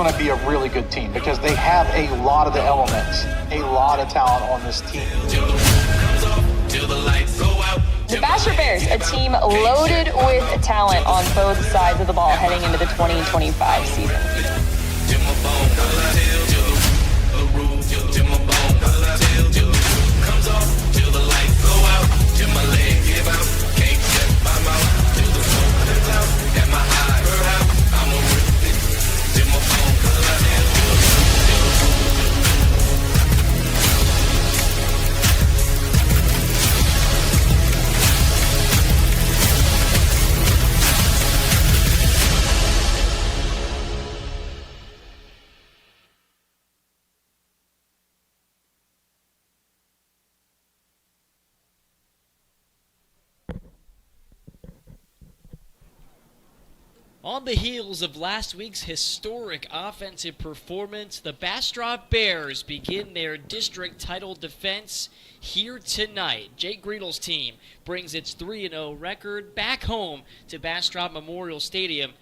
going to be a really good team because they have a lot of the elements, a lot of talent on this team. The Bastrop Bears, a team loaded with talent on both sides of the ball heading into the 2025 season. On the heels of last week's historic offensive performance, the Bastrop Bears begin their district title defense here tonight. Jake Griedel's team brings its 3-0 record back home to Bastrop Memorial Stadium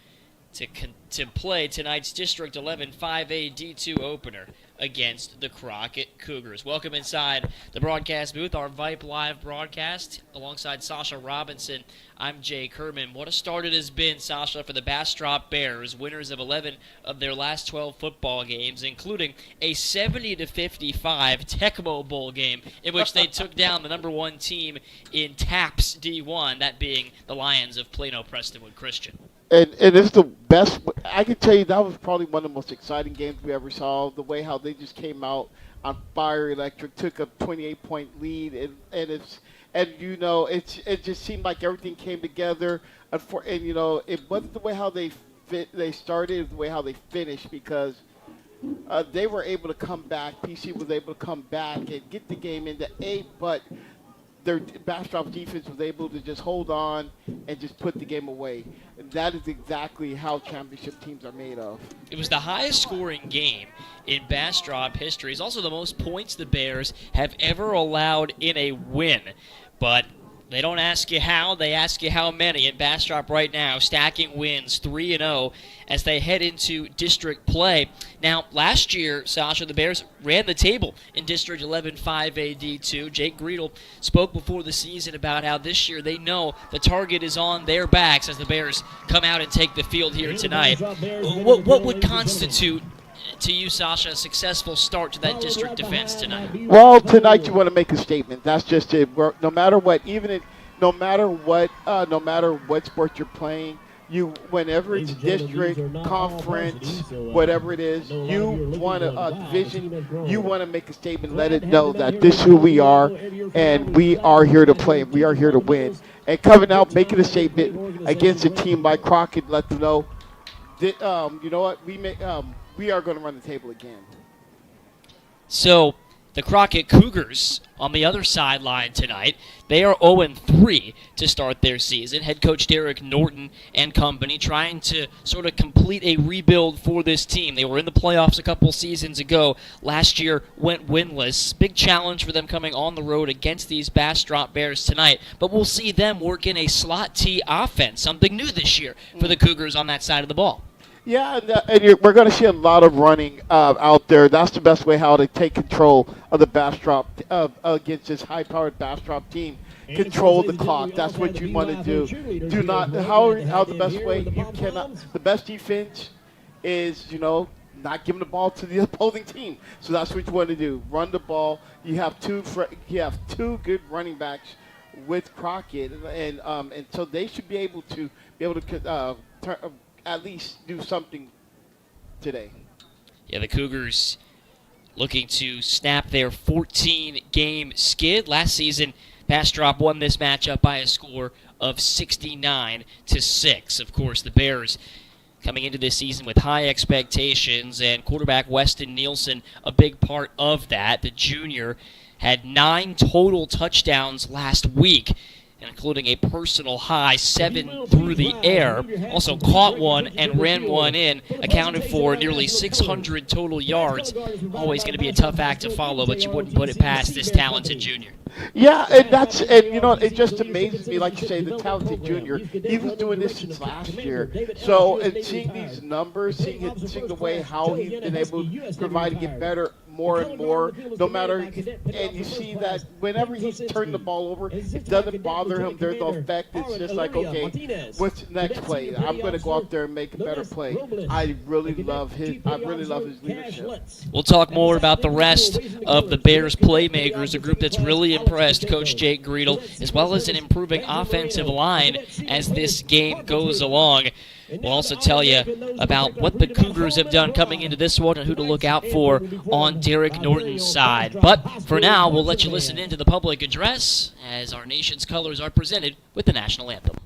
to play tonight's District 11 5A D2 opener against the Crockett Cougars. Welcome inside the broadcast booth, our Vype Live broadcast. Alongside Sasha Robinson, I'm Jay Kerman. What a start it has been, Sasha, for the Bastrop Bears, winners of 11 of their last 12 football games, including a 70-55 Tecmo Bowl game in which they took down the number one team in TAPS D1, that being the Lions of Plano Prestonwood Christian. And it's the best. I can tell you that was probably one of the most exciting games we ever saw. The way how they just came out on fire, electric, took a 28-point lead, and it just seemed like everything came together. And it wasn't the way how they started, it was the way how they finished, because they were able to come back. PC was able to come back and get the game into 8, but their Bastrop defense was able to just hold on and just put the game away. And that is exactly how championship teams are made of. It was the highest scoring game in Bastrop history. It's also the most points the Bears have ever allowed in a win. But they don't ask you how, they ask you how many. In Bastrop right now, stacking wins 3-0 as they head into district play. Now, last year, Sasha, the Bears ran the table in District 11 5A D2. Jake Griedel spoke before the season about how this year they know the target is on their backs as the Bears come out and take the field here tonight. What would constitute, to you, Sasha, a successful start to that district defense tonight? Well, tonight you want to make a statement. That's just it. No matter what, no matter what sport you're playing, whenever it's district, conference, whatever it is, you want a division. You want to make a statement, let it know that this is who we are, and we are here to play. We are here to win. And coming out, making a statement against a team like Crockett, let them know that, you know what, we are going to run the table again. So, the Crockett Cougars on the other sideline tonight, they are 0-3 to start their season. Head coach Derek Norton and company trying to sort of complete a rebuild for this team. They were in the playoffs a couple seasons ago. Last year went winless. Big challenge for them coming on the road against these Bastrop Bears tonight. But we'll see them work in a slot T offense, something new this year for the Cougars on that side of the ball. Yeah, and we're going to see a lot of running out there. That's the best way how to take control of the Bastrop against this high-powered Bastrop team. Control the clock. That's what you want to do. Do not how the best way you cannot. The best defense is not giving the ball to the opposing team. So that's what you want to do. Run the ball. You have two good running backs with Crockett, and so they should be able to at least do something today. Yeah, the Cougars looking to snap their 14-game skid. Last season, Bastrop won this matchup by a score of 69-6. Of course, the Bears coming into this season with high expectations, and quarterback Weston Nielsen a big part of that. The junior had 9 total touchdowns last week. including a personal high 7 through the air. Also caught one and ran one in, accounted for nearly 600 total yards. Always going to be a tough act to follow, but you wouldn't put it past this talented junior. Yeah, and you know, it just amazes me, like you say, the talented junior. He was doing this since last year. So, and seeing these numbers, seeing the way how he's been able to provide and get better more and more, no matter, and you see that whenever he's turned the ball over, it doesn't bother him. There's no effect. It's just like, okay, what's the next play? I'm going to go out there and make a better play. I really love his leadership. We'll talk more about the rest of the Bears playmakers, a group that's really impressed Coach Jake Greedle, as well as an improving offensive line as this game goes along. We'll also tell you about what the Cougars have done coming into this one and who to look out for on Derek Norton's side. But for now, we'll let you listen into the public address as our nation's colors are presented with the national anthem.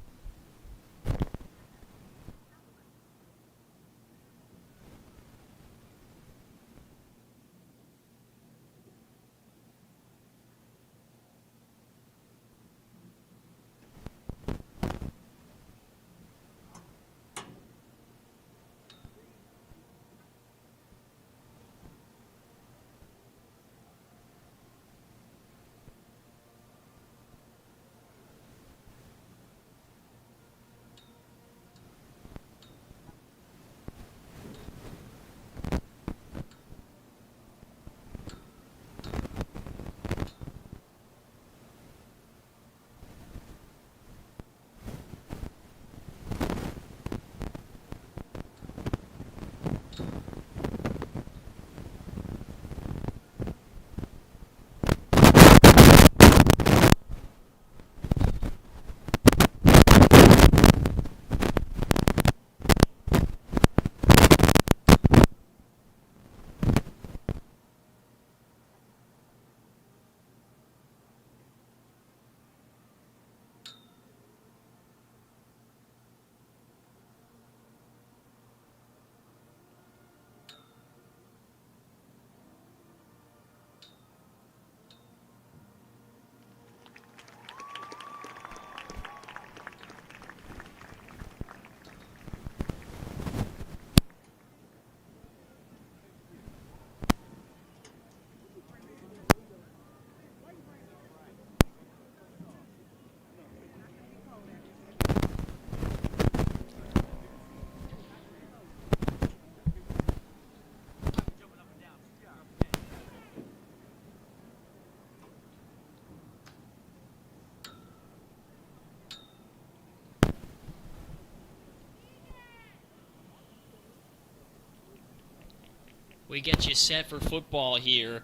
We get you set for football here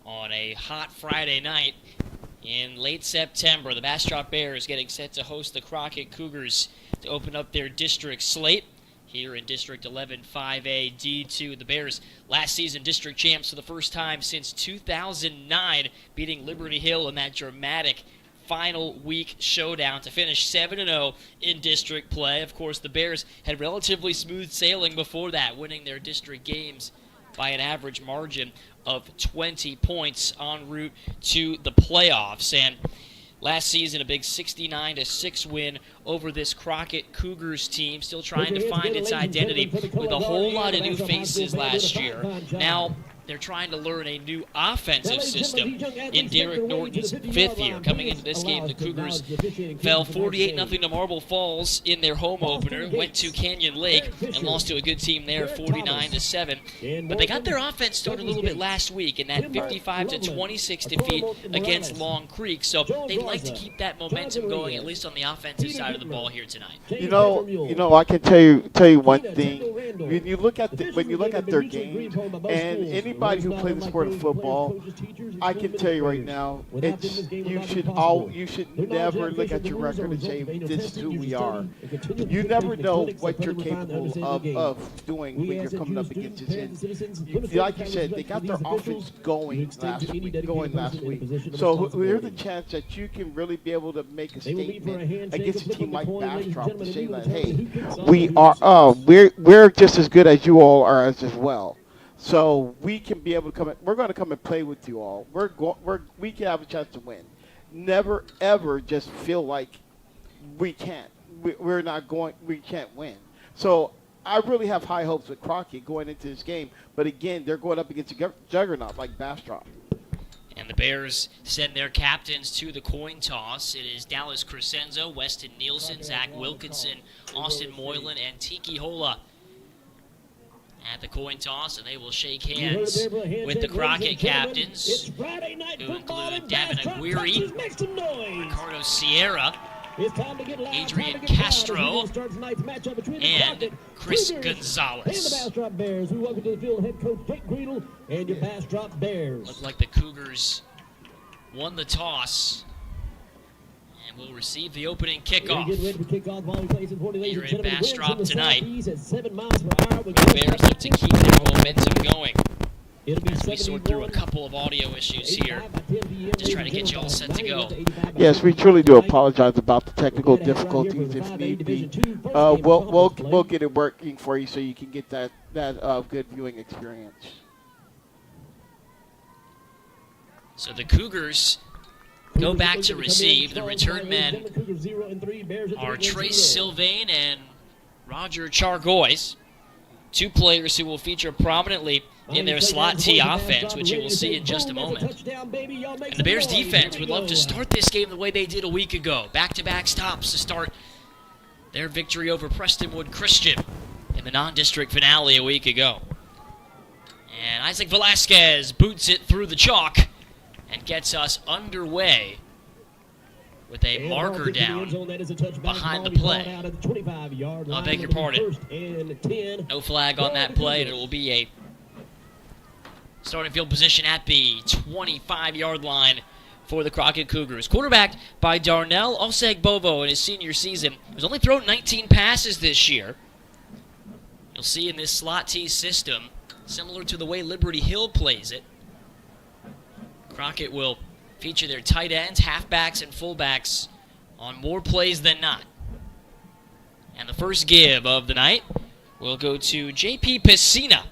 on a hot Friday night in late September. The Bastrop Bears getting set to host the Crockett Cougars to open up their district slate here in District 11 5A D2. The Bears last season district champs for the first time since 2009, beating Liberty Hill in that dramatic final week showdown to finish 7-0 in district play. Of course, the Bears had relatively smooth sailing before that, winning their district games by an average margin of 20 points en route to the playoffs. And last season, a big 69-6 win over this Crockett Cougars team, still trying to find its identity with a whole lot of new faces last year. Now they're trying to learn a new offensive system in Derek Norton's fifth year. Coming into this game, the Cougars fell 48-0 to Marble Falls in their home opener, went to Canyon Lake and lost to a good team there, 49-7. But they got their offense started a little bit last week in that 55-26 defeat against Long Creek. So they'd like to keep that momentum going, at least on the offensive side of the ball here tonight. You know, I can tell you one thing. When you look at their game, and anybody who plays the sport of football, I can tell you right now, you should never look at your record and say this is who we are. You never know what you're capable of doing when you're coming up against this. Like you said, they got their offense going last week. So here's the chance that you can really be able to make a statement against a team like Bastrop to say that, hey, we're just as good as you all are as well. So we can be able to we're going to come and play with you all. We can have a chance to win. never ever just feel like we can't win. So I really have high hopes with Crockett going into this game. But again, they're going up against a juggernaut like Bastrop. And the Bears send their captains to the coin toss. It is Dallas Crescenzo, Weston Nielsen, Zach Wilkinson, Austin Moylan, and Tiki Hola at the coin toss, and they will shake hands with the Crockett captains, who include Davin Aguirre, Ricardo Sierra, Adrian Castro, and Chris Gonzalez. The Bastrop Bears, we welcome to the field head coach Jake Greedle and your Bastrop Bears. Looked like the Cougars won the toss and will receive the opening kickoff. Here in Bastrop tonight. The Bears look to keep their momentum going. As we sort through a couple of audio issues here, just trying to get you all set to go. Yes, we truly do apologize about the technical difficulties if need be. We'll get it working for you so you can get that good viewing experience. So the Cougars go back to receive. The return men are Trace Sylvain and Roger Chargois, two players who will feature prominently in their slot T offense, which you will see in just a moment. And the Bears defense would love to start this game the way they did a week ago. Back-to-back stops to start their victory over Prestonwood Christian in the non-district finale a week ago. And Isaac Velasquez boots it through the chalk and gets us underway with a marker down behind the play. I beg your pardon. No flag on that play, and it will be a starting field position at the 25-yard line for the Crockett Cougars. Quarterbacked by Darnell Osegbovo in his senior season. He's only thrown 19 passes this year. You'll see in this slot T system, similar to the way Liberty Hill plays it, Crockett will feature their tight ends, halfbacks, and fullbacks on more plays than not. And the first give of the night will go to J.P. Piscina,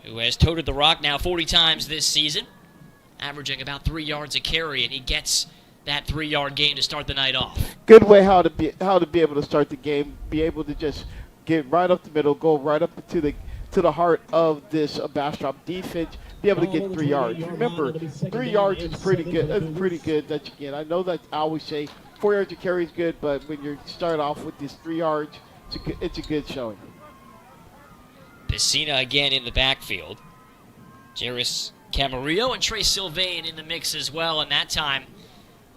who has toted the rock now 40 times this season, averaging about 3 yards a carry, and he gets that 3-yard gain to start the night off. Good way how to be able to start the game, be able to just get right up the middle, go right up to the heart of this Bastrop defense, be able to get 3 yards. Remember, 3 yards is pretty good. That's pretty good that you get. I know that I always say 4 yards a carry is good, but when you start off with this 3 yards, it's a good showing. Piscina again in the backfield. Jairus Camarillo and Trey Sylvain in the mix as well, and that time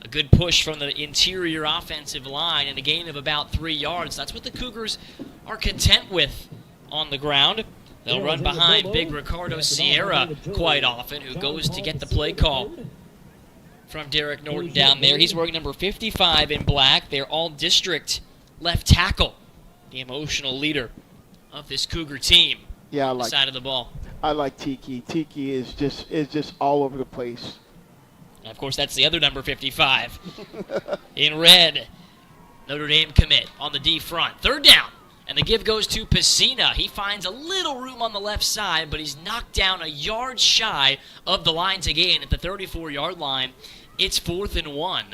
a good push from the interior offensive line and a gain of about 3 yards. That's what the Cougars are content with on the ground. They'll run behind big Ricardo Sierra quite often, who goes to get the play call from Derek Norton down there. He's wearing number 55 in black. They're all district left tackle, the emotional leader of this Cougar team. Yeah, on the side of the ball. I like Tiki. Tiki is just all over the place. And of course, that's the other number 55 in red. Notre Dame commit on the D front. Third down, and the give goes to Piscina. He finds a little room on the left side, but he's knocked down a yard shy of the line to gain at the 34-yard line. It's 4th and 1,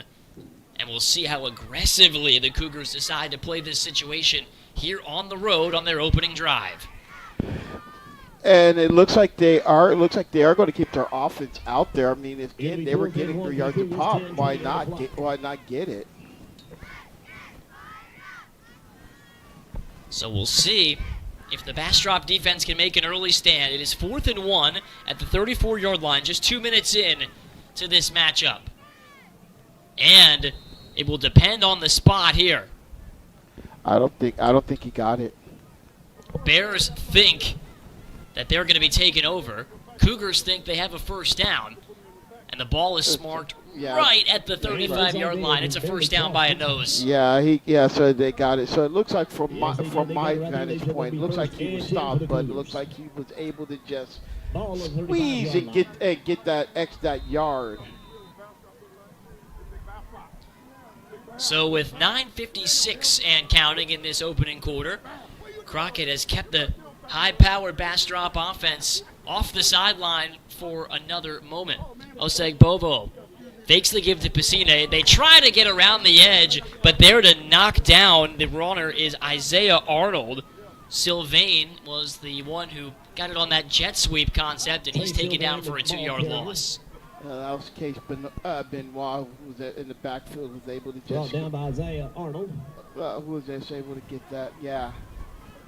and we'll see how aggressively the Cougars decide to play this situation here on the road on their opening drive. And it looks like they are. It looks like they are going to keep their offense out there. I mean, if they were getting 3 yards a pop, why not get it? So we'll see if the Bastrop defense can make an early stand. It is 4th and 1 at the 34-yard line, just 2 minutes in to this matchup, and it will depend on the spot here. I don't think he got it. Bears think that they're going to be taken over. Cougars think they have a first down, and the ball is marked right at the 35-yard line. It's a first down by a nose. Yeah, so they got it. So it looks like from my vantage point, it looks like he was stopped, but it looks like he was able to just squeeze and get that yard. So with 9:56 and counting in this opening quarter, Crockett has kept the high-powered Bastrop offense off the sideline for another moment. Osegbovo Fakes the give to Piscina. They try to get around the edge, but there to knock down the runner is Isaiah Arnold. Sylvain was the one who got it on that jet sweep concept, and he's taken down for a 2-yard loss. That was Case Benoit, who was in the backfield, was able to Brought just down by Isaiah Arnold. who was just able to get that. Yeah,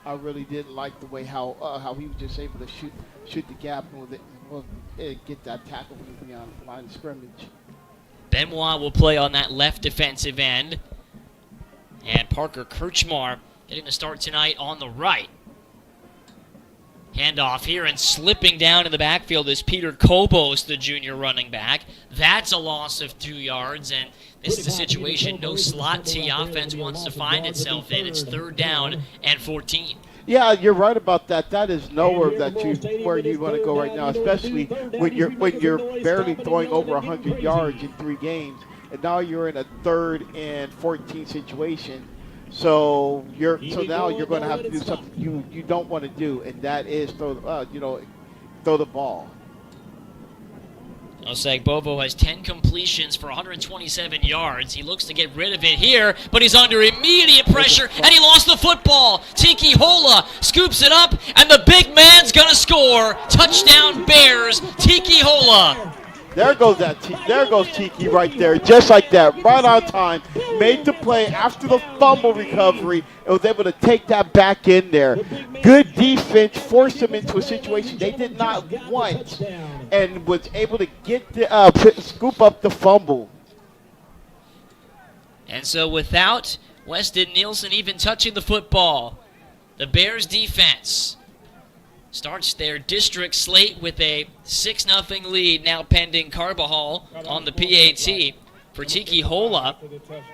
I really didn't like the way how he was just able to shoot the gap and get that tackle from beyond the line of scrimmage. Benoit will play on that left defensive end, and Parker Kirchmar getting the start tonight on the right. Handoff here, and slipping down in the backfield is Peter Kobos, the junior running back. That's a loss of 2 yards, and this is a situation no slot T offense wants to find itself in. It's 3rd down and 14. Yeah, you're right about that. That is nowhere where you want to go right now, especially when you're barely throwing over 100 yards in 3 games, and now you're in a 3rd and 14 situation. So now you're going to have to do something you don't want to do, and that is throw the ball. Osagbovo has 10 completions for 127 yards. He looks to get rid of it here, but he's under immediate pressure, and he lost the football. Tiki Hola scoops it up, and the big man's going to score. Touchdown Bears, Tiki Hola. There goes Tiki right there, just like that, right on time. Made the play after the fumble recovery and was able to take that back in there. Good defense, forced them into a situation they did not want, and was able to get scoop up the fumble. And so without Weston Nielsen even touching the football, the Bears defense starts their district slate with a 6-0 lead, now pending Carbajal on the PAT. For Tiki Hola,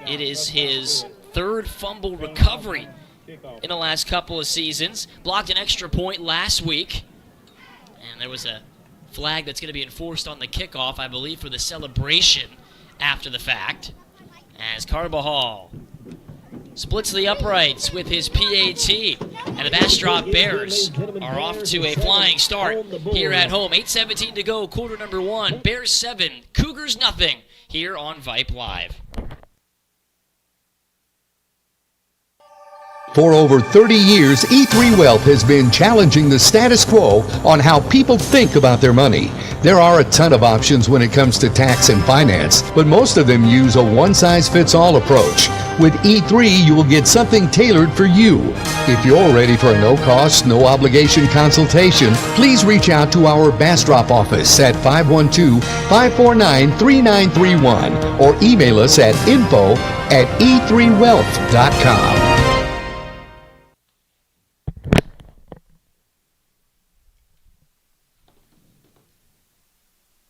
it is his 3rd fumble recovery in the last couple of seasons. Blocked an extra point last week, and there was a flag that's going to be enforced on the kickoff, I believe, for the celebration after the fact, as Carbajal splits the uprights with his PAT, and the Bastrop Bears are off to a flying start here at home. 8:17 to go, quarter number 1. Bears 7, Cougars nothing here on Vype Live. For over 30 years, E3 Wealth has been challenging the status quo on how people think about their money. There are a ton of options when it comes to tax and finance, but most of them use a one-size-fits-all approach. With E3, you will get something tailored for you. If you're ready for a no-cost, no-obligation consultation, please reach out to our Bastrop office at 512-549-3931 or email us at info@e3wealth.com.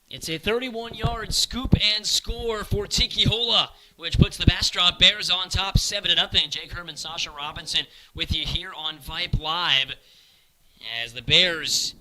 It's a 31-yard scoop and score for Tiki Hola, which puts the Bastrop Bears on top 7-0. Jake Herman, Sasha Robinson with you here on Vype Live, as the Bears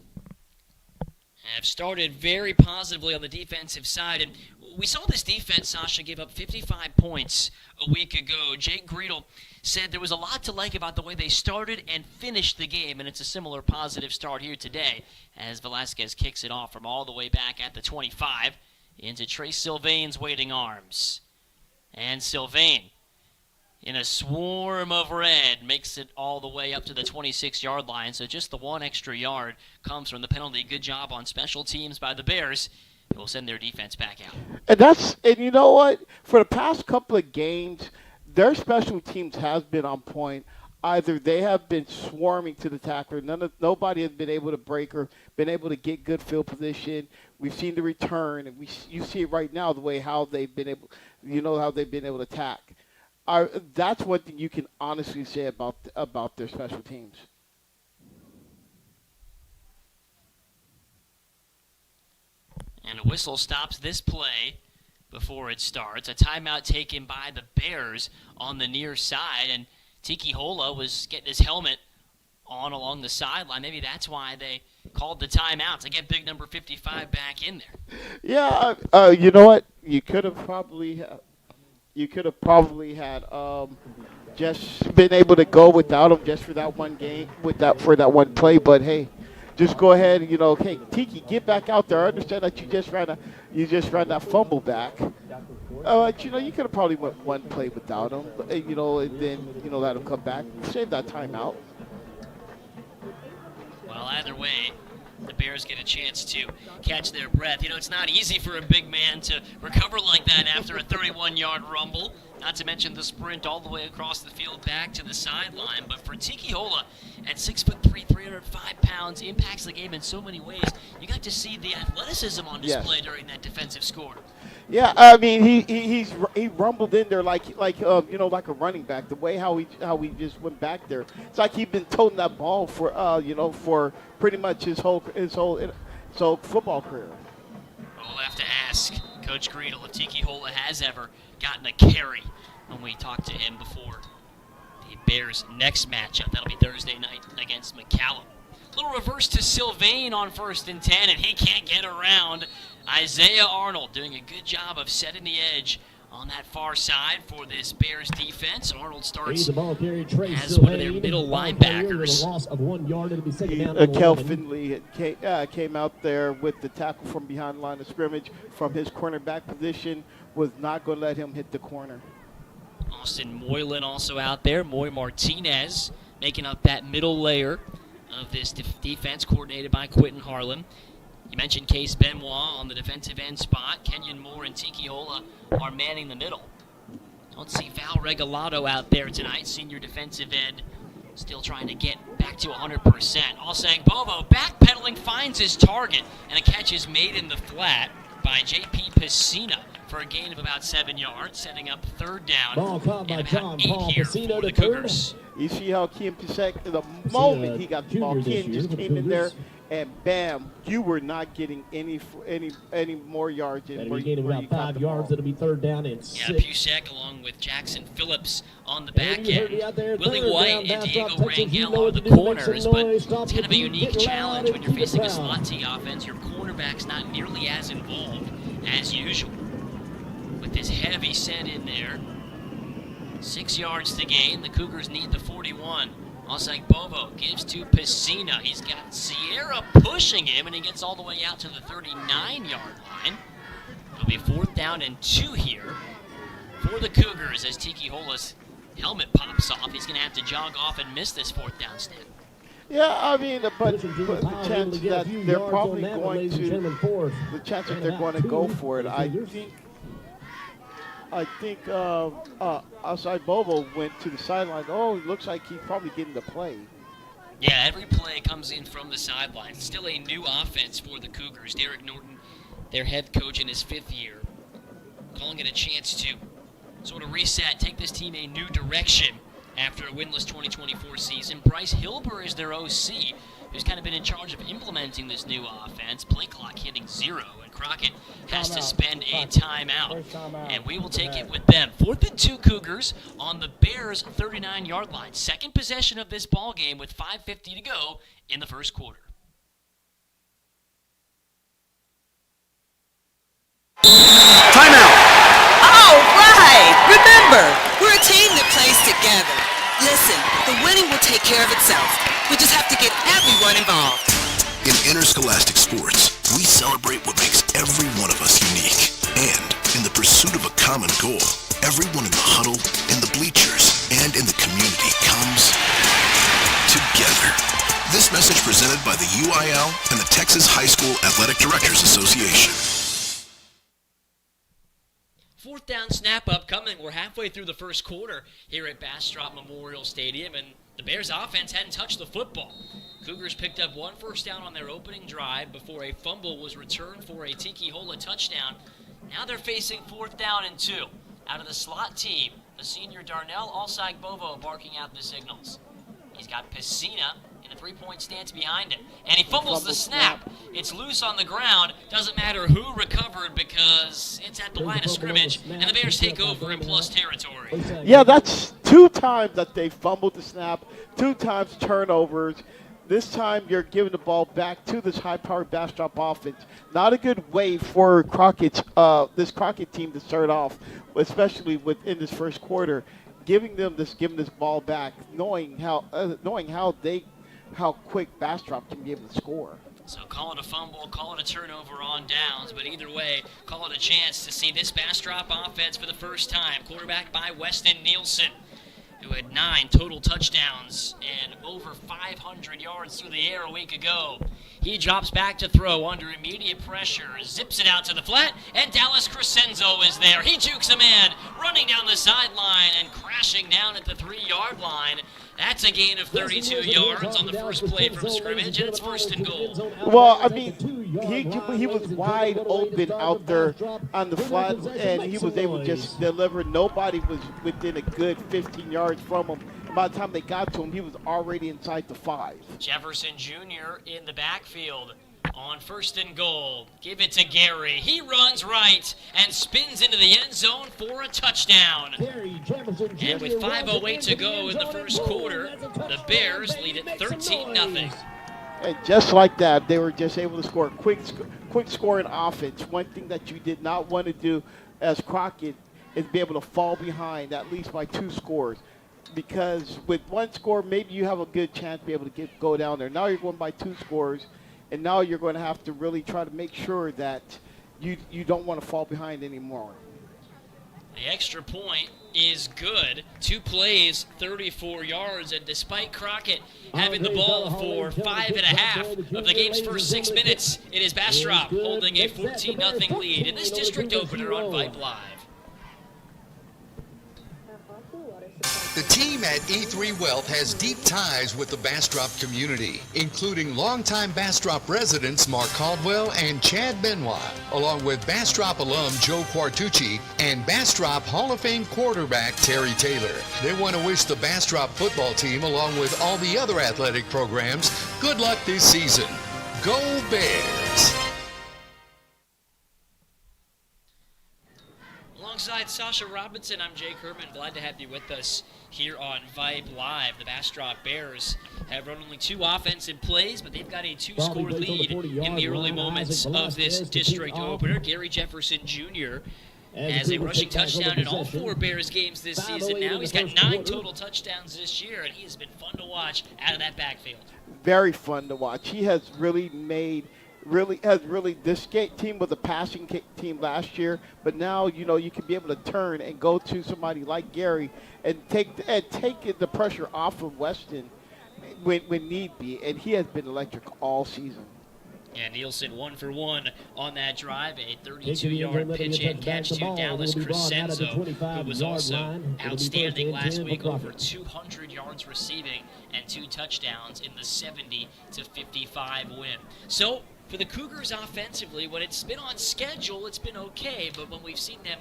have started very positively on the defensive side. And we saw this defense, Sasha, give up 55 points a week ago. Jake Greedle said there was a lot to like about the way they started and finished the game, and it's a similar positive start here today as Velasquez kicks it off from all the way back at the 25 into Trace Sylvain's waiting arms. And Sylvain, in a swarm of red, makes it all the way up to the 26-yard line, so just the 1 extra yard comes from the penalty. Good job on special teams by the Bears. It will send their defense back out. And you know what? For the past couple of games, their special teams has been on point. Either they have been swarming to the tackler, nobody has been able to break or been able to get good field position. We've seen the return, and you see it right now the way how they've been able, how they've been able to attack. That's one thing you can honestly say about their special teams. And a whistle stops this play before it starts. A timeout taken by the Bears on the near side, and Tiki Hola was getting his helmet on along the sideline. Maybe that's why they called the timeout, to get big number 55 back in there. Yeah, you know what? You could have probably had just been able to go without him just for that one game, for that one play. But hey, just go ahead and hey, Tiki, get back out there. I understand that you just ran that fumble back, You could have probably went one play without him, but, and then, let him come back. Save that timeout. Well, either way, the Bears get a chance to catch their breath. It's not easy for a big man to recover like that after a 31-yard rumble, not to mention the sprint all the way across the field back to the sideline. But for Tiki Hola, at 6'3", 305 pounds, impacts the game in so many ways. You got to see the athleticism on display during that defensive score. Yeah, I mean he rumbled in there like a running back. The way how he just went back there, it's like he'd been toting that ball for for pretty much his whole football career. We'll have to ask Coach Greedle if Tiki Hola has ever gotten a carry when we talked to him before the Bears' next matchup. That'll be Thursday night against McCallum. Little reverse to Sylvain on 1st and 10, and he can't get around. Isaiah Arnold doing a good job of setting the edge on that far side for this Bears defense. Arnold starts as one of their middle linebackers. Kel Finley came out there with the tackle from behind the line of scrimmage from his cornerback position, was not going to let him hit the corner. Austin Moylan also out there. Moy Martinez making up that middle layer of this defense coordinated by Quentin Harlan. You mentioned Case Benoit on the defensive end spot. Kenyon Moore and Tiki Hola are manning the middle. Don't see Val Regalado out there tonight. Senior defensive end still trying to get back to 100%. Osang Bobo backpedaling, finds his target, and a catch is made in the flat by J.P. Piscina for a gain of about 7 yards, setting up 3rd down and about 8 here for the Cougars. You see how Ken Pisek, the moment he got the ball, Ken just came in there, and bam, you were not getting any more yards in where you about 5 yards. It'll be 3rd down and 6. Yeah, Pusek along with Jackson Phillips on the back end. Willie White and Diego Rangel are the corners, but it's kind of a unique challenge when you're facing a slot T offense. Your cornerback's not nearly as involved as usual. With this heavy set in there, 6 yards to gain. The Cougars need the 41. Osag Bovo gives to Piscina. He's got Sierra pushing him, and he gets all the way out to the 39-yard line. It'll be 4th down and 2 here for the Cougars as Tiki Hola's helmet pops off. He's going to have to jog off and miss this 4th down snap. Yeah, I mean, but the chance that they're probably going to, the chance that they're going to go for it, I think Asai Bobo went to the sideline. Oh, it looks like he's probably getting the play. Yeah, every play comes in from the sideline. Still a new offense for the Cougars. Derek Norton, their head coach in his 5th year, calling it a chance to sort of reset, take this team a new direction after a winless 2024 season. Bryce Hilber is their OC, who's kind of been in charge of implementing this new offense. Play clock hitting 0, and Crockett has to spend a timeout. And we will take it with them. 4th and 2 Cougars on the Bears' 39-yard line. Second possession of this ball game with 5:50 to go in the first quarter. Timeout. All right. Remember, we're a team that plays together. Listen, the winning will take care of itself. We just have to get everyone involved. In interscholastic sports, we celebrate what makes every one of us unique. And in the pursuit of a common goal, everyone in the huddle, in the bleachers, and in the community comes together. This message presented by the UIL and the Texas High School Athletic Directors Association. 4th down snap upcoming. We're halfway through the first quarter here at Bastrop Memorial Stadium, and the Bears offense hadn't touched the football. Cougars picked up 1 first down on their opening drive before a fumble was returned for a Tiki Hola touchdown. Now they're facing 4th down and 2. Out of the slot team, the senior Darnell Alsag-Bovo barking out the signals. He's got Piscina in a 3-point stance behind him, and he fumbles the snap. It's loose on the ground. Doesn't matter who recovered because it's at the line of scrimmage, and the Bears take over in plus territory. Yeah, that's 2 times that they fumbled the snap, 2 times turnovers. This time you're giving the ball back to this high-powered Bastrop offense. Not a good way for this Crockett team to start off, especially within this first quarter. Giving this ball back, knowing how quick Bastrop can be able to score. So call it a fumble, call it a turnover on downs, but either way, call it a chance to see this Bastrop offense for the first time. Quarterback by Weston Nielsen, who had 9 total touchdowns and over 500 yards through the air a week ago. He drops back to throw under immediate pressure, zips it out to the flat, and Dallas Crescenzo is there. He jukes a man, running down the sideline and crashing down at the 3-yard line. That's a gain of 32 yards on the first play from scrimmage, and it's 1st and goal. Well, I mean, he was wide open out there on the flat, and he was able to just deliver. Nobody was within a good 15 yards from him. By the time they got to him, he was already inside the 5. Jefferson Jr. in the backfield on 1st and goal. Give it to Gary. He runs right and spins into the end zone for a touchdown. And with 5:08 to go in the first quarter, the Bears lead it 13-0. And just like that, they were just able to score quick scoring offense. One thing that you did not want to do as Crockett is be able to fall behind at least by 2 scores. Because with 1 score, maybe you have a good chance to be able to go down there. Now you're going by 2 scores, and now you're going to have to really try to make sure that you don't want to fall behind anymore. The extra point is good. 2 plays, 34 yards, and despite Crockett having the ball for 5.5 of the game's first 6 minutes, it is Bastrop holding a 14-0 lead in this district opener on Vype Live. The team at E3 Wealth has deep ties with the Bastrop community, including longtime Bastrop residents Mark Caldwell and Chad Benoit, along with Bastrop alum Joe Quartucci and Bastrop Hall of Fame quarterback Terry Taylor. They want to wish the Bastrop football team, along with all the other athletic programs, good luck this season. Go Bears! Alongside Sasha Robinson, I'm Jake Herman. Glad to have you with us here on Vype Live. The Bastrop Bears have run only 2 offensive plays, but they've got a 2-score lead in the early moments of this district opener. Gary Jefferson Jr. has a rushing touchdown in all 4 Bears games this season now. He's got 9 total touchdowns this year, and he has been fun to watch out of that backfield. Very fun to watch. He has really this team was a passing team last year, but now you can be able to turn and go to somebody like Gary and take the pressure off of Weston when need be, and he has been electric all season. And Nielsen 1 for 1 on that drive, a 32-yard pitch and catch to Dallas Crescenzo, who was also outstanding last week, over 200 yards receiving and 2 touchdowns in the 70-55 win. So for the Cougars offensively, when it's been on schedule, it's been okay, but when we've seen them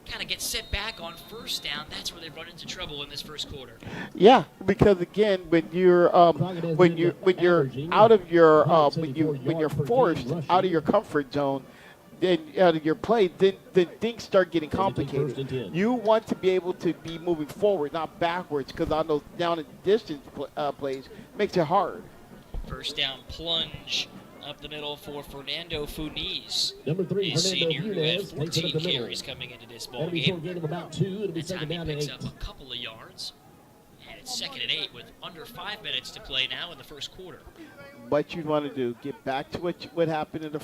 kind of get set back on first down, that's where they've run into trouble in this first quarter. Yeah, because again, when you're out of your when you're forced out of your comfort zone, then out of your play, then things start getting complicated. You want to be able to be moving forward, not backwards, because on those down and distance plays makes it hard. First down plunge up the middle for Fernando Funiz, Number 3, a senior who had Hernandez, 14 carries coming into this ball game. About 2. That time he picks up a couple of yards, and it's 2nd and 8 with under 5 minutes to play now in the first quarter. What you want to do, get back to what happened in the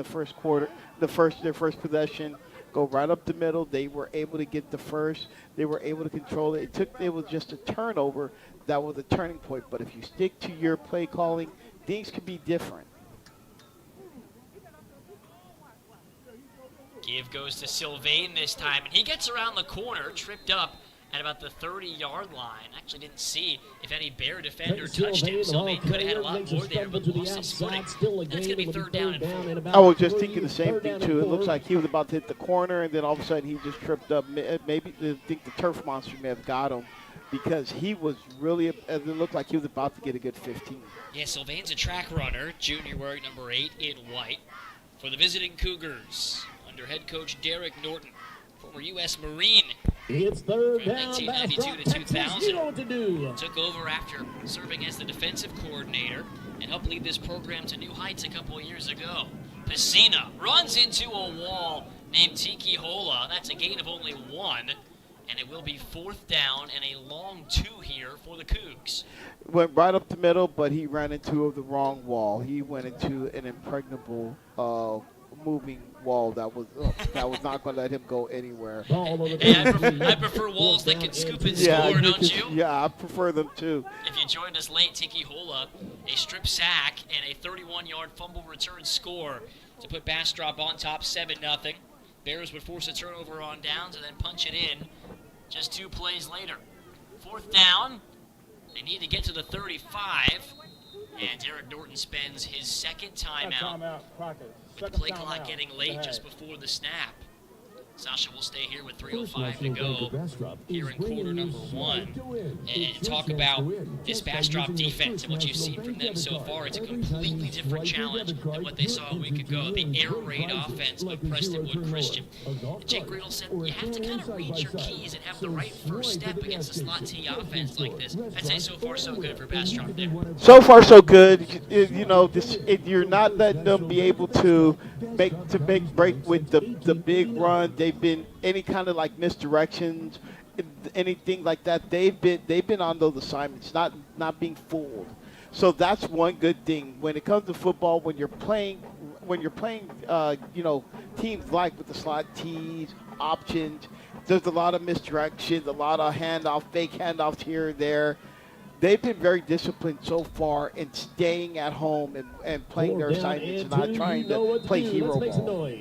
first quarter, their first possession, go right up the middle. They were able to get the first. They were able to control it. It was just a turnover that was a turning point. But if you stick to your play calling, things could be different. Give goes to Sylvain this time, and he gets around the corner, tripped up at about the 30-yard line. Actually didn't see if any Bear defender touched him. Sylvain could have had a lot more there, but lost his footing. That's going to be 3rd down and 4. I was just thinking the same thing, too. It looks like he was about to hit the corner, and then all of a sudden he just tripped up. Maybe I think the turf monster may have got him because he was really, it looked like he was about to get a good 15. Yeah, Sylvain's a track runner, junior wearing number 8 in white. For the visiting Cougars, under head coach Derek Norton, former U.S. Marine. It's 3rd from down. 1992 to 2000. You know what to do. Took over after serving as the defensive coordinator and helped lead this program to new heights a couple of years ago. Piscina runs into a wall named Tiki Hola. That's a gain of only 1. and it will be 4th down and a long 2 here for the Cougs. Went right up the middle, but he ran into the wrong wall. He went into an impregnable moving wall that was not going to let him go anywhere. Hey, I prefer walls that can scoop and score, don't you? Yeah, I prefer them too. If you joined us late, Tiki Hola, a strip sack and a 31-yard fumble return score to put Bastrop on top 7-0. Bears would force a turnover on downs and then punch it in just 2 plays later. 4th down. They need to get to the 35. And Derek Norton spends his 2nd timeout. With the play clock getting late just before the snap. Sasha will stay here with 3:05 to go here in quarter number 1. And talk about this Bastrop defense and what you've seen from them so far. It's a completely different challenge than what they saw a week ago. The air raid offense of Prestonwood Christian. And Jake Riddle said you have to kind of read your keys and have the right first step against a slot T offense like this. I'd say so far so good for Bastrop there. So far so good. You're not letting them be able to make break with the big run. They've been any kind of like misdirections, anything like that. They've been on those assignments, not being fooled. So that's one good thing when it comes to football. When you're playing, teams like with the slot T's options. There's a lot of misdirections, a lot of fake handoffs here and there. They've been very disciplined so far in staying at home and playing their assignments and not trying to play hero ball.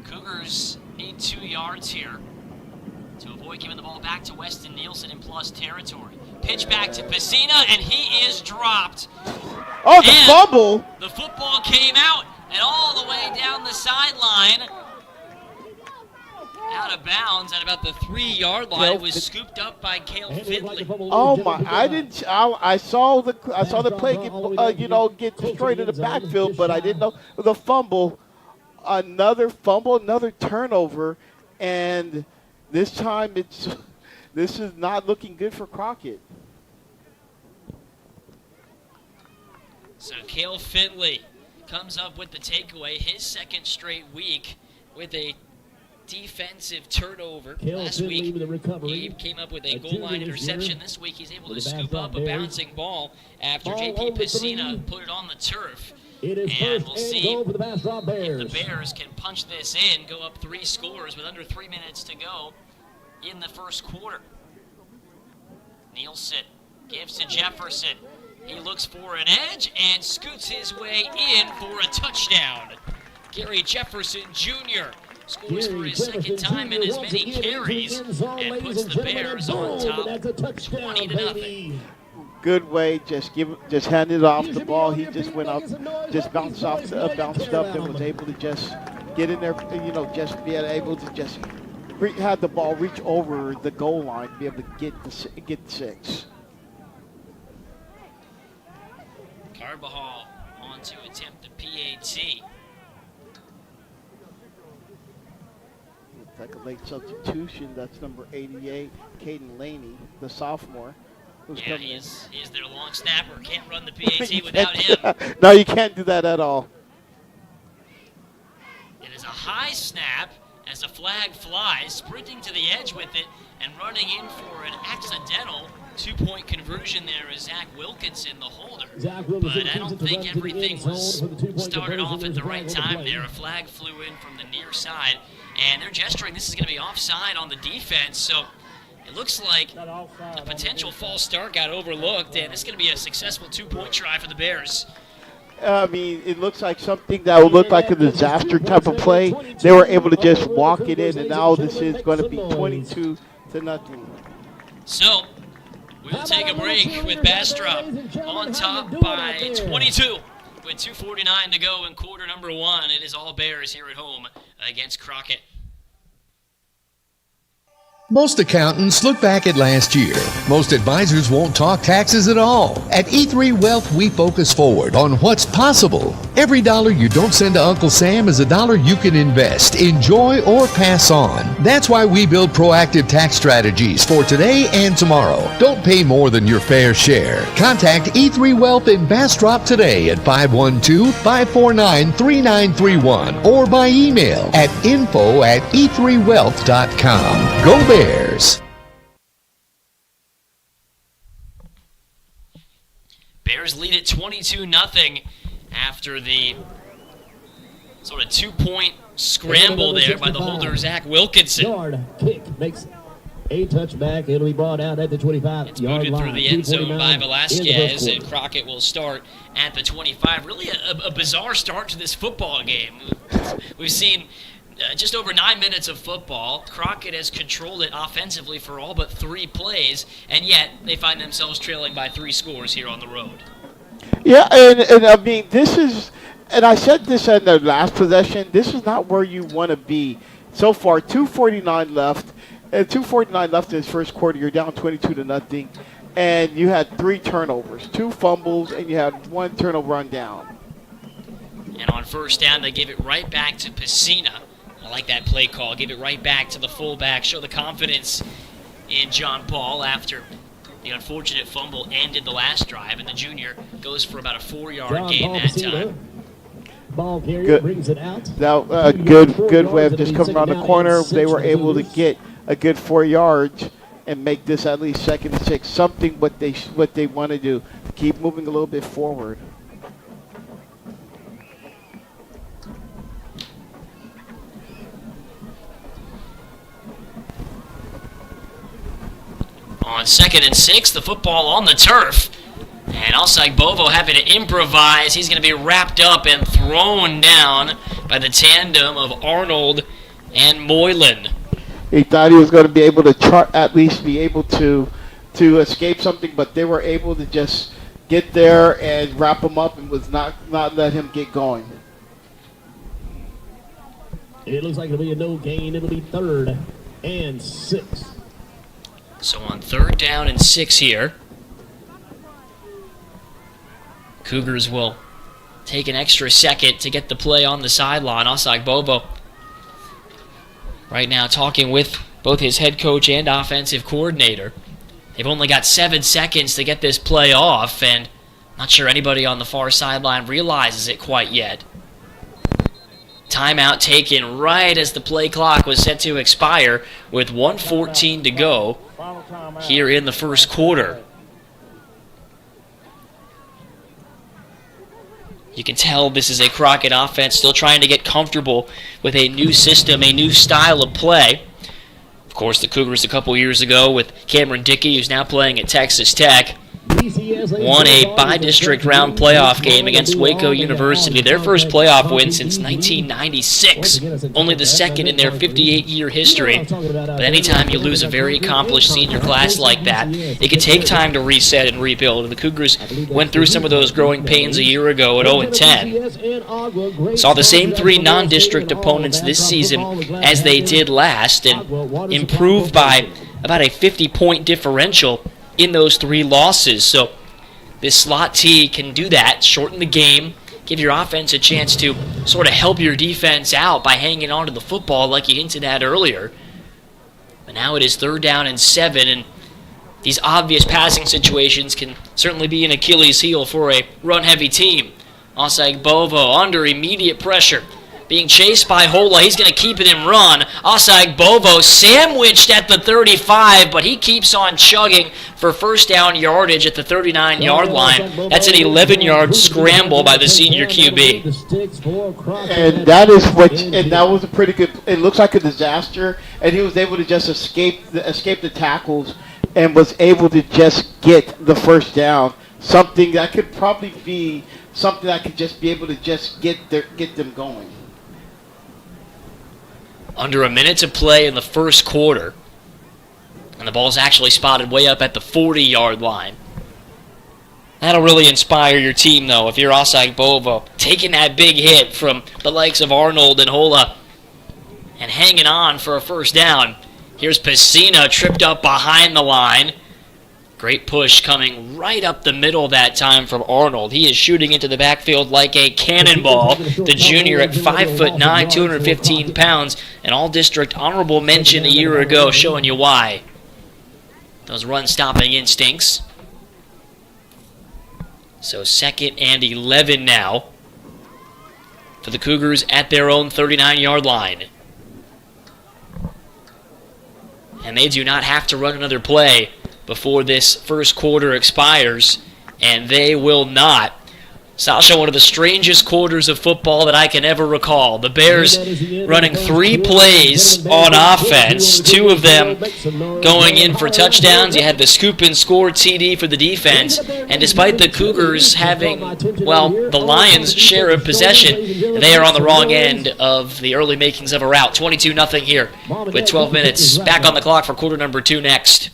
Cougars need 2 yards here to avoid giving the ball back to Weston Nielsen in plus territory. Pitch back to Pacina, and he is dropped. Oh, the fumble! The football came out and all the way down the sideline. Out of bounds at about the 3-yard line. It was scooped up by Cale Findlay. Oh my! I saw the play get destroyed in the backfield, but I didn't know the fumble. Another turnover, and this time this is not looking good for Crockett. So Cale Findlay comes up with the takeaway, his 2nd straight week with a defensive turnover. Last week, he came up with a goal line interception. This week, he's able to scoop up a bouncing ball after J.P. Pacina put it on the turf. And we'll see if the Bears can punch this in, go up 3 scores with under 3 minutes to go in the first quarter. Nielsen gives to Jefferson. He looks for an edge and scoots his way in for a touchdown. Gary Jefferson Jr. scores for his 2nd time in as many carries and puts the Bears on top 20-0. Good way, just handed off the ball. He just went up, just bounced up, and was able to just get in there. Just be able to just had the ball reach over the goal line, be able to get 6. Carbajal on to attempt the PAT. Like a late substitution. That's number 88, Caden Laney, the sophomore. Yeah, he's their long snapper. Can't run the PAT without him. No, you can't do that at all. It is a high snap as a flag flies, sprinting to the edge with it and running in for an accidental 2-point conversion there is Zach Wilkinson, the holder. But I don't think everything was started off at the right time there. A flag flew in from the near side, and they're gesturing this is going to be offside on the defense. So it looks like a potential false start got overlooked, and it's going to be a successful 2-point try for the Bears. I mean, it looks like something that would look like a disaster type of play. They were able to just walk it in, and now this is going to be 22-0. So we'll take a break with Bastrop on top by 22 with 2:49 to go in quarter number 1. It is all Bears here at home against Crockett. Most accountants look back at last year Most advisors won't talk taxes at all. At E3 Wealth, we focus forward on what's possible. Every dollar you don't send to Uncle Sam is a dollar you can invest, enjoy, or pass on. That's why we build proactive tax strategies for today and tomorrow. Don't pay more than your fair share. Contact E3 Wealth in Bastrop today at 512-549-3931 or by email at info@e3wealth.com. Go Bears! Bears lead at 22-0 after the sort of 2-point scramble there by the holder, Zach Wilkinson. Yard kick makes a touchback. It'll be brought out at the 25. It's booted through the end zone by Velasquez, and Crockett will start at the 25. Really a bizarre start to this football game. We've seen just over 9 minutes of football. Crockett has controlled it offensively for all but 3 plays, and yet they find themselves trailing by 3 scores here on the road. Yeah, and I mean, this is, and I said this in the last possession, this is not where you want to be. So far, 2:49 left. 2:49 left in this first quarter. You're down 22-0, and you had 3 turnovers, 2 fumbles, and you had 1 turnover on down. And on first down, they give it right back to Piscina. I like that play call. Give it right back to the fullback. Show the confidence in John Paul after the unfortunate fumble ended the last drive, and the junior goes for about a 4-yard gain that time. Ball carrier brings it out. Now, good way of just coming around the corner. They were able to get a good 4 yards and make this at least 2nd and 6. Something what they want to do. Keep moving a little bit forward. On 2nd and 6, the football on the turf. And Bovo having to improvise. He's going to be wrapped up and thrown down by the tandem of Arnold and Moylan. He thought he was going to be able to at least be able to escape something, but they were able to just get there and wrap him up and was not let him get going. It looks like it'll be a no gain. It'll be 3rd and 6. So on 3rd down and 6 here, Cougars will take an extra second to get the play on the sideline. Bovo right now talking with both his head coach and offensive coordinator. They've only got 7 seconds to get this play off, and not sure anybody on the far sideline realizes it quite yet. Timeout taken right as the play clock was set to expire with 1:14 to go here in the first quarter. You can tell this is a Crockett offense still trying to get comfortable with a new system, a new style of play. Of course, the Cougars a couple years ago with Cameron Dickey, who's now playing at Texas Tech, won a bi-district round playoff game against Waco University, their first playoff win since 1996, only the second in their 58-year history. But anytime you lose a very accomplished senior class like that, it can take time to reset and rebuild. The Cougars went through some of those growing pains a year ago at 0-10. Saw the same 3 non-district opponents this season as they did last, and improved by about a 50-point differential in those 3 losses. So this slot T can do that, shorten the game, give your offense a chance to sort of help your defense out by hanging on to the football like you hinted at earlier. But now it is 3rd down and 7, and these obvious passing situations can certainly be an Achilles heel for a run-heavy team. Bovo under immediate pressure, being chased by Hola. He's going to keep it and run. Bovo sandwiched at the 35, but he keeps on chugging for first down yardage at the 39-yard line. That's an 11-yard scramble by the senior QB. And that was a pretty good. It looks like a disaster, and he was able to just escape the tackles and was able to just get the first down. Something that could probably be something that could just be able to just get them going. Under a minute to play in the first quarter. And the ball's actually spotted way up at the 40-yard line. That'll really inspire your team, though, if you're Bovo, taking that big hit from the likes of Arnold and Hola and hanging on for a first down. Here's Piscina tripped up behind the line. Great push coming right up the middle that time from Arnold. He is shooting into the backfield like a cannonball. The junior at 5'9", 215 pounds, an all-district honorable mention a year ago, showing you why. Those run-stopping instincts. So 2nd and 11 now for the Cougars at their own 39-yard line. And they do not have to run another play before this first quarter expires, and they will not. Sasha, one of the strangest quarters of football that I can ever recall. The Bears running 3 plays on offense, 2 of them going in for touchdowns. You had the scoop and score TD for the defense, and despite the Cougars having, well, the Lions' share of possession, they are on the wrong end of the early makings of a rout. 22-0 here with 12 minutes back on the clock for quarter number 2 next.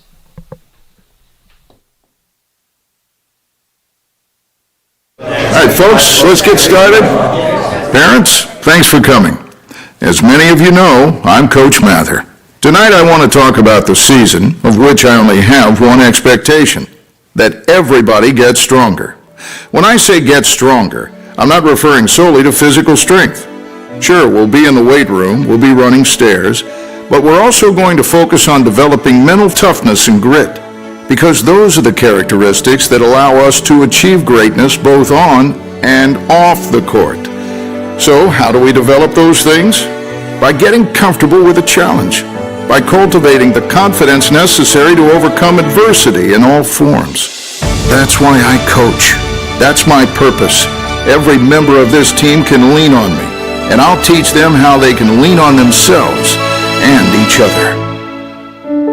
All right, folks, let's get started. Parents, thanks for coming. As many of you know, I'm Coach Mather. Tonight I want to talk about the season, of which I only have one expectation, that everybody gets stronger. When I say get stronger, I'm not referring solely to physical strength. Sure, we'll be in the weight room, we'll be running stairs, but we're also going to focus on developing mental toughness and grit, because those are the characteristics that allow us to achieve greatness both on and off the court. So how do we develop those things? By getting comfortable with a challenge, by cultivating the confidence necessary to overcome adversity in all forms. That's why I coach. That's my purpose. Every member of this team can lean on me, and I'll teach them how they can lean on themselves and each other.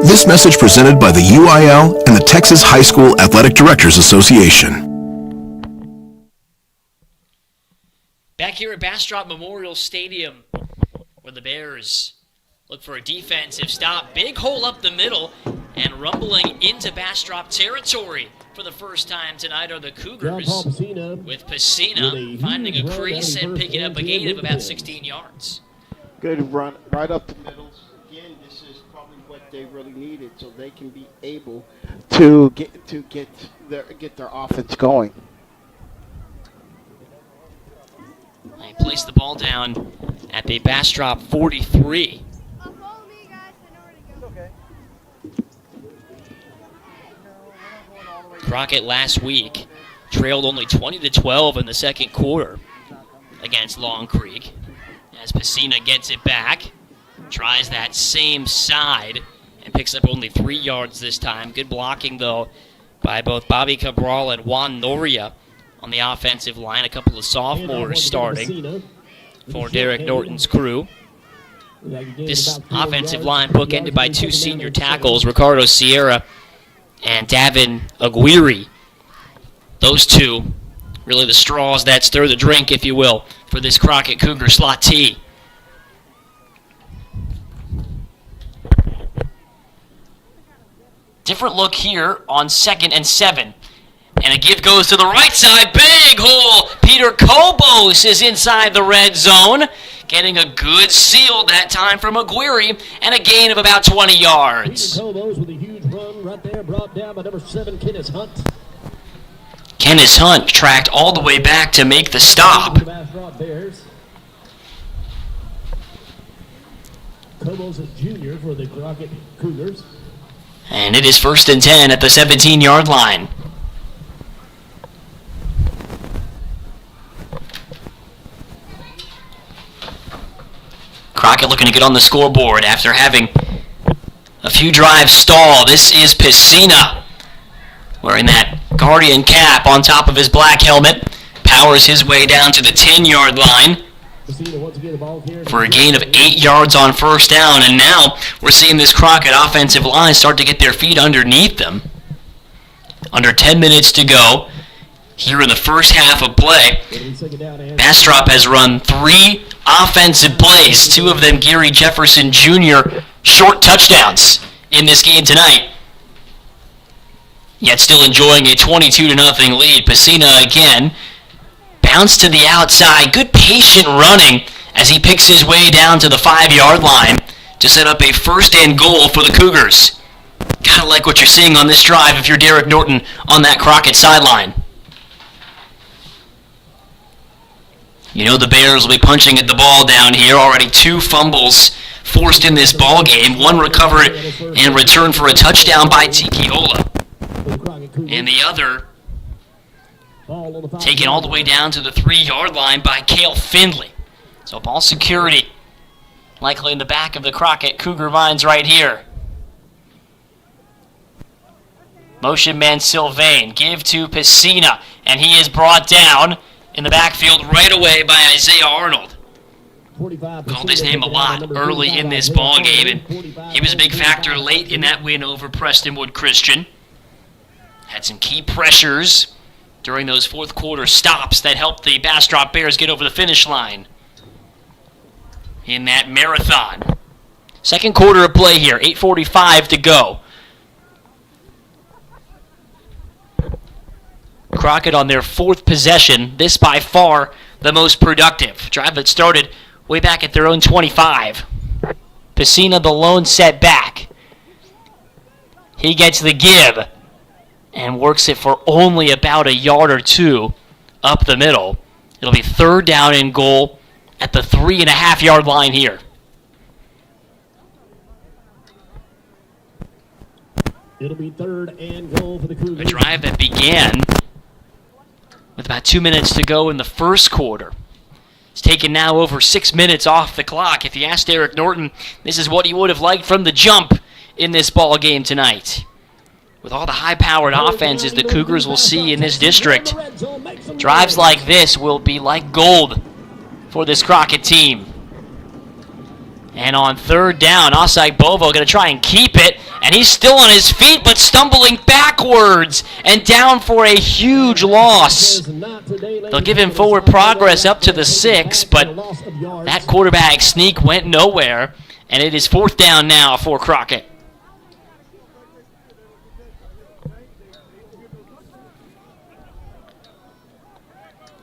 This message presented by the UIL and the Texas High School Athletic Directors Association. Back here at Bastrop Memorial Stadium, where the Bears look for a defensive stop. Big hole up the middle, and rumbling into Bastrop territory for the first time tonight are the Cougars, with Pacina finding a crease and picking up a gain of about 16 yards. Good run right up the middle. Again, this is probably what they really needed, so they can be able to get their offense going. They place the ball down at the Bastrop 43. Crockett last week trailed only 20-12 in the second quarter against Long Creek. As Pacina gets it back, tries that same side, and picks up only 3 yards this time. Good blocking, though, by both Bobby Cabral and Juan Noria on the offensive line. A couple of sophomores starting for Derek Norton's crew. This offensive line bookended by 2 senior tackles, Ricardo Sierra and Davin Aguirre. Those 2 really the straws that stir the drink, if you will, for this Crockett Cougar slot T. Different look here on 2nd and 7. And a give goes to the right side. Big hole. Peter Kobos is inside the red zone. Getting a good seal that time from Aguirre, and a gain of about 20 yards. Peter Kobos with a huge run right there, brought down by number 7, Kenneth Hunt. Kenneth Hunt tracked all the way back to make the stop. Kobos is junior for the Crockett Cougars. And it is 1st and 10 at the 17-yard line. Crockett looking to get on the scoreboard after having a few drives stall. This is Pacina, wearing that Guardian cap on top of his black helmet. Powers his way down to the 10-yard line for a gain of 8 yards on first down. And now we're seeing this Crockett offensive line start to get their feet underneath them. Under 10 minutes to go here in the first half of play. Bastrop has run 3 offensive plays, 2 of them Gary Jefferson Jr. short touchdowns in this game tonight. Yet still enjoying a 22-0 lead. Pacina again bounced to the outside. Good patient running as he picks his way down to the 5-yard line to set up a 1st and goal for the Cougars. Kind of like what you're seeing on this drive if you're Derek Norton on that Crockett sideline. You know the Bears will be punching at the ball down here. Already 2 fumbles forced in this ball game. 1 recovered and returned for a touchdown by Tiki Ola. And the other taken all the way down to the 3-yard line by Cale Findlay. So ball security likely in the back of the Crockett Cougar vines right here. Motion man Sylvain, give to Piscina, and he is brought down in the backfield right away by Isaiah Arnold. Called his name a lot early in this ball game, and he was a big factor late in that win over Prestonwood Christian. Had some key pressures during those fourth quarter stops that helped the Bastrop Bears get over the finish line in that marathon. Second quarter of play here, 8:45 to go. Crockett on their 4th possession, this by far the most productive. Drive that started way back at their own 25. Piscina the lone set back. He gets the give and works it for only about a yard or 2 up the middle. It'll be 3rd down and goal at the 3.5-yard line here. It'll be 3rd and goal for the Cougars. A drive that began with about 2 minutes to go in the first quarter. It's taken now over 6 minutes off the clock. If you asked Eric Norton, this is what he would have liked from the jump in this ball game tonight. With all the high-powered offenses the Cougars will see in this district, drives like this will be like gold for this Crockett team. And on 3rd down, Osai Bovo going to try and keep it. And he's still on his feet, but stumbling backwards and down for a huge loss. They'll give him forward progress up to the 6, but that quarterback sneak went nowhere. And it is 4th down now for Crockett.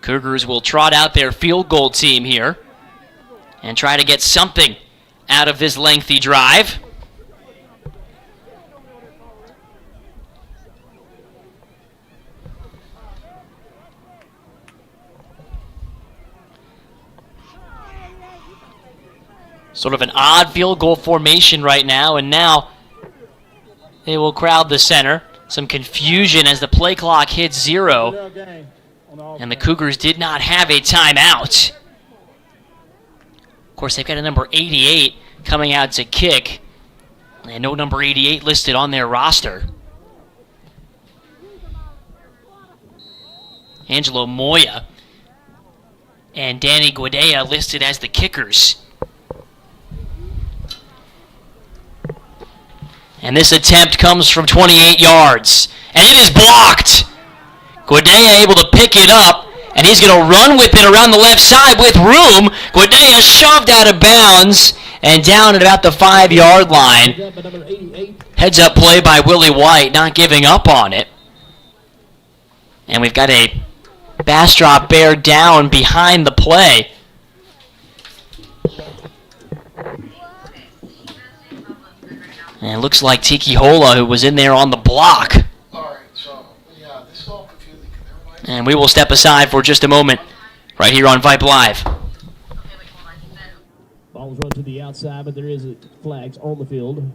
Cougars will trot out their field goal team here and try to get something out of this lengthy drive. Sort of an odd field goal formation right now, and now they will crowd the center. Some confusion as the play clock hits 0, and the Cougars did not have a timeout. Of course, they've got a number 88 coming out to kick, and no number 88 listed on their roster. Angelo Moya and Danny Guadea listed as the kickers. And this attempt comes from 28 yards, and it is blocked. Guadea able to pick it up, and he's going to run with it around the left side with room. Guadea shoved out of bounds and down at about the 5-yard line. Heads up play by Willie White, not giving up on it. And we've got a Bastrop Bear down behind the play. And it looks like Tiki Hola, who was in there on the block. And we will step aside for just a moment right here on Vype Live. Ball's run to the outside, but there is flags on the field.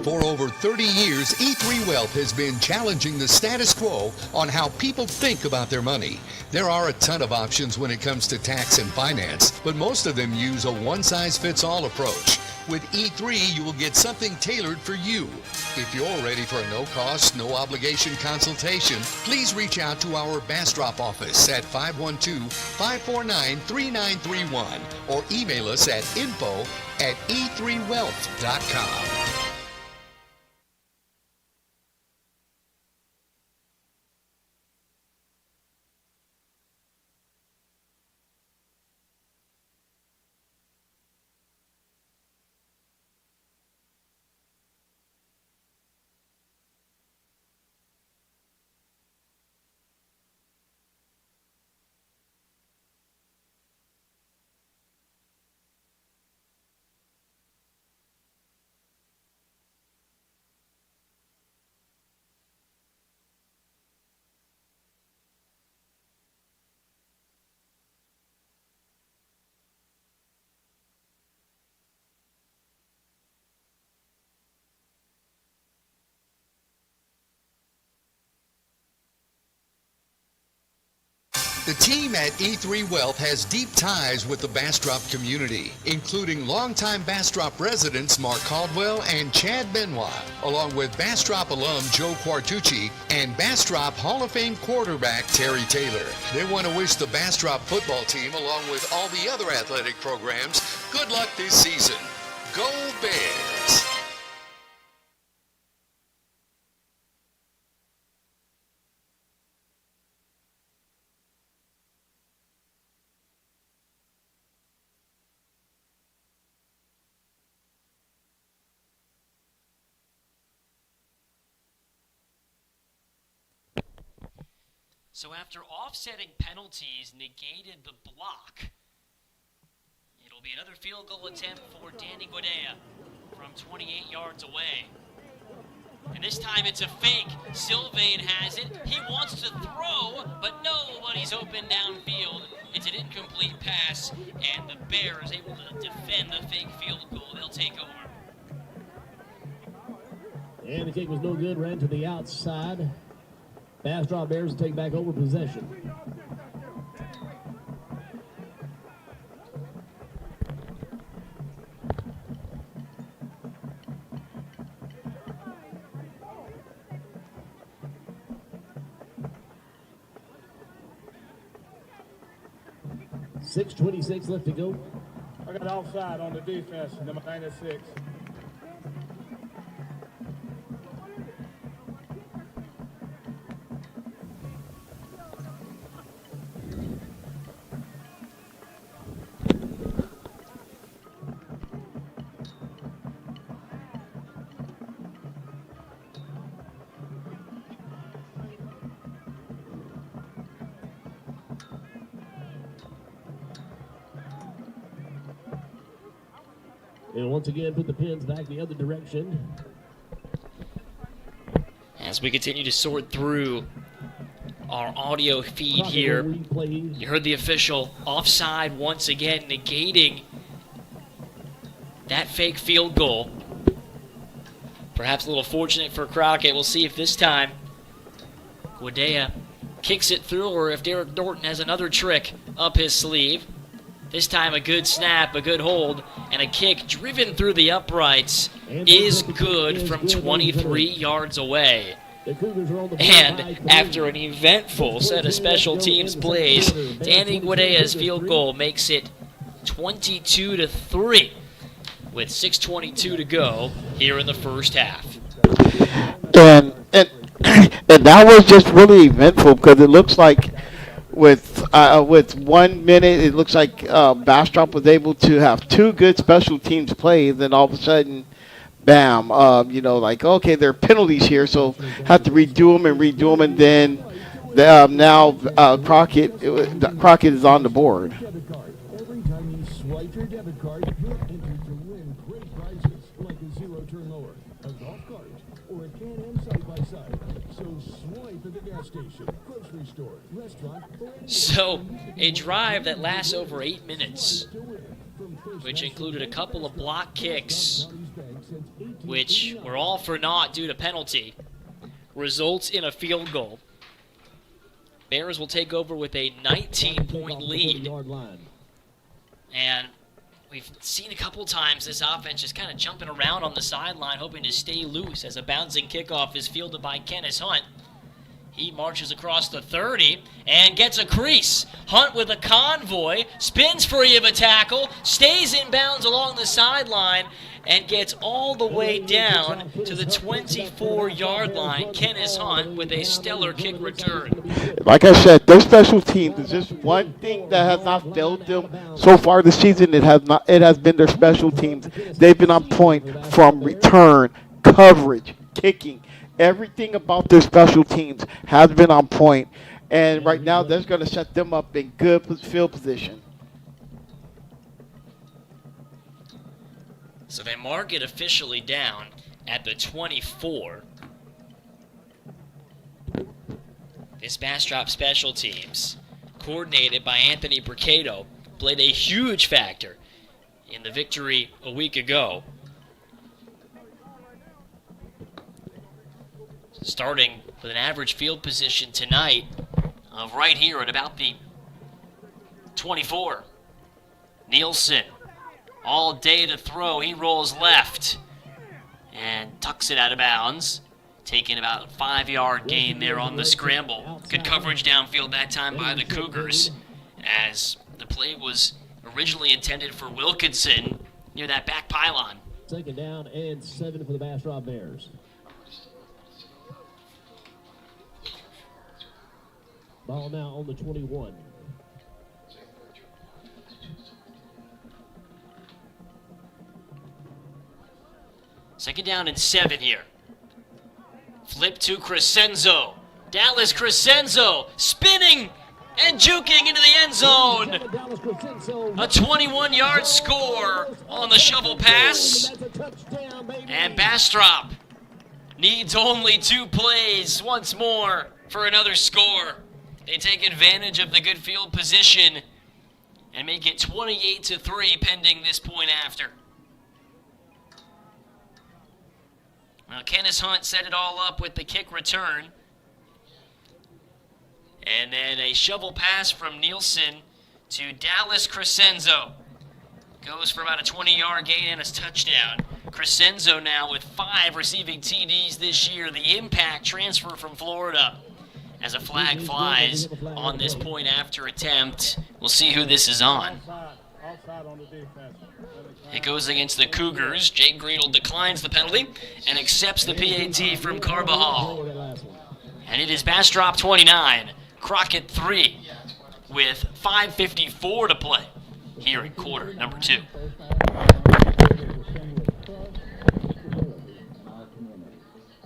For over 30 years, E3 Wealth has been challenging the status quo on how people think about their money. There are a ton of options when it comes to tax and finance, but most of them use a one-size-fits-all approach. With E3, you will get something tailored for you. If you're ready for a no-cost, no-obligation consultation, please reach out to our Bastrop office at 512-549-3931 or email us at info@e3wealth.com. The team at E3 Wealth has deep ties with the Bastrop community, including longtime Bastrop residents Mark Caldwell and Chad Benoit, along with Bastrop alum Joe Quartucci and Bastrop Hall of Fame quarterback Terry Taylor. They want to wish the Bastrop football team, along with all the other athletic programs, good luck this season. Go Bears! So after offsetting penalties negated the block, it'll be another field goal attempt for Danny Guadea from 28 yards away. And this time it's a fake. Sylvain has it. He wants to throw, but nobody's open downfield. It's an incomplete pass, and the Bears able to defend the fake field goal. They'll take over. And the kick was no good, ran to the outside. Bastrop Bears will take back over possession. .6:26 left to go. I got offside on the defense, number 96. And once again, put the pins back the other direction. As we continue to sort through our audio feed here, you heard the official offside once again, negating that fake field goal. Perhaps a little fortunate for Crockett. We'll see if this time Guadea kicks it through or if Derek Norton has another trick up his sleeve. This time a good snap, a good hold, and a kick driven through the uprights is good from 23 yards away. And after an eventful set of special teams plays, Danny Guadea's field goal makes it 22-3 with 6:22 to go here in the first half. And that was just really eventful because it looks like with 1 minute, it looks like Bastrop was able to have two good special teams plays, then all of a sudden, bam, like, okay, there are penalties here, so have to redo them, and then now Crockett is on the board. Every time you swipe your debit card, you're entered to win great prizes like a zero-turn mower, a golf cart, or a Can-Am side-by-side. So swipe at the gas station, grocery store, restaurant, or So, a drive that lasts over 8 minutes, which included a couple of block kicks, which were all for naught due to penalty, results in a field goal. Bears will take over with a 19-point lead. And we've seen a couple times this offense just kind of jumping around on the sideline, hoping to stay loose as a bouncing kickoff is fielded by Kenneth Hunt. He marches across the 30 and gets a crease. Hunt with a convoy, spins free of a tackle, stays in bounds along the sideline, and gets all the way down to the 24-yard line. Kenneth Hunt with a stellar kick return. Like I said, their special teams is just one thing that has not failed them so far this season. It has been their special teams. They've been on point from return, coverage, kicking. Everything about their special teams has been on point, and right now that's going to set them up in good field position. So they mark it officially down at the 24. This Bastrop special teams, coordinated by Anthony Bricado, played a huge factor in the victory a week ago. Starting with an average field position tonight of right here at about the 24. Nielsen, all day to throw. He rolls left and tucks it out of bounds. Taking about a 5-yard gain there on the scramble. Good coverage downfield that time by the Cougars, as the play was originally intended for Wilkinson near that back pylon. 2nd down and 7 for the Bastrop Bears. Ball now on the 21. Second down and 7 here. Flip to Crescenzo. Dallas Crescenzo spinning and juking into the end zone. A 21-yard score on the shovel pass. And Bastrop needs only 2 plays once more for another score. They take advantage of the good field position and make it 28-3 pending this point after. Well, Kenneth Hunt set it all up with the kick return. And then a shovel pass from Nielsen to Dallas Crescenzo. Goes for about a 20-yard gain and a touchdown. Crescenzo now with 5 receiving TDs this year. The impact transfer from Florida. As a flag flies on this point after attempt. We'll see who this is on. Offside on the defense. It goes against the Cougars. Jake Greedle declines the penalty and accepts the PAT from Carbajal. And it is Bastrop 29, Crockett 3, with 5:54 to play here in quarter number 2.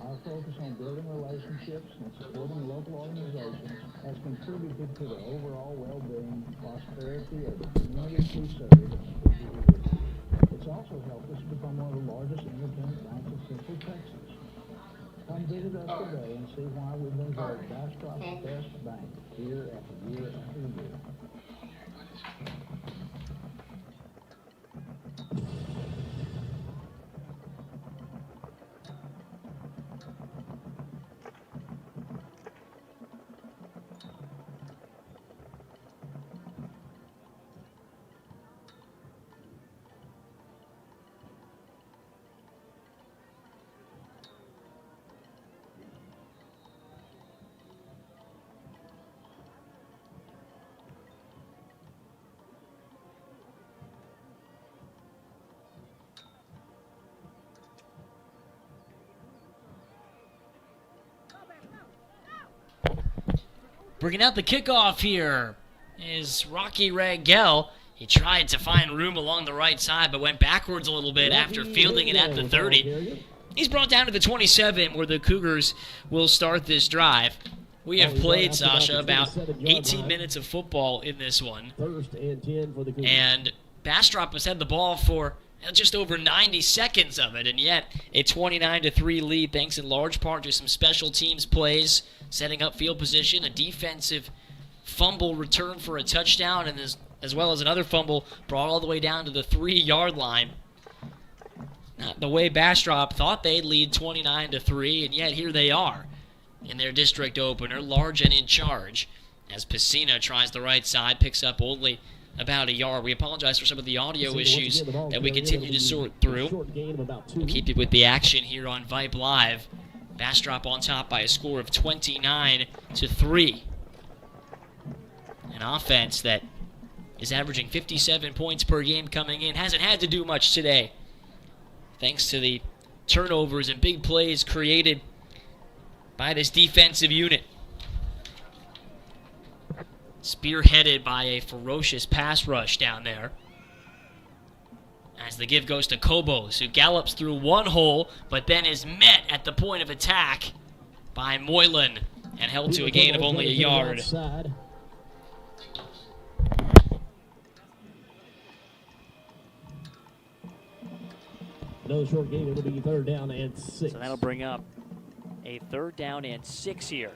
Our focus on building relationships and supporting local organizations has contributed to the overall well-being and prosperity of the communities we serve. It's also helped us become one of the largest independent banks in Central Texas. Come visit us today and see why we've been voted Bastrop's best bank year after year after year. Bringing out the kickoff here is Rocky Rangel. He tried to find room along the right side, but went backwards a little bit after fielding it at the 30. He's brought down to the 27, where the Cougars will start this drive. We have played, Sasha, about 18 minutes of football in this one. And Bastrop has had the ball for just over 90 seconds of it, and yet a 29-3 lead thanks in large part to some special teams plays, setting up field position, a defensive fumble return for a touchdown, and as well as another fumble brought all the way down to the 3-yard line. Not the way Bastrop thought they'd lead 29-3, and yet here they are in their district opener, large and in charge, as Piscina tries the right side, picks up only about a yard. We apologize for some of the audio issues that we continue to sort through. We'll keep you with the action here on Vype Live. Bastrop on top by a score of 29-3. An offense that is averaging 57 points per game coming in. Hasn't had to do much today, thanks to the turnovers and big plays created by this defensive unit. Spearheaded by a ferocious pass rush down there. As the give goes to Cobos, who gallops through one hole, but then is met at the point of attack by Moylan and held to a gain of only a yard. No short gain, it'll be 3rd down and 6. So that'll bring up a 3rd down and 6 here.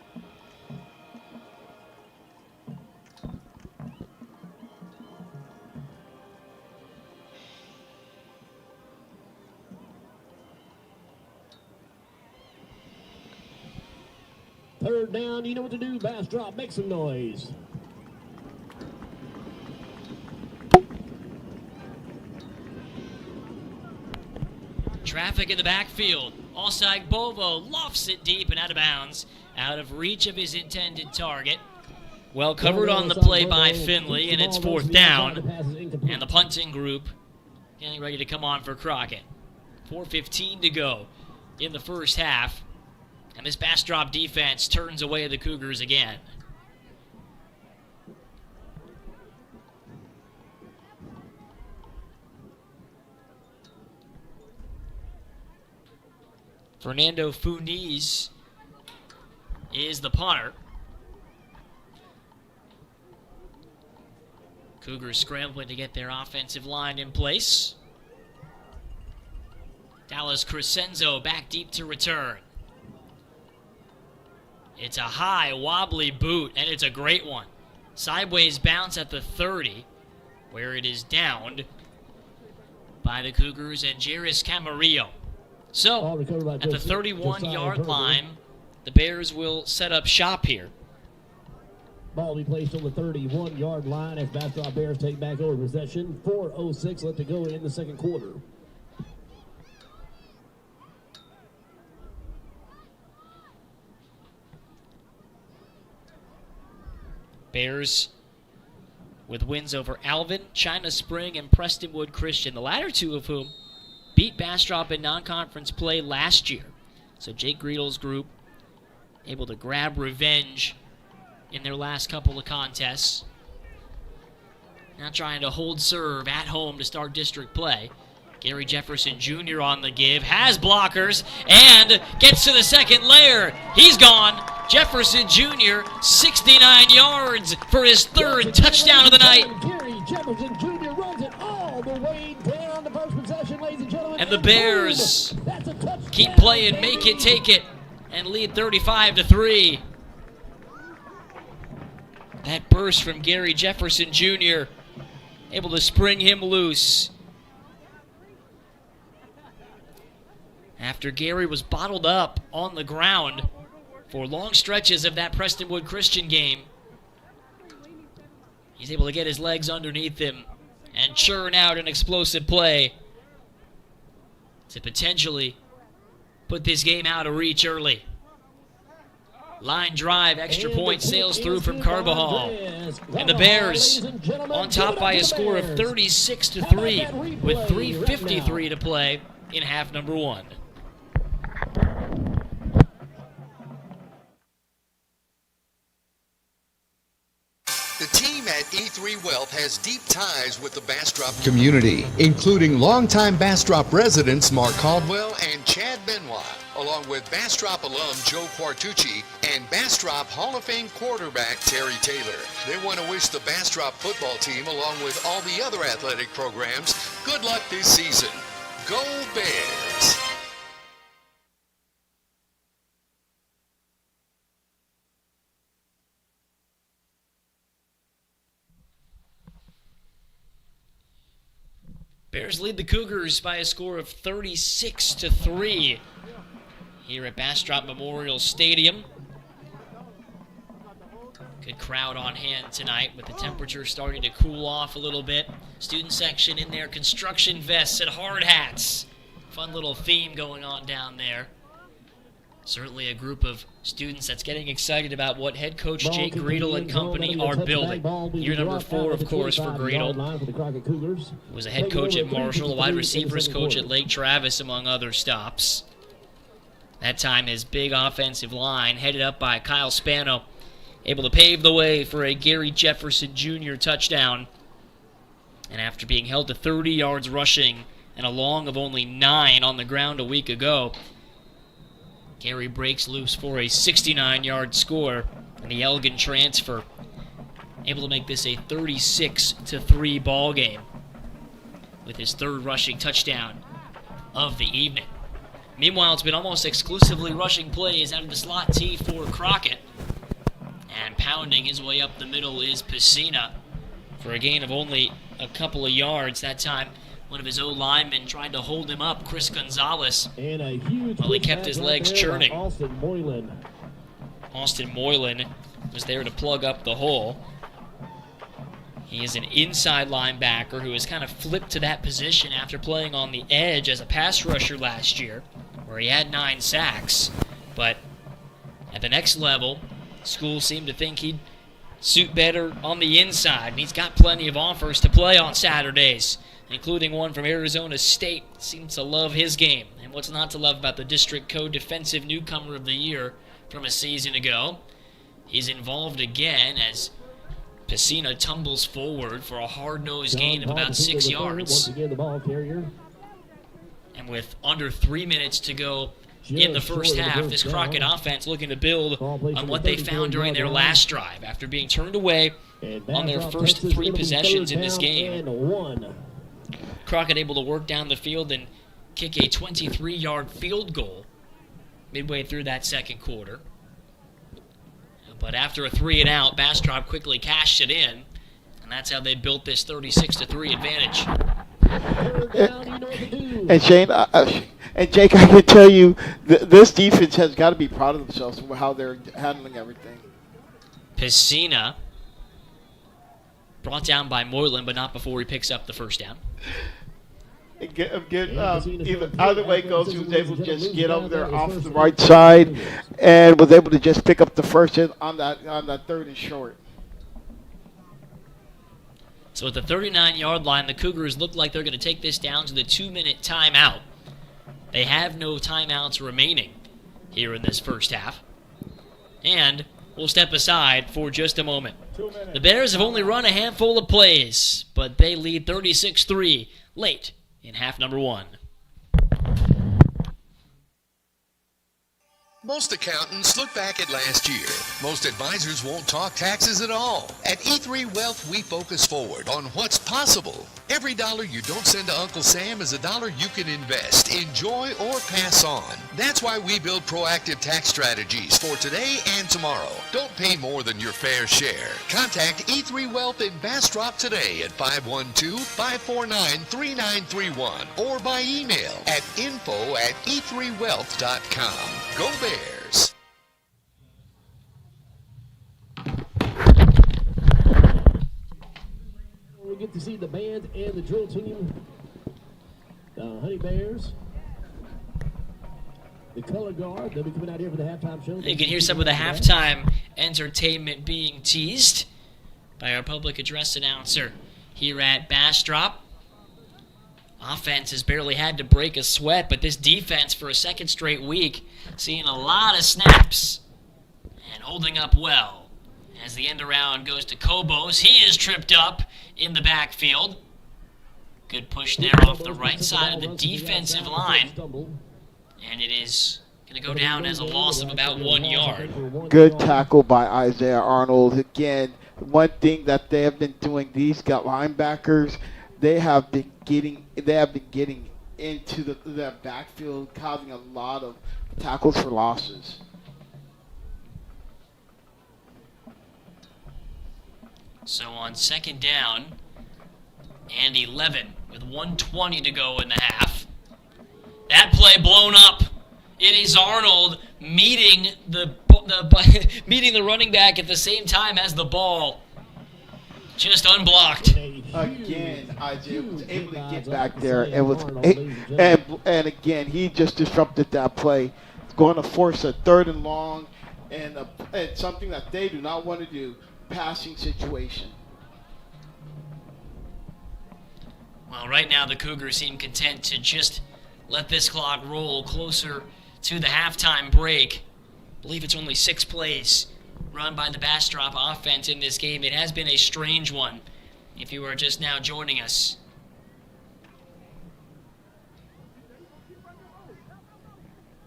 Third down, you know what to do, Bastrop, make some noise. Traffic in the backfield. Offside Bovo lofts it deep and out of bounds, out of reach of his intended target. Well covered on the play by Finley, and it's 4th down. And the punting group getting ready to come on for Crockett. 4:15 to go in the first half. And this Bastrop defense turns away the Cougars again. Fernando Funiz is the punter. Cougars scrambling to get their offensive line in place. Dallas Crescenzo back deep to return. It's a high, wobbly boot, and it's a great one. Sideways bounce at the 30, where it is downed by the Cougars and Jairus Camarillo. So, at the 31-yard line, the Bears will set up shop here. Ball will be placed on the 31-yard line as Bastrop Bears take back over possession. 4:06 left to go in the second quarter. Bears with wins over Alvin, China Spring, and Prestonwood Christian, the latter two of whom beat Bastrop in non-conference play last year. So Jake Griedel's group able to grab revenge in their last couple of contests. Now trying to hold serve at home to start district play. Gary Jefferson Jr. on the give, has blockers, and gets to the second layer. He's gone. Jefferson Jr., 69 yards for his 3rd touchdown of the night. Gary Jefferson Jr. runs it all the way down the first possession, ladies and gentlemen. And the Bears keep playing, make it, take it, and lead 35-3. That burst from Gary Jefferson Jr., able to spring him loose. After Gary was bottled up on the ground for long stretches of that Prestonwood Christian game, he's able to get his legs underneath him and churn out an explosive play to potentially put this game out of reach early. Line drive, extra point sails through from Carbajal. And the Bears on top by a score of 36-3 with 3:53 to play in half number 1. The team at E3 Wealth has deep ties with the Bastrop community, including longtime Bastrop residents Mark Caldwell and Chad Benoit, along with Bastrop alum Joe Quartucci and Bastrop Hall of Fame quarterback Terry Taylor. They want to wish the Bastrop football team, along with all the other athletic programs, good luck this season. Go Bears! Bears lead the Cougars by a score of 36-3 here at Bastrop Memorial Stadium. Good crowd on hand tonight with the temperature starting to cool off a little bit. Student section in their construction vests and hard hats. Fun little theme going on down there. Certainly a group of students that's getting excited about what head coach Jake Griedel and company are building. Year number 4, of course, for Griedel. He was a head coach at Marshall, a wide receivers coach at Lake Travis, among other stops. That time his big offensive line, headed up by Kyle Spano, able to pave the way for a Gary Jefferson Jr. touchdown. And after being held to 30 yards rushing and a long of only 9 on the ground a week ago, Gary breaks loose for a 69-yard score, and the Elgin transfer able to make this a 36-3 ball game with his 3rd rushing touchdown of the evening. Meanwhile, it's been almost exclusively rushing plays out of the slot T for Crockett, and pounding his way up the middle is Pacina for a gain of only a couple of yards. That time, one of his O-linemen tried to hold him up, Chris Gonzalez, while he kept his legs churning. Austin Moylan was there to plug up the hole. He is an inside linebacker who has kind of flipped to that position after playing on the edge as a pass rusher last year, where he had 9 sacks. But at the next level, schools seem to think he'd suit better on the inside, and he's got plenty of offers to play on Saturdays, including one from Arizona State. Seems to love his game. And what's not to love about the District Co-Defensive Newcomer of the Year from a season ago? He's involved again as Piscina tumbles forward for a hard-nosed gain of about 6 yards. And with under 3 minutes to go in the first half, this Crockett offense looking to build on what they found during their last drive after being turned away on their first 3 possessions in this game. Crockett able to work down the field and kick a 23-yard field goal midway through that second quarter. But after a 3-and-out, Bastrop quickly cashed it in, and that's how they built this 36-3 advantage. And Shane, and Jake, I can tell you, this defense has got to be proud of themselves for how they're handling everything. Piscina brought down by Moylan, but not before he picks up the first down. Either way it goes, he was able to just get over there off the right side and was able to just pick up the first hit on that 3rd and short. So at the 39-yard line, the Cougars look like they're going to take this down to the 2-minute timeout. They have no timeouts remaining here in this first half. And we'll step aside for just a moment. The Bears have only run a handful of plays, but they lead 36-3 late in half number 1. Most accountants look back at last year. Most advisors won't talk taxes at all. At E3 Wealth, we focus forward on what's possible. Every dollar you don't send to Uncle Sam is a dollar you can invest, enjoy, or pass on. That's why we build proactive tax strategies for today and tomorrow. Don't pay more than your fair share. Contact E3 Wealth in Bastrop today at 512-549-3931 or by email at info@e3wealth.com. Go Bears! We get to see the band and the drill team. The Honey Bears. The color guard. They'll be coming out here for the halftime show. You can hear some of the halftime entertainment being teased by our public address announcer here at Bastrop. Offense has barely had to break a sweat, but this defense for a second straight week seeing a lot of snaps and holding up well. As the end around goes to Kobos, he is tripped up in the backfield. Good push there off the right side of the defensive line. And it is going to go down as a loss of about 1 yard. Good tackle by Isaiah Arnold. Again, one thing that they have been doing, these linebackers, they have been getting into the backfield, causing a lot of tackles for losses. So on second down and 11 with 1:20 to go in the half. That play blown up. It is Arnold meeting the running back at the same time as the ball. Just unblocked. Again, Isaiah was able to get back there and again he just disrupted that play. It's going to force a 3rd and long and something that they do not want to do, passing situation. Well, right now the Cougars seem content to just let this clock roll closer to the halftime break. I believe it's only 6 plays run by the Bastrop offense in this game. It has been a strange one if you are just now joining us.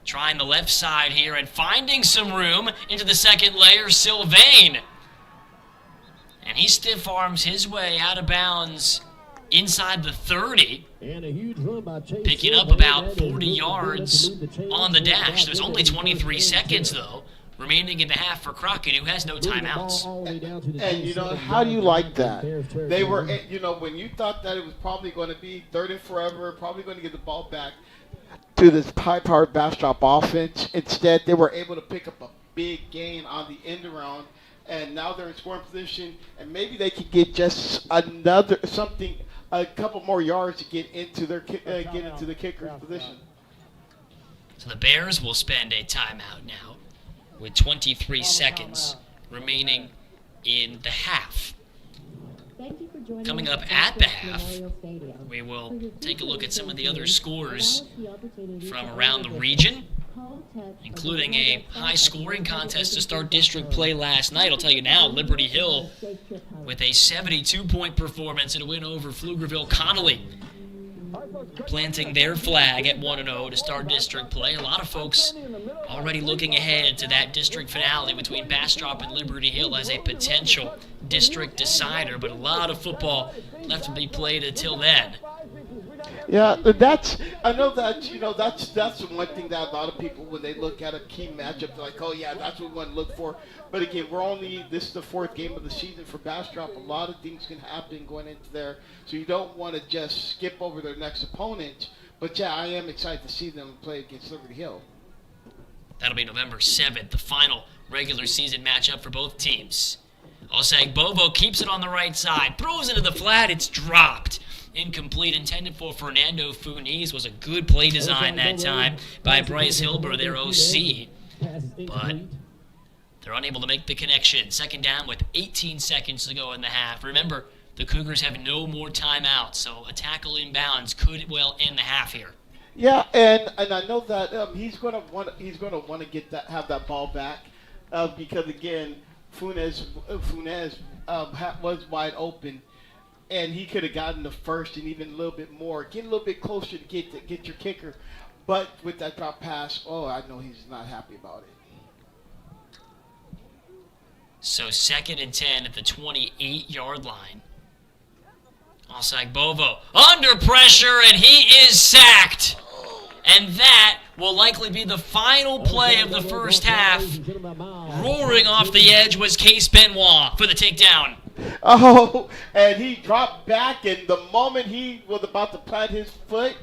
Trying the left side here and finding some room into the second layer, Sylvain. And he stiff arms his way out of bounds inside the 30. And a huge run by Chase, picking up about 40 yards on the dash. There's only 23 seconds, though, remaining in the half for Crockett, who has no timeouts. And how do you like that? They were, when you thought that it was probably going to be 3rd and forever, probably going to get the ball back to this high-powered Bastrop offense. Instead, they were able to pick up a big gain on the end around and now they're in scoring position, and maybe they can get just a couple more yards to get into the kicker's position. So the Bears will spend a timeout now with 23 seconds remaining in the half. Coming up at the half, we will take a look at some of the other scores from around the region, including a high-scoring contest to start district play last night. I'll tell you now, Liberty Hill with a 72-point performance in a win over Pflugerville Connolly, planting their flag at 1-0 to start district play. A lot of folks already looking ahead to that district finale between Bastrop and Liberty Hill as a potential district decider, but a lot of football left to be played until then. Yeah, I know that's the one thing that a lot of people, when they look at a key matchup, they're like, oh yeah, that's what we want to look for. But again, this is the fourth game of the season for Bastrop. A lot of things can happen going into there, so you don't want to just skip over their next opponent. But yeah, I am excited to see them play against Liberty Hill. That'll be November 7th, the final regular season matchup for both teams. Osag Bovo keeps it on the right side, throws into the flat, it's dropped. Incomplete, intended for Fernando Funiz. Was a good play design that time by Bryce Hilber, their OC. But they're unable to make the connection. Second down with 18 seconds to go in the half. Remember, the Cougars have no more timeouts, so a tackle inbounds could well end the half here. Yeah, and I know that he's going to want to have that ball back because again, Funes was wide open. And he could have gotten the first and even a little bit more. Get a little bit closer to get your kicker. But with that drop pass, I know he's not happy about it. So 2nd and 10 at the 28-yard line. Osag Bovo under pressure, and he is sacked. And that will likely be the final play of the first half. Roaring off the edge was Case Benoit for the takedown. Oh, and he dropped back, and the moment he was about to plant his foot,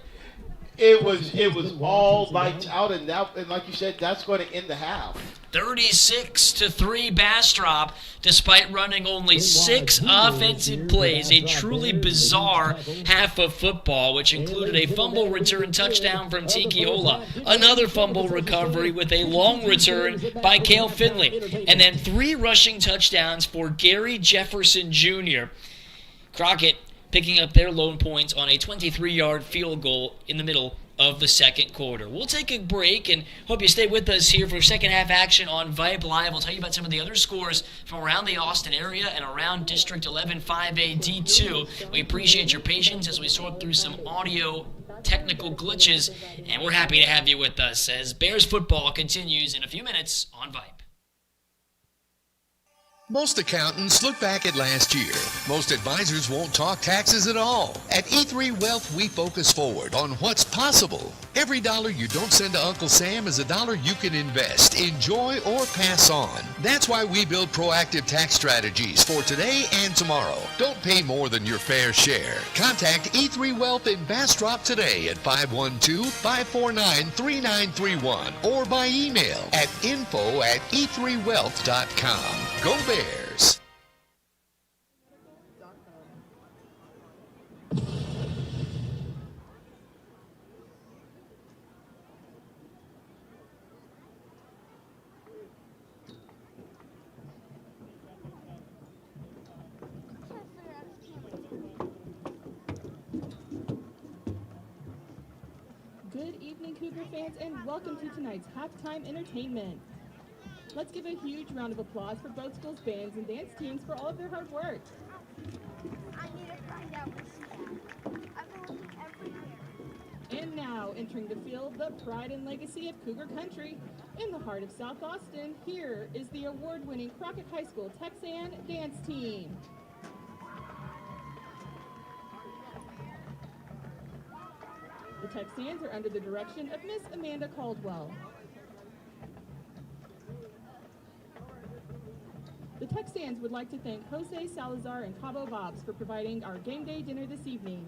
it was all lights out, and like you said, that's going to end the half. 36-3 Bastrop, despite running only 6 offensive plays. A truly bizarre half of football, which included a fumble return touchdown from Tiki Ola, another fumble recovery with a long return by Cale Finley, and then 3 rushing touchdowns for Gary Jefferson Jr. Crockett picking up their lone points on a 23-yard field goal in the middle of the second quarter. We'll take a break and hope you stay with us here for second half action on Vype Live. We'll tell you about some of the other scores from around the Austin area and around District 11 5A D2. We appreciate your patience as we sort through some audio technical glitches, and we're happy to have you with us as Bears football continues in a few minutes on Vype. Most accountants look back at last year. Most advisors won't talk taxes at all. At E3 Wealth, we focus forward on what's possible. Every dollar you don't send to Uncle Sam is a dollar you can invest, enjoy, or pass on. That's why we build proactive tax strategies for today and tomorrow. Don't pay more than your fair share. Contact E3 Wealth in Bastrop today at 512-549-3931 or by email at info@e3wealth.com. Go Bears! Good evening, Cougar fans, and welcome to tonight's halftime entertainment. Let's give a huge round of applause for both schools' bands and dance teams for all of their hard work. I need to find out what she has. I've been looking everywhere. And now, entering the field, the pride and legacy of Cougar Country. In the heart of South Austin, here is the award-winning Crockett High School Texan Dance Team. The Texans are under the direction of Miss Amanda Caldwell. The Texans would like to thank Jose Salazar and Cabo Bobs for providing our game day dinner this evening.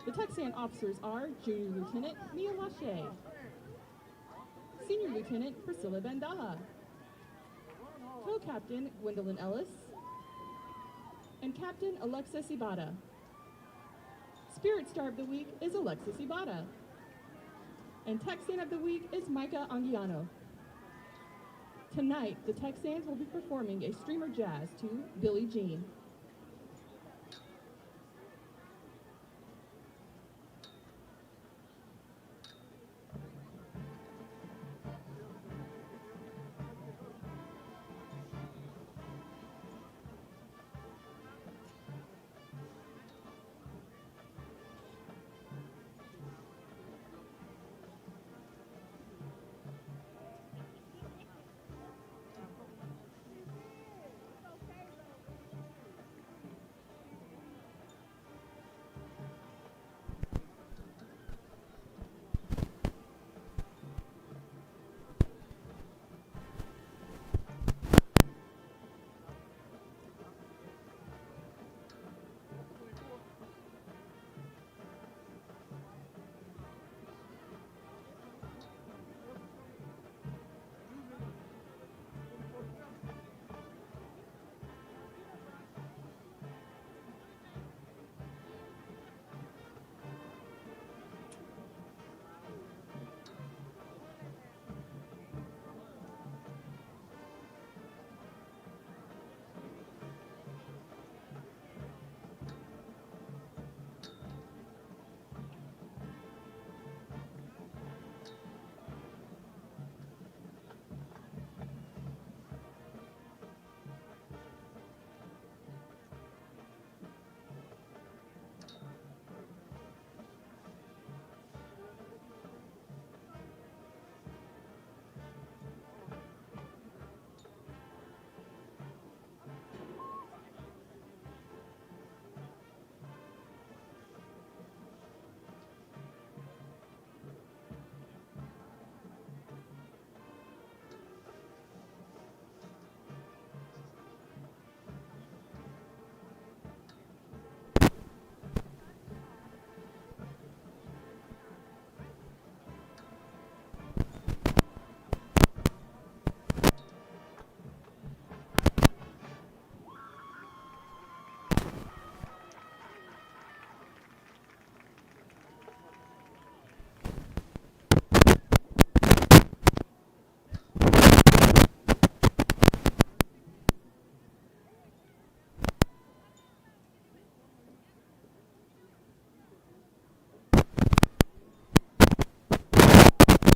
The Texan officers are Junior Lieutenant Mia Lachey, Senior Lieutenant Priscilla Bandala, Co-Captain Gwendolyn Ellis, and Captain Alexis Ibata. Spirit Star of the Week is Alexis Ibata. And Texan of the Week is Micah Anguiano. Tonight, the Texans will be performing a streamer jazz to Billie Jean.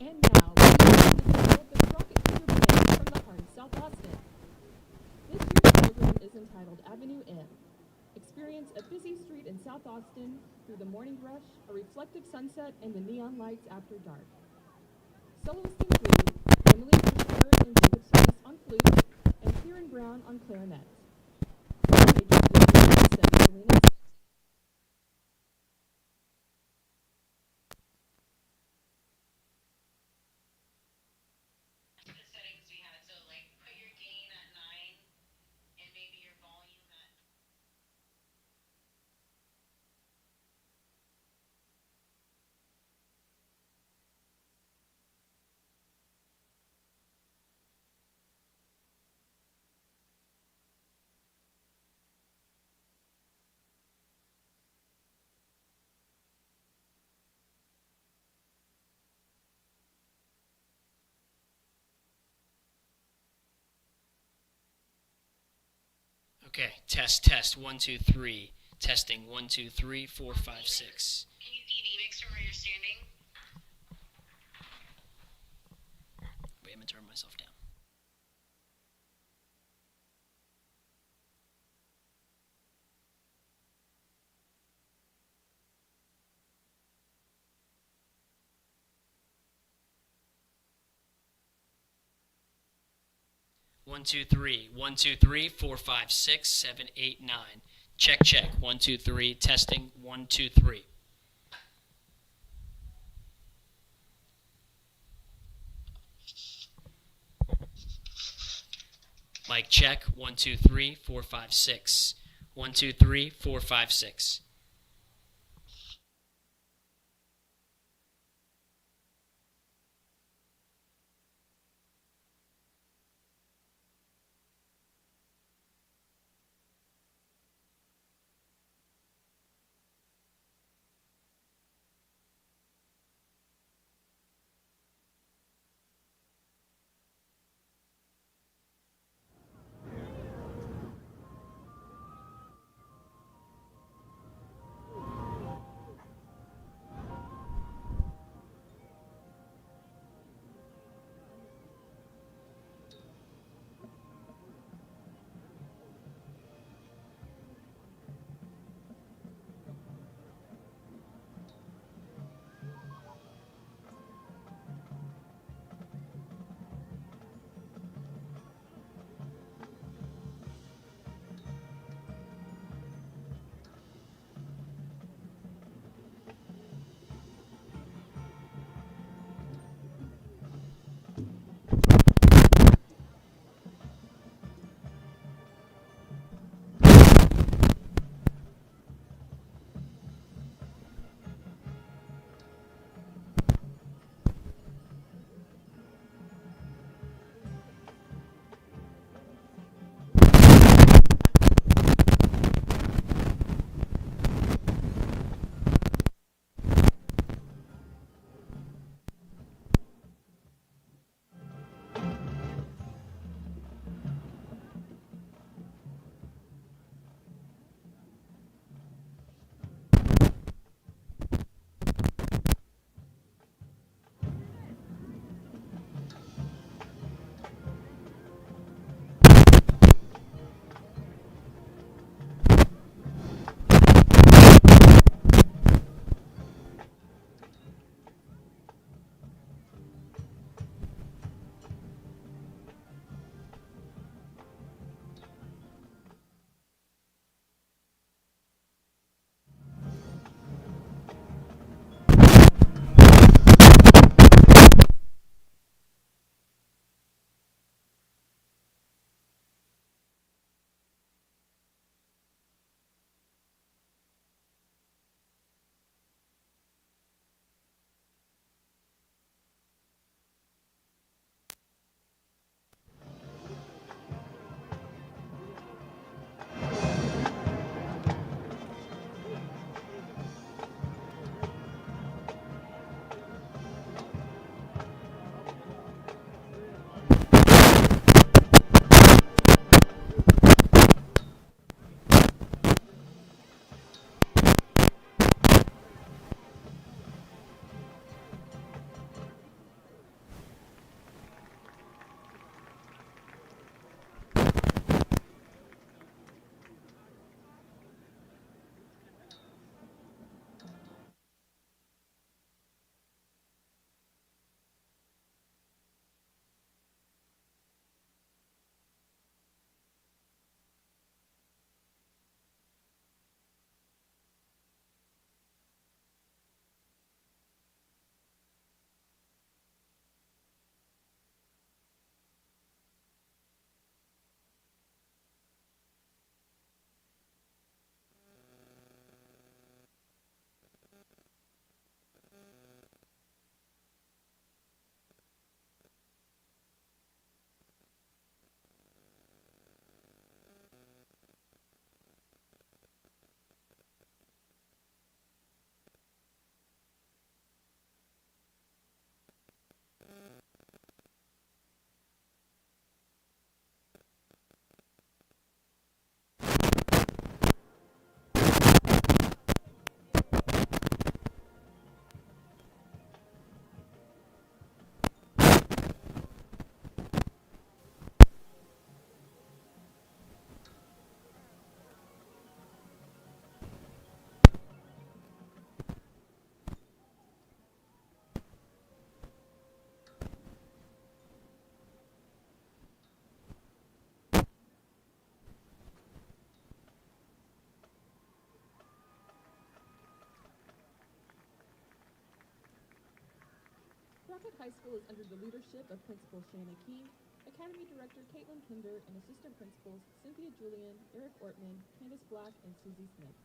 And now, we begin the tale of the Crockett Cougar Band from the heart of South Austin. This year's program is entitled Avenue M. Experience a busy street in South Austin through the morning rush, a reflective sunset, and the neon lights after dark. Soloists include Emily Christopher and David Smith on flute, and Kieran Brown on clarinet. Major David Debbie Salinas. Okay, test, 1, 2, 3. Testing, 1, 2, 3, 4, 5, 6. Can you see the mixer where you're standing? Wait, I'm going to turn myself down. One, two, three. 1, 2, 3, 4, 5, 6, 7, 8, 9. Check. 1, 2, 3. Testing. 1, 2, 3. Mic check. 1, 2, 3, 4, 5, 6. 1, 2, 3, 4, 5, 6. Crockett High School is under the leadership of Principal Shanna Key, Academy Director Caitlin Kinder, and Assistant Principals Cynthia Julian, Eric Ortman, Candace Black, and Susie Smith.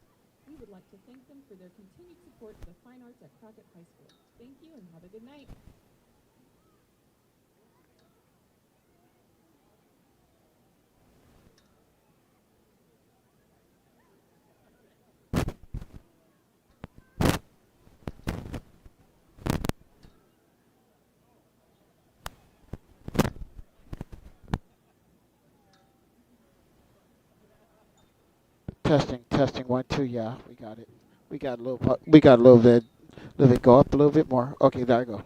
We would like to thank them for their continued support of the fine arts at Crockett High School. Thank you and have a good night. Testing, 1, 2. Yeah, we got it. We got a little bit. Go up a little bit more. Okay, there I go.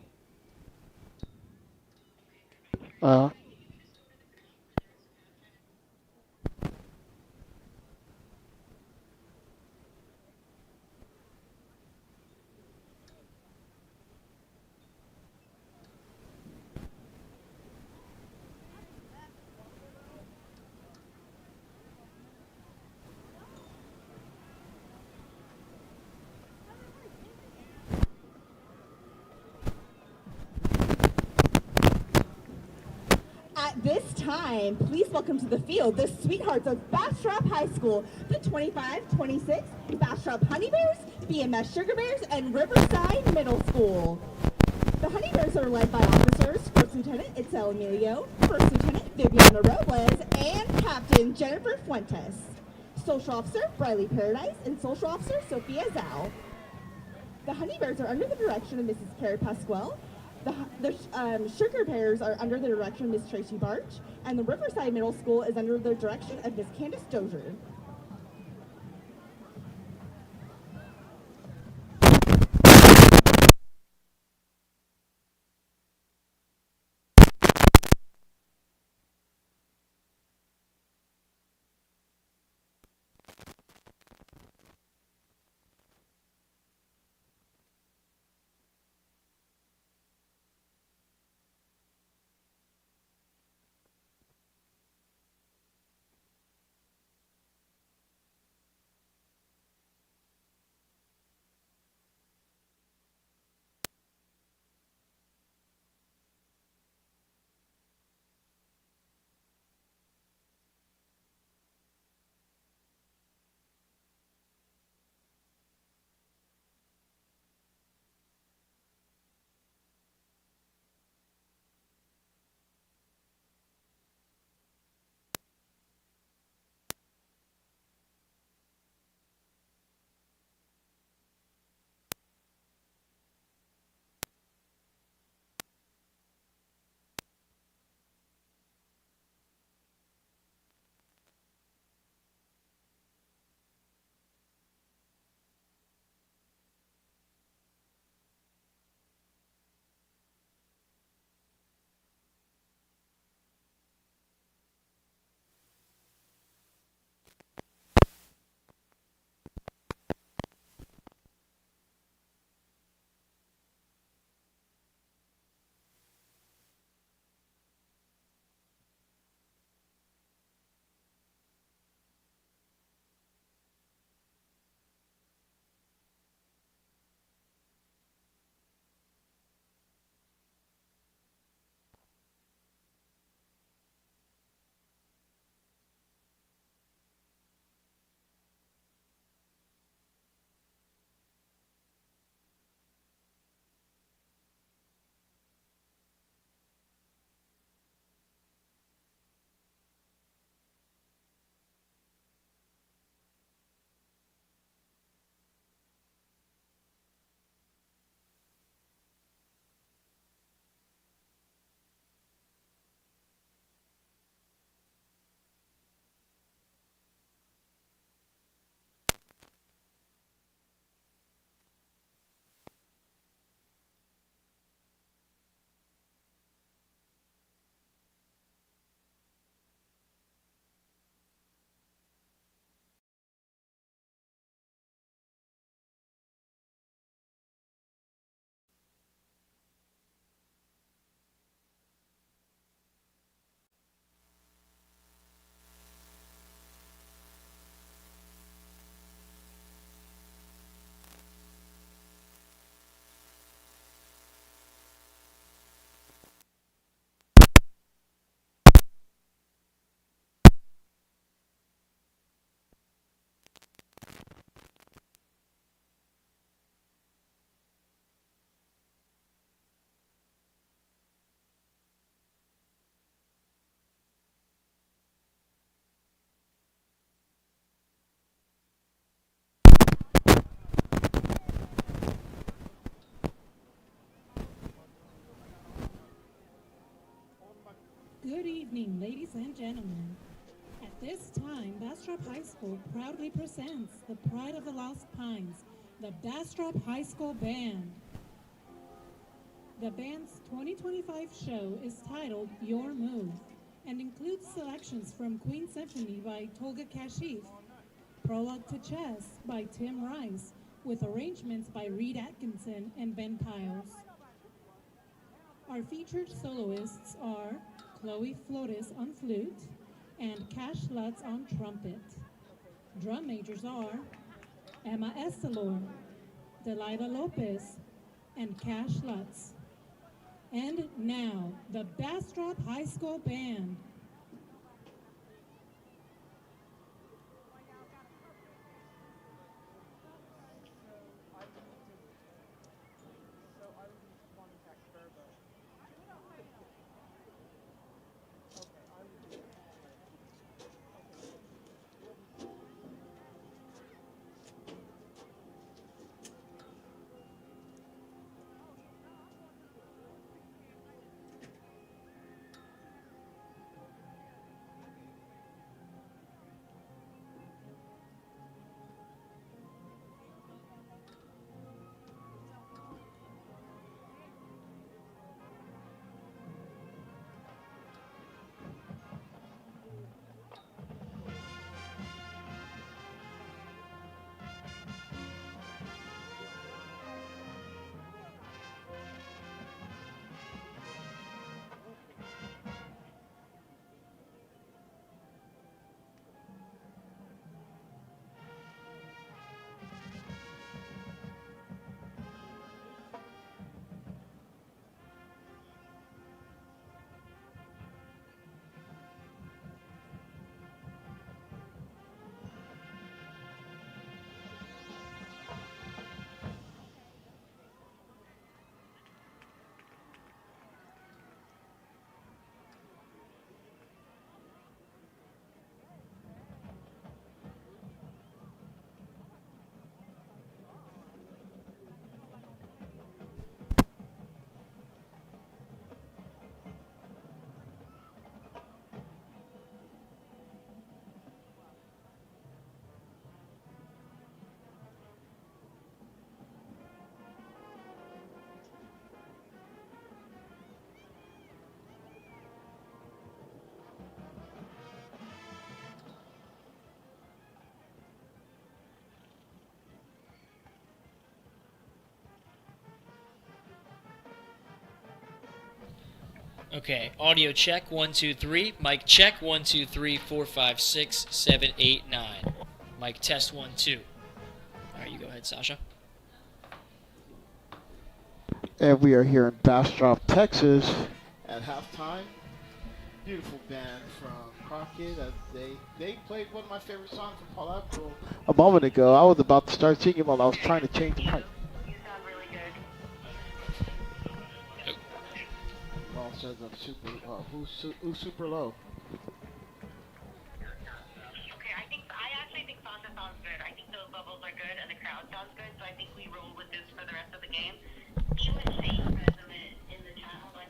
At this time, please welcome to the field the sweethearts of Bastrop High School, the 25-26 Bastrop Honey Bears, BMS Sugar Bears, and Riverside Middle School. The Honey Bears are led by officers First Lieutenant Itzel Emilio, First Lieutenant Viviana Robles, and Captain Jennifer Fuentes. Social Officer Briley Paradise and Social Officer Sophia Zhao. The Honey Bears are under the direction of Mrs. Carrie Pasquale. The Sugar Bears are under the direction of Miss Tracy Barch, and the Riverside Middle School is under the direction of Miss Candace Dozier. Good evening, ladies and gentlemen. At this time, Bastrop High School proudly presents the Pride of the Lost Pines, the Bastrop High School Band. The band's 2025 show is titled Your Move and includes selections from Queen Symphony by Tolga Kashif, Prologue to Chess by Tim Rice, with arrangements by Reed Atkinson and Ben Piles. Our featured soloists are Chloe Flores on flute and Cash Lutz on trumpet. Drum majors are Emma Estelor, Delilah Lopez, and Cash Lutz. And now, the Bastrop High School Band. Okay, audio check, 1, 2, 3. Mic check, 1, 2, 3, 4, 5, 6, 7, 8, 9. Mic test, 1, 2. All right, you go ahead, Sasha. And we are here in Bastrop, Texas at halftime. Beautiful band from Crockett. They played one of my favorite songs from Paul Abdul a moment ago. I was about to start singing while I was trying to change the mic. Paul says I'm super, who's super low? Okay, I actually think Sasha sounds good. I think those levels are good and the crowd sounds good, so I think we roll with this for the rest of the game. He was saying president in the chat, hold on.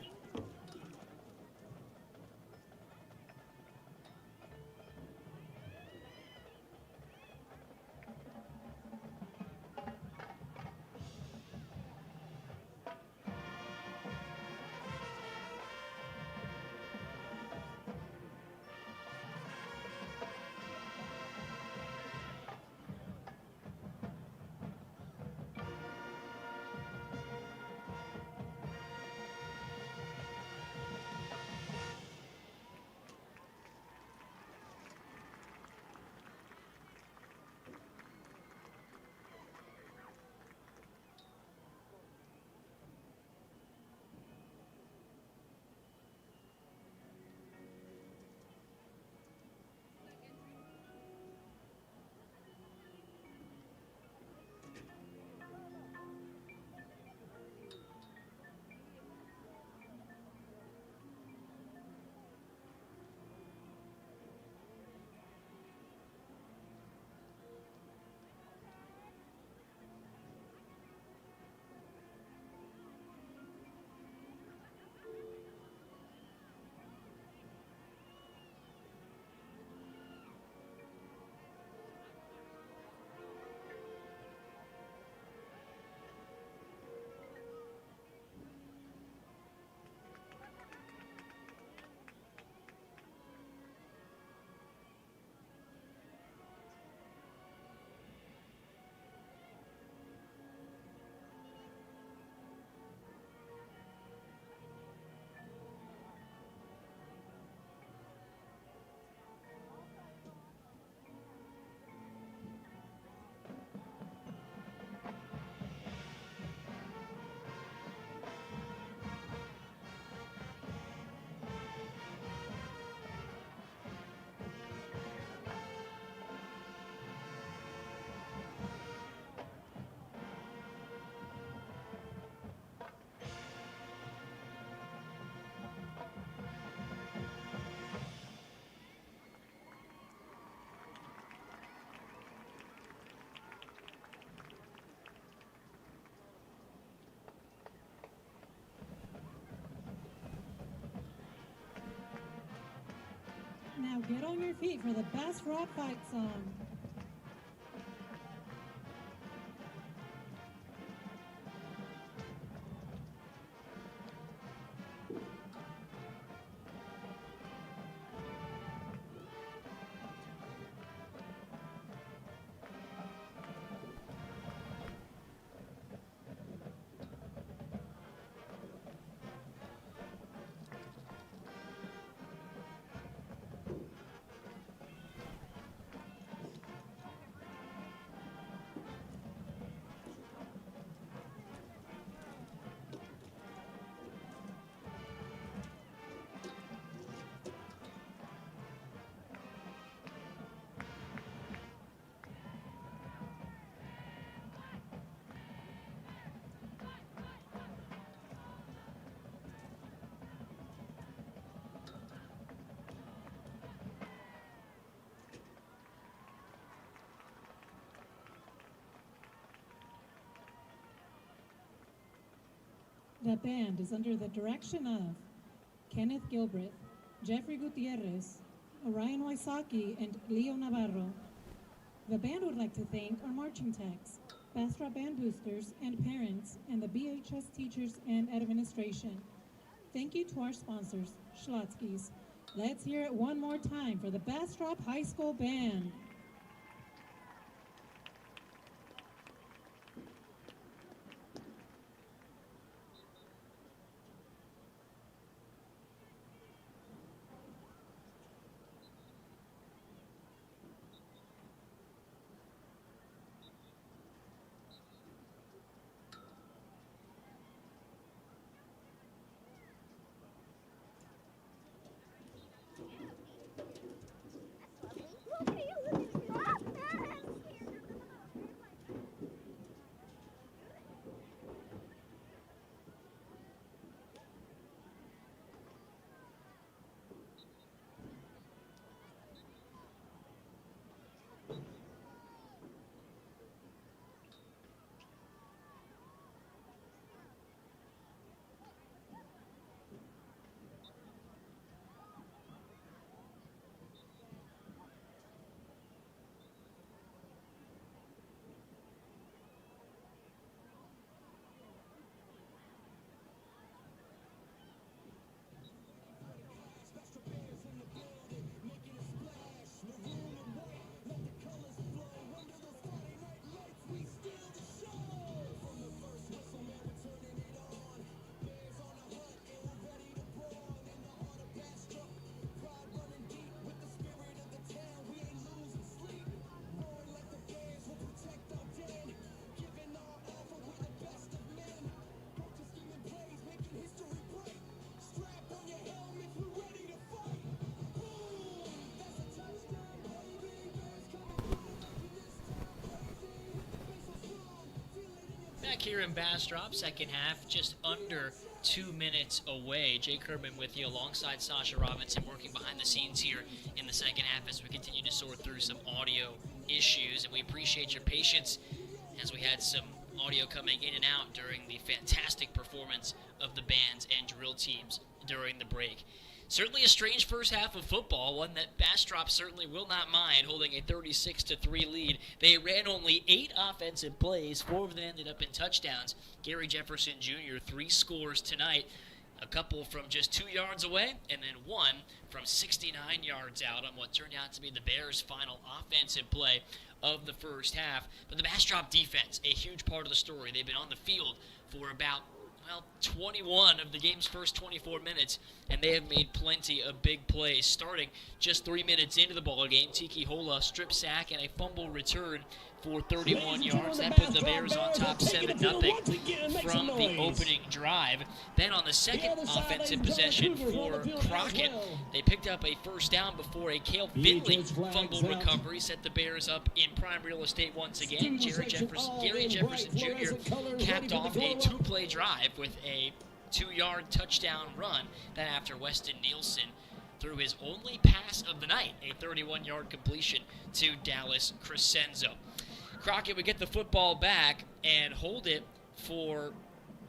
get on your feet for the Bastrop fight song. The band is under the direction of Kenneth Gilbreth, Jeffrey Gutierrez, Orion Waisaki, and Leo Navarro. The band would like to thank our marching techs, Bastrop band boosters and parents, and the BHS teachers and administration. Thank you to our sponsors, Schlotzky's. Let's hear it one more time for the Bastrop High School Band. Back here in Bastrop, second half, just under 2 minutes away. Jay Kerman with you alongside Sasha Robinson, working behind the scenes here in the second half as we continue to sort through some audio issues. And we appreciate your patience as we had some audio coming in and out during the fantastic performance of the bands and drill teams during the break. Certainly a strange first half of football, one that Bastrop certainly will not mind, holding a 36-3 lead. They ran only 8 offensive plays, 4 of them ended up in touchdowns. Gary Jefferson Jr., 3 scores tonight, a couple from just 2 yards away, and then 1 from 69 yards out on what turned out to be the Bears' final offensive play of the first half. But the Bastrop defense, a huge part of the story. They've been on the field for about 21 of the game's first 24 minutes, and they have made plenty of big plays. Starting just 3 minutes into the ball game, Tiki Hola strip sack and a fumble return for 31 yards. That put the Bears on top 7-0 from the opening drive. Then on the second offensive possession for Crockett, they picked up a first down before a Cale Finley fumble recovery set the Bears up in prime real estate once again. Gary Jefferson Jr. capped off a 2-play drive with a 2-yard touchdown run. Then after Weston Nielsen threw his only pass of the night, a 31-yard completion to Dallas Crescenzo. Crockett would get the football back and hold it for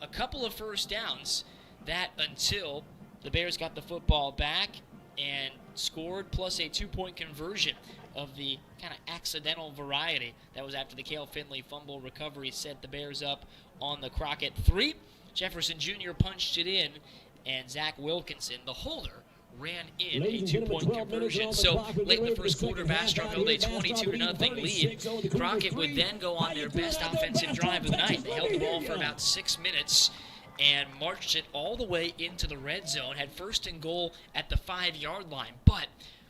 a couple of first downs. That until the Bears got the football back and scored, plus a 2-point conversion of the kind of accidental variety. That was after the Cale Finley fumble recovery set the Bears up on the Crockett 3. Jefferson Jr. punched it in, and Zach Wilkinson, the holder, ran in a 2-point conversion. So late in the first quarter, Bastrop held a 22-0 lead. Crockett would then go on their best offensive drive of the night. They held the ball for about 6 minutes and marched it all the way into the red zone, had first and goal at the 5-yard line. But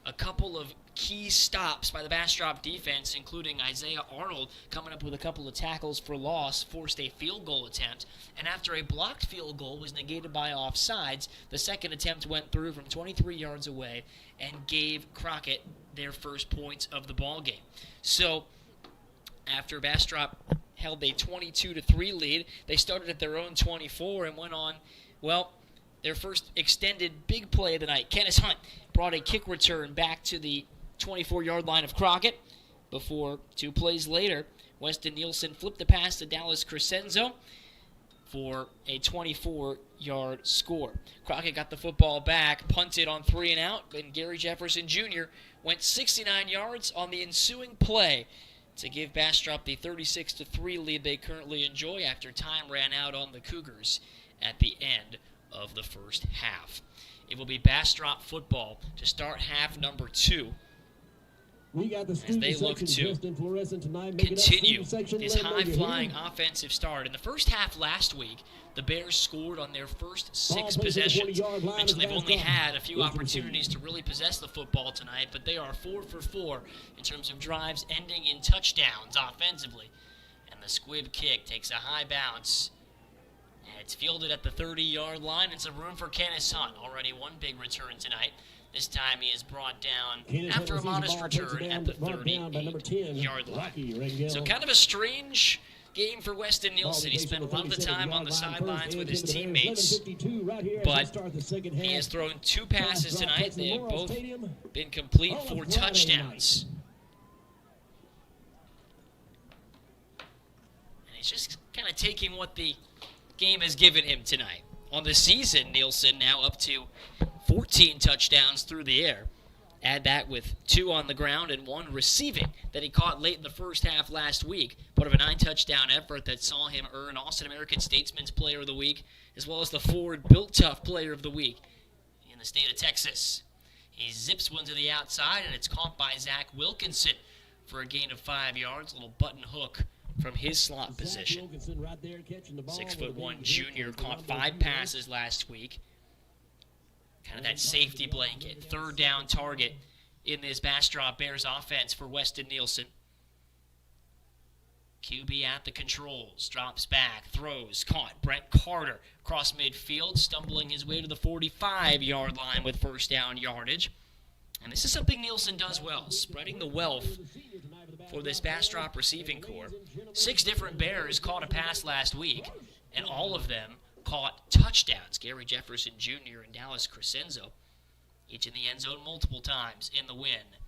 a couple of key stops by the Bastrop defense, including Isaiah Arnold coming up with a couple of tackles for loss, forced a field goal attempt. And after a blocked field goal was negated by offsides, the second attempt went through from 23 yards away and gave Crockett their first points of the ball game. So after Bastrop held a 22-3 lead, they started at their own 24 and went on, well, their first extended big play of the night. Kenneth Hunt brought a kick return back to the 24-yard line of Crockett before 2 plays later, Weston Nielsen flipped the pass to Dallas Crescenzo for a 24-yard score. Crockett got the football back, punted on 3 and out, and Gary Jefferson Jr. went 69 yards on the ensuing play to give Bastrop the 36-3 lead they currently enjoy after time ran out on the Cougars at the end of the first half. It will be Bastrop football to start half number 2 as they look to continue this high-flying offensive start. In the first half last week, the Bears scored on their first 6 possessions. I mentioned they've only had a few opportunities to really possess the football tonight, but they are 4 for 4 in terms of drives ending in touchdowns offensively. And the squib kick takes a high bounce, and it's fielded at the 30-yard line. It's a room for Kenneth Hunt. Already one big return tonight. This time he is brought down after a modest return at the 38-yard line. So kind of a strange game for Weston Nielsen. He spent a lot of the time on the sidelines with his teammates, but he has thrown 2 passes tonight. They have both been complete for touchdowns. And he's just kind of taking what the game has given him tonight. On the season, Nielsen now up to 14 touchdowns through the air. Add that with 2 on the ground and 1 receiving that he caught late in the first half last week. Part of a 9-touchdown effort that saw him earn Austin American Statesman's Player of the Week, as well as the Ford Built-Tough Player of the Week in the state of Texas. He zips one to the outside, and it's caught by Zach Wilkinson for a gain of 5 yards. A little button hook from his slot position. 6'1" junior caught 5 passes last week. Kind of that safety blanket, 3rd down target in this Bastrop Bears offense for Weston Nielsen. QB at the controls, drops back, throws, caught. Brent Carter across midfield, stumbling his way to the 45-yard line with first down yardage. And this is something Nielsen does well, spreading the wealth for this Bastrop receiving corps. 6 different Bears caught a pass last week, and all of them caught touchdowns. Gary Jefferson Jr. and Dallas Crescenzo, each in the end zone multiple times in the win.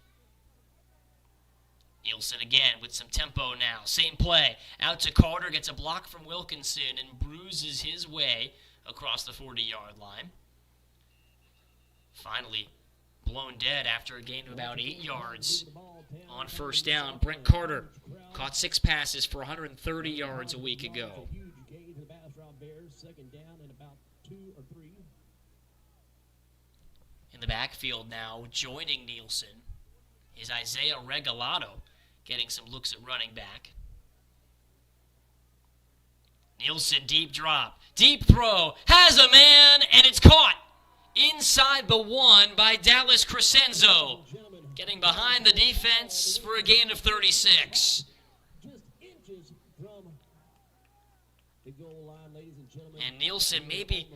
Nielsen again with some tempo now. Same play. Out to Carter, gets a block from Wilkinson and bruises his way across the 40-yard line. Finally blown dead after a gain of about 8 yards on first down. Brent Carter caught 6 passes for 130 yards a week ago. In the backfield now, joining Nielsen, is Isaiah Regalado, getting some looks at running back. Nielsen, deep drop, deep throw, has a man, and it's caught inside the 1 by Dallas Crescenzo, getting behind the defense for a gain of 36. And Nielsen maybe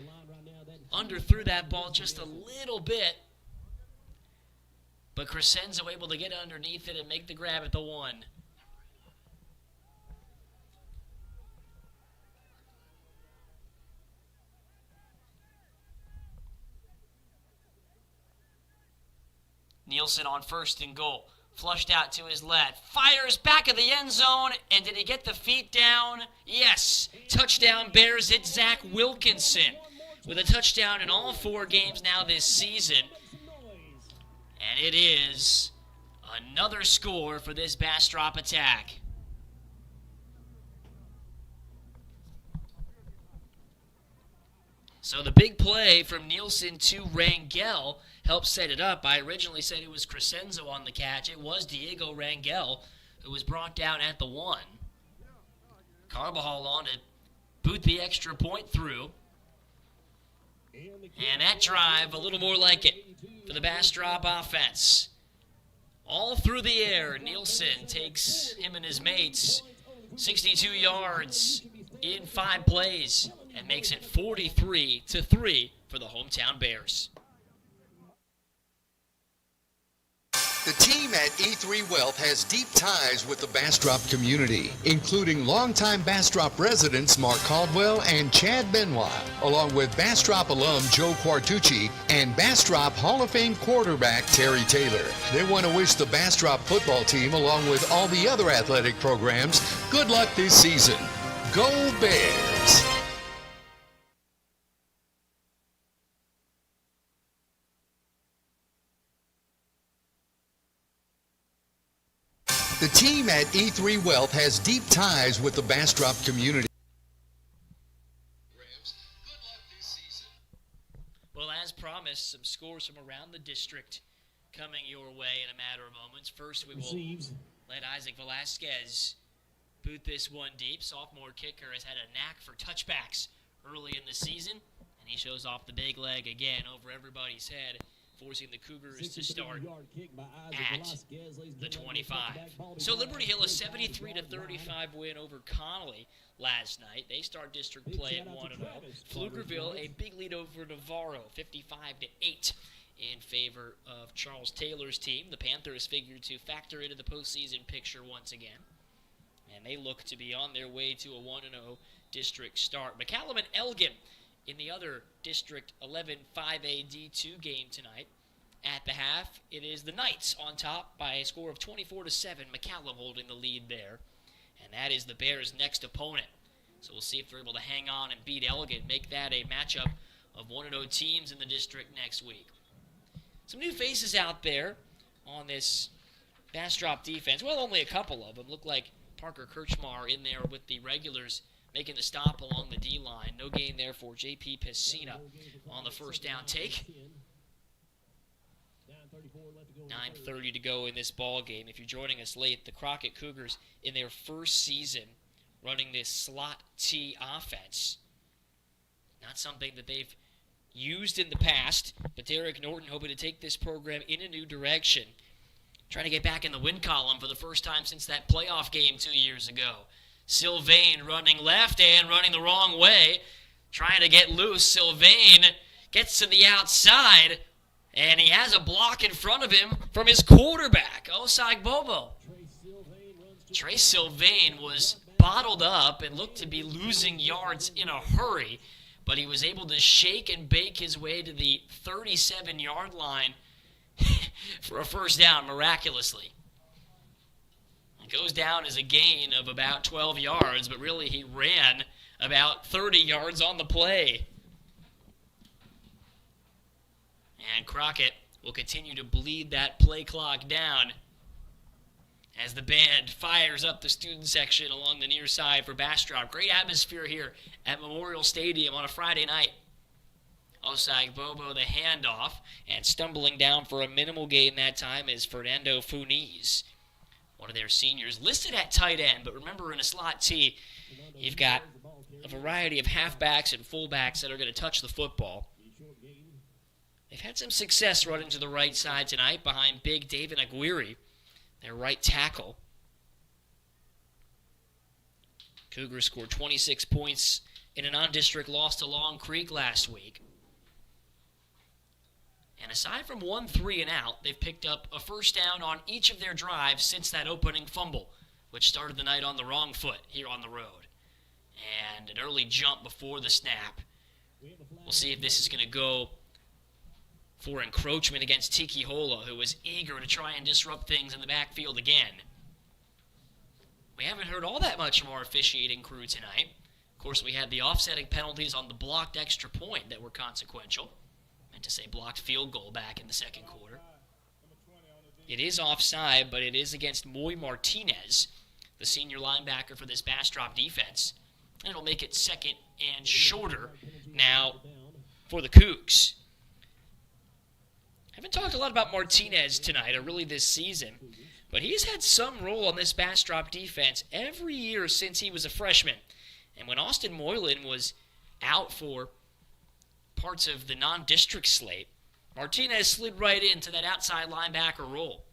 underthrew that ball just a little bit, but Crescenzo able to get underneath it and make the grab at the 1. Nielsen on first and goal. Flushed out to his left. Fires back of the end zone. And did he get the feet down? Yes. Touchdown Bears. It's Zach Wilkinson with a touchdown in all 4 games now this season. And it is another score for this Bastrop attack. So the big play from Nielsen to Rangel helped set it up. I originally said it was Crescenzo on the catch. It was Diego Rangel who was brought down at the 1. Carbajal on to boot the extra point through. And that drive, a little more like it for the Bastrop offense. All through the air, Nielsen takes him and his mates 62 yards in 5 plays and makes it 43-3 for the hometown Bears. The team at E3 Wealth has deep ties with the Bastrop community, including longtime Bastrop residents Mark Caldwell and Chad Benoit, along with Bastrop alum Joe Quartucci and Bastrop Hall of Fame quarterback Terry Taylor. They want to wish the Bastrop football team, along with all the other athletic programs, good luck this season. Go Bears! The team at E3 Wealth has deep ties with the Bastrop community. Well, as promised, some scores from around the district coming your way in a matter of moments. First, we will let Isaac Velasquez boot this one deep. Sophomore kicker has had a knack for touchbacks early in the season, and he shows off the big leg again over everybody's head, forcing the Cougars to start at the 25. So Liberty Hill, a 73-35 win over Connolly last night. They start district play at 1-0. Pflugerville, a big lead over Navarro, 55-8 in favor of Charles Taylor's team. The Panthers figured to factor into the postseason picture once again, and they look to be on their way to a 1-0 district start. McCallum and Elgin in the other District 11 5A D2 game tonight. At the half, it is the Knights on top by a score of 24-7. McCallum holding the lead there. And that is the Bears' next opponent. So we'll see if they're able to hang on and beat Elgin, make that a matchup of 1-0 teams in the district next week. Some new faces out there on this Bastrop defense. Well, only a couple of them. Look like Parker Kirchmar in there with the regulars, making the stop along the D-line. No gain there for J.P. Pescina on the first down take. 9:30 to go in this ball game. If you're joining us late, the Crockett Cougars in their first season running this slot T offense. Not something that they've used in the past, but Derek Norton hoping to take this program in a new direction. Trying to get back in the win column for the first time since that playoff game 2 years ago. Sylvain running left and running the wrong way. Trying to get loose. Sylvain gets to the outside, and he has a block in front of him from his quarterback, Osag Bobo. Trey Sylvain was bottled up and looked to be losing yards in a hurry, but he was able to shake and bake his way to the 37-yard line for a first down miraculously. It goes down as a gain of about 12 yards, but really he ran about 30 yards on the play. And Crockett will continue to bleed that play clock down as the band fires up the student section along the near side for Bastrop. Great atmosphere here at Memorial Stadium on a Friday night. Osag Bobo the handoff, and stumbling down for a minimal gain that time is Fernando Funiz, one of their seniors, listed at tight end. But remember, in a slot T, you've got a variety of halfbacks and fullbacks that are going to touch the football. They've had some success running to the right side tonight behind big David Aguirre, their right tackle. Cougars scored 26 points in a non-district loss to Long Creek last week. And aside from 1 3-and-out, they've picked up a first down on each of their drives since that opening fumble, which started the night on the wrong foot here on the road. And an early jump before the snap. We'll see if this is going to go for encroachment against Tiki Hola, who was eager to try and disrupt things in the backfield again. We haven't heard all that much from our officiating crew tonight. Of course, we had the offsetting penalties on the blocked extra point that were consequential. Meant to say blocked field goal back in the second quarter. It is offside, but it is against Moy Martinez, the senior linebacker for this Bastrop defense. And it'll make it second and shorter now for the Cougs. I haven't talked a lot about Martinez tonight, or really this season, but he's had some role on this Bastrop defense every year since he was a freshman. And when Austin Moylan was out for parts of the non-district slate, Martinez slid right into that outside linebacker role.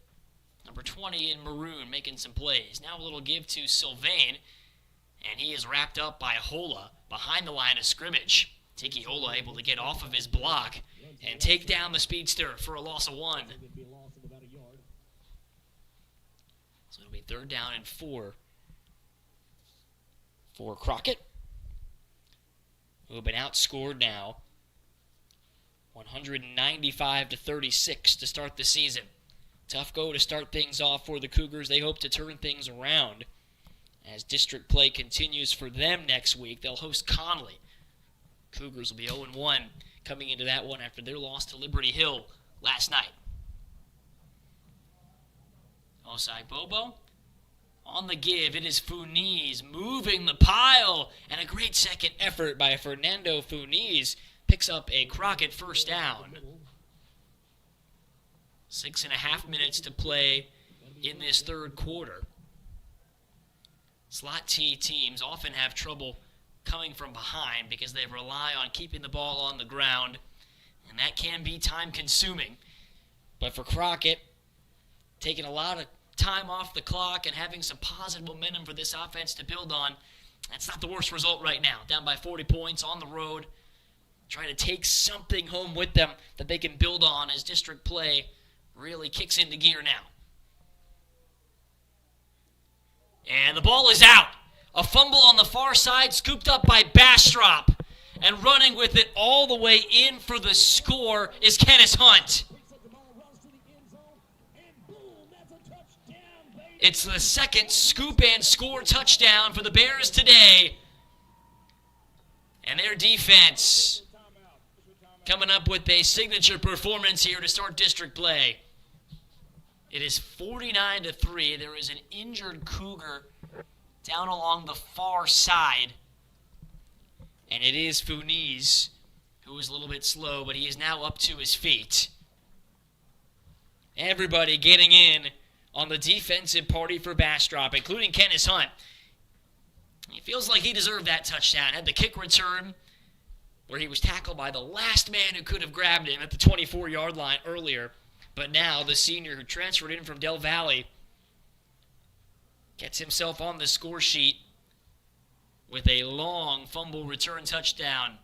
Number 20 in maroon, making some plays. Now a little give to Sylvain, and he is wrapped up by Hola behind the line of scrimmage. Tiki Hola able to get off of his block and take down the speedster for a loss of 1. So it'll be 3rd down and 4 for Crockett, who have been outscored now 195-36 to start the season. Tough go to start things off for the Cougars. They hope to turn things around as district play continues for them next week. They'll host Conley. Cougars will be 0-1 coming into that one after their loss to Liberty Hill last night. Osai Bobo on the give. It is Funiz moving the pile, and a great second effort by Fernando Funiz picks up a Crockett first down. 6.5 minutes to play in this third quarter. Slot T teams often have trouble coming from behind because they rely on keeping the ball on the ground, and that can be time-consuming. But for Crockett, taking a lot of time off the clock and having some positive momentum for this offense to build on, that's not the worst result right now. Down by 40 points on the road, trying to take something home with them that they can build on as district play really kicks into gear now. And the ball is out. A fumble on the far side, scooped up by Bastrop. And running with it all the way in for the score is Kenneth Hunt. It's the second scoop and score touchdown for the Bears today. And their defense coming up with a signature performance here to start district play. It is 49-3. There is an injured Cougar down along the far side. And it is Funiz, who is a little bit slow, but he is now up to his feet. Everybody getting in on the defensive party for Bastrop, including Kenneth Hunt. He feels like he deserved that touchdown. Had the kick return where he was tackled by the last man who could have grabbed him at the 24-yard line earlier. But now the senior who transferred in from Del Valle gets himself on the score sheet with a long fumble return touchdown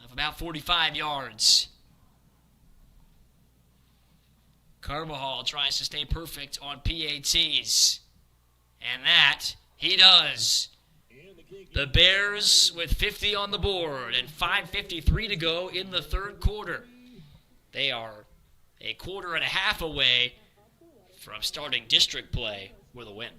of about 45 yards. Carvajal tries to stay perfect on PATs. And that he does. The Bears with 50 on the board and 5:53 to go in the third quarter. They are a quarter and a half away from starting district play with a win.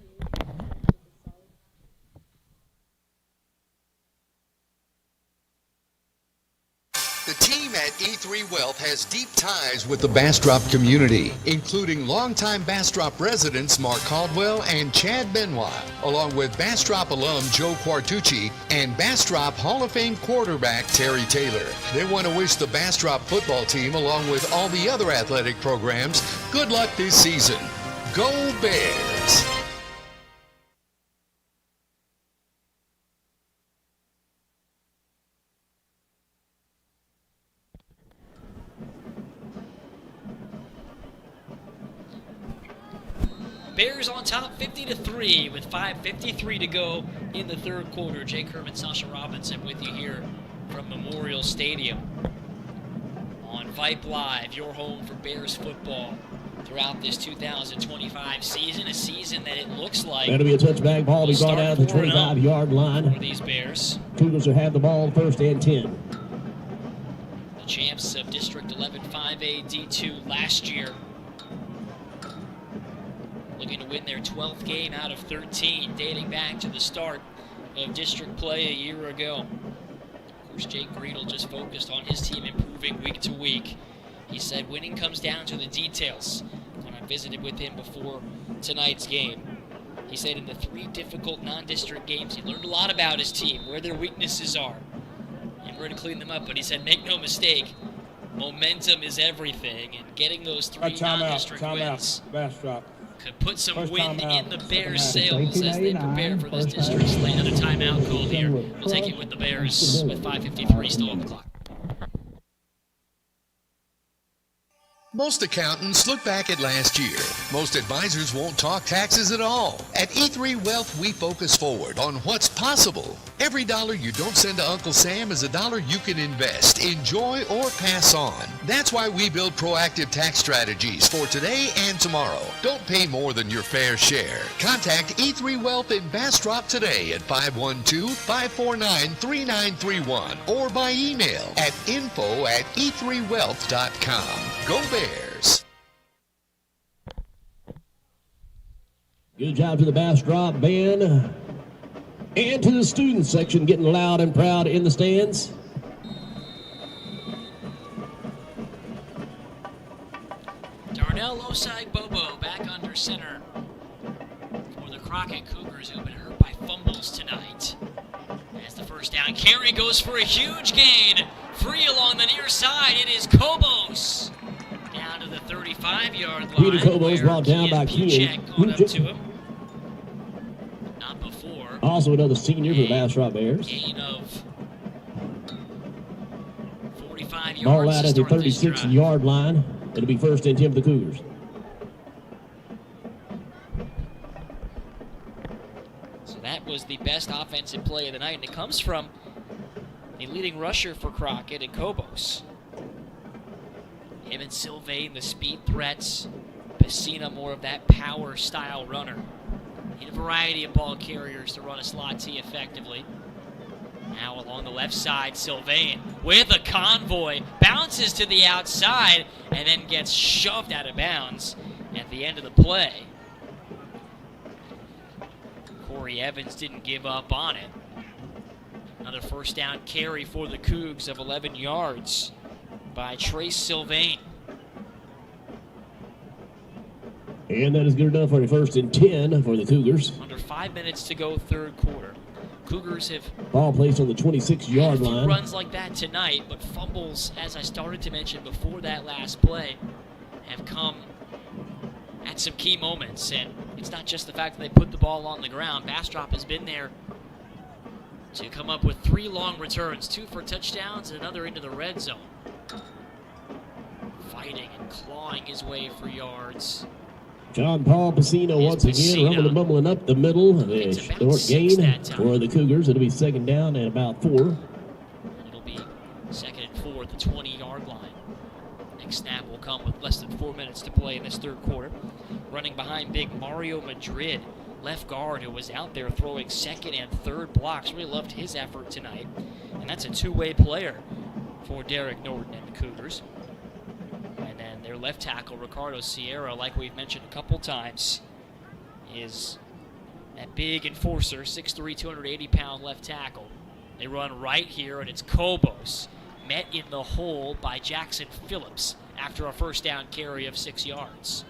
The team at E3 Wealth has deep ties with the Bastrop community, including longtime Bastrop residents Mark Caldwell and Chad Benoit, along with Bastrop alum Joe Quartucci and Bastrop Hall of Fame quarterback Terry Taylor. They want to wish the Bastrop football team, along with all the other athletic programs, good luck this season. Go Bears! Bears on top 50-3 with 5:53 to go in the third quarter. Jake Herman, Sasha Robinson with you here from Memorial Stadium on Vype Live, your home for Bears football throughout this 2025 season, a season that it looks like that'll be a touchback ball be brought out at the 25-yard line for these Bears. Cougars will have the ball first and 10. The champs of District 11 5A D2 last year, looking to win their 12th game out of 13, dating back to the start of district play a year ago. Of course, Jake Greedle just focused on his team improving week to week. He said winning comes down to the details. When I'm visited with him before tonight's game. He said in the 3 difficult non-district games, he learned a lot about his team, where their weaknesses are, and where to clean them up. But he said, make no mistake, momentum is everything, and getting those 3 non-district wins Bastrop. could put some First wind timeout. in the Bears' sails as they prepare for this district slate. Another timeout called here. We'll take it with the Bears with 5:53 still on the clock. Most accountants look back at last year. Most advisors won't talk taxes at all. At E3 Wealth, we focus forward on what's possible. Every dollar you don't send to Uncle Sam is a dollar you can invest, enjoy, or pass on. That's why we build proactive tax strategies for today and tomorrow. Don't pay more than your fair share. Contact E3 Wealth in Bastrop today at 512-549-3931 or by email at info@e3wealth.com. Go Bears! Good job to the Bastrop band and to the student section getting loud and proud in the stands. Darnell Osai Bobo back under center for the Crockett Cougars, who have been hurt by fumbles tonight. As the first down carry goes for a huge gain. Free along the near side, it is Kobos. Down to the 35-yard line. Peter Kobos brought down by Keane. Going up to him. Not before. Also another senior for the Bastrop Bears. Gain of 45 yards. Ball out at the 36-yard line. It'll be 1st and 10 for the Cougars. So that was the best offensive play of the night, and it comes from the leading rusher for Crockett and Kobos. Him and Sylvain, the speed threats. Pacina, more of that power-style runner. Need a variety of ball carriers to run a slot T effectively. Now along the left side, Sylvain with a convoy. Bounces to the outside and then gets shoved out of bounds at the end of the play. Corey Evans didn't give up on it. Another first down carry for the Cougs of 11 yards by Trace Sylvain. And that is good enough for the 1st and 10 for the Cougars. Under 5 minutes to go, third quarter. Cougars have ball placed on the 26-yard line. Runs like that tonight, but fumbles, as I started to mention before that last play, have come at some key moments. And it's not just the fact that they put the ball on the ground. Bastrop has been there to come up with 3 long returns, 2 for touchdowns and another into the red zone. Fighting and clawing his way for yards. John Paul Pacino once again rumbling bumbling up the middle. A short gain for the Cougars. It'll be 2nd down and about 4. And it'll be 2nd and 4 at the 20-yard line. Next snap will come with less than 4 minutes to play in this third quarter. Running behind big Mario Madrid, left guard, who was out there throwing 2nd and 3rd blocks. Really loved his effort tonight. And that's a two-way player for Derek Norton and the Cougars. And then their left tackle, Ricardo Sierra, like we've mentioned a couple times, is that big enforcer, 6'3", 280-pound left tackle. They run right here, and it's Kobos, met in the hole by Jackson Phillips after a first down carry of 6 yards.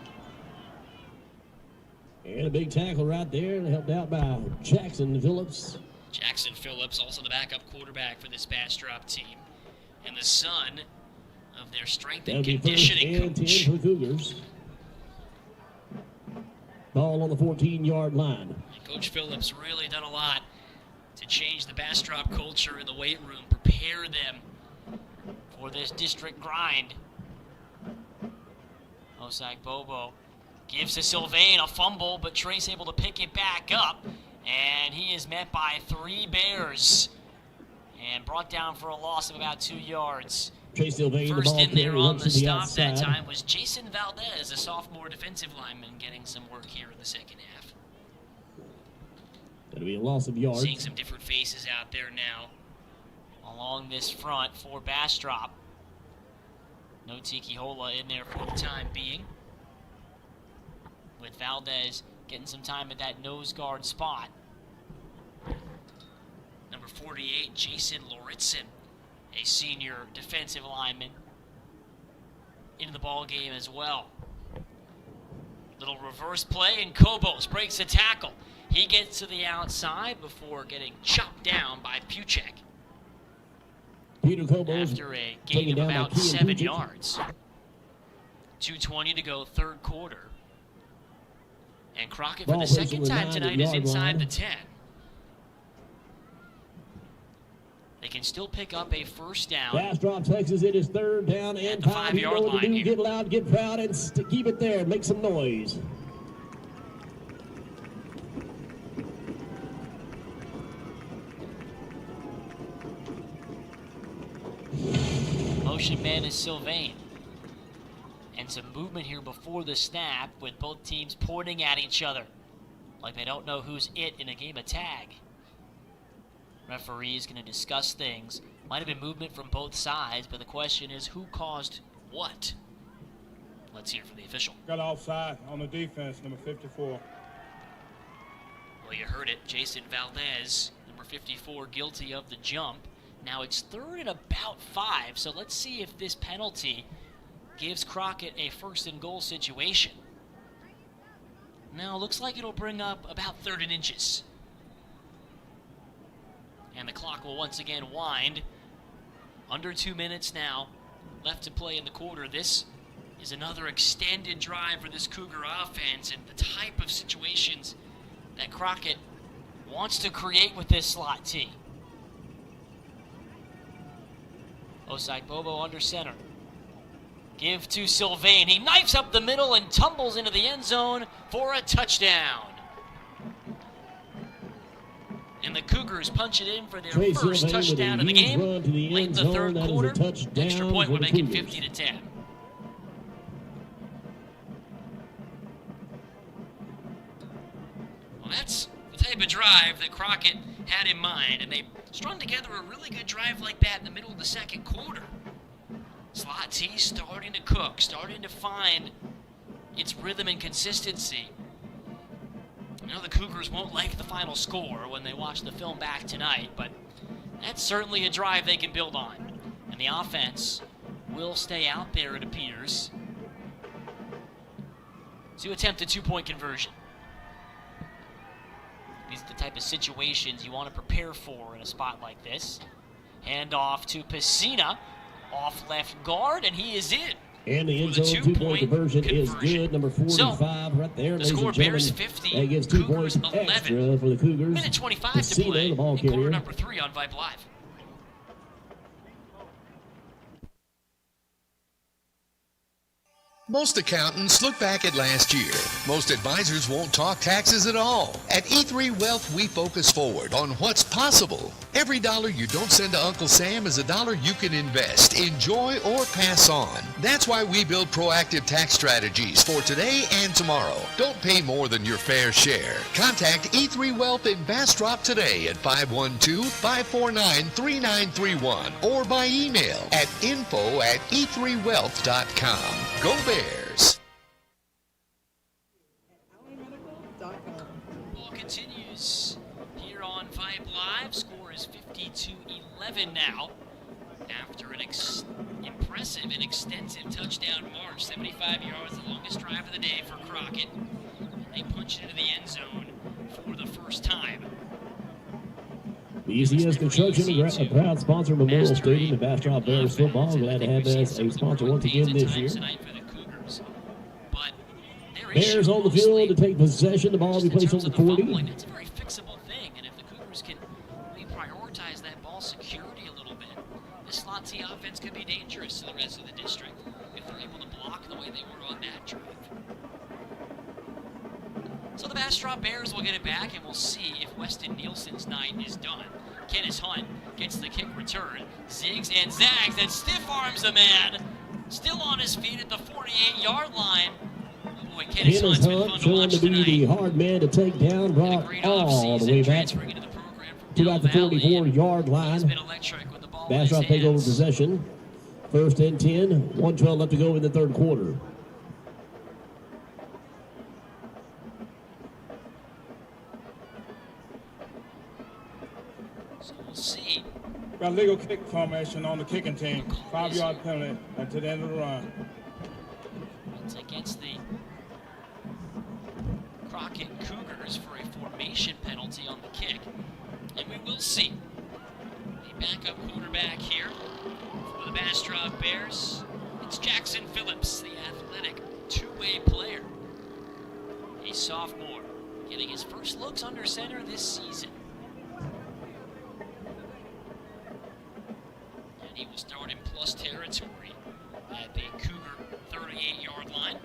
And a big tackle right there, helped out by Jackson Phillips. Jackson Phillips, also the backup quarterback for this Bastrop team, and the son of their strength and conditioning coach. 10 for the Cougars. Ball on the 14-yard line. And Coach Phillips really done a lot to change the Bastrop culture in the weight room, prepare them for this district grind. Osai Bobo gives to Sylvain a fumble, but Trace able to pick it back up, and he is met by 3 Bears and brought down for a loss of about 2 yards. Chase Sylvain, First the in there on the stop outside. that time was Jason Valdez, a sophomore defensive lineman, getting some work here in the second half. That'll be a loss of yards. Seeing some different faces out there now along this front for Bastrop. No Tiki Hola in there for the time being, with Valdez getting some time at that nose guard spot. Number 48, Jason Loritzen, a senior defensive lineman, into the ball game as well. Little reverse play, and Kobos breaks a tackle. He gets to the outside before getting chopped down by Puchek. Peter Kobos After a gain of about 7 yards. 2:20 to go, third quarter. And Crockett, for the second time tonight, is inside the 10. They can still pick up a first down. Bastrop, Texas, it is third down and 5. You know what to do. Get loud, get proud, and keep it there. Make some noise. Motion man is Sylvain. And some movement here before the snap with both teams pointing at each other like they don't know who's it in a game of tag. Referee is going to discuss things. Might have been movement from both sides, but the question is who caused what? Let's hear from the official. Got offside on the defense, number 54. Well, you heard it. Jason Valdez, number 54, guilty of the jump. Now it's third and about 5, so let's see if this penalty gives Crockett a first and goal situation. Now, looks like it'll bring up about 3rd and inches. And the clock will once again wind. Under 2 minutes now left to play in the quarter. This is another extended drive for this Cougar offense and the type of situations that Crockett wants to create with this slot T. Oside Bobo under center. Give to Sylvain. He knifes up the middle and tumbles into the end zone for a touchdown. And the Cougars punch it in for their first touchdown of the game. Late in the third quarter, extra point would make it 50-10. Well, that's the type of drive that Crockett had in mind, and they strung together a really good drive like that in the middle of the second quarter. Slot T starting to cook, starting to find its rhythm and consistency. I know the Cougars won't like the final score when they watch the film back tonight, but that's certainly a drive they can build on. And the offense will stay out there, it appears, to attempt a 2-point conversion. These are the type of situations you want to prepare for in a spot like this. Hand off to Pacina, off left guard, and he is in. And the end zone 2-point conversion is good. Number 45 right there. The score Bears 50, that gives 2 Cougars points 11. extra for the Cougars. Minute 25 to play in quarter number 3 on Vype Live. Most accountants look back at last year. Most advisors won't talk taxes at all. At E3 Wealth, we focus forward on what's possible. Every dollar you don't send to Uncle Sam is a dollar you can invest, enjoy, or pass on. That's why we build proactive tax strategies for today and tomorrow. Don't pay more than your fair share. Contact E3 Wealth in Bastrop today at 512-549-3931 or by email at info@e3wealth.com. Go Bears! Ball continues here on Vype Live. Score is 52-11 now. After an impressive and extensive touchdown march, 75 yards, the longest drive of the day for Crockett. They punch it into the end zone for the first time. The ECS Construction, a proud sponsor of Memorial Stadium and Bastrop Bears football. Glad to have us a sponsor once again this year. Bears on the field to take possession. The ball will be placed on the 40. It's a very fixable thing, and if the Cougars can maybe prioritize that ball security a little bit, this slot T offense could be dangerous to the rest of the district if they're able to block the way they were on that drive. So the Bastrop Bears will get it back, and we'll see if Weston Nielsen's night is done. Kenneth Hunt gets the kick return, zigs and zags, and stiff arms a man. Still on his feet at the 48-yard line. Boy, Kenneth Hunt's been fun to watch to be the hard man to take down, brought all the way back to about the 44-yard line. Bastrop take over possession. First and 10, 1:12 left to go in the third quarter. So we'll see. Got legal kick formation on the kicking team. 5-yard penalty until the end of the run. It's against the Crockett Cougars for a formation penalty on the kick. And we will see a backup quarterback here for the Bastrop Bears. It's Jackson Phillips, the athletic two-way player. A sophomore, getting his first looks under center this season. And he will start in plus territory at the Cougar 38-yard line.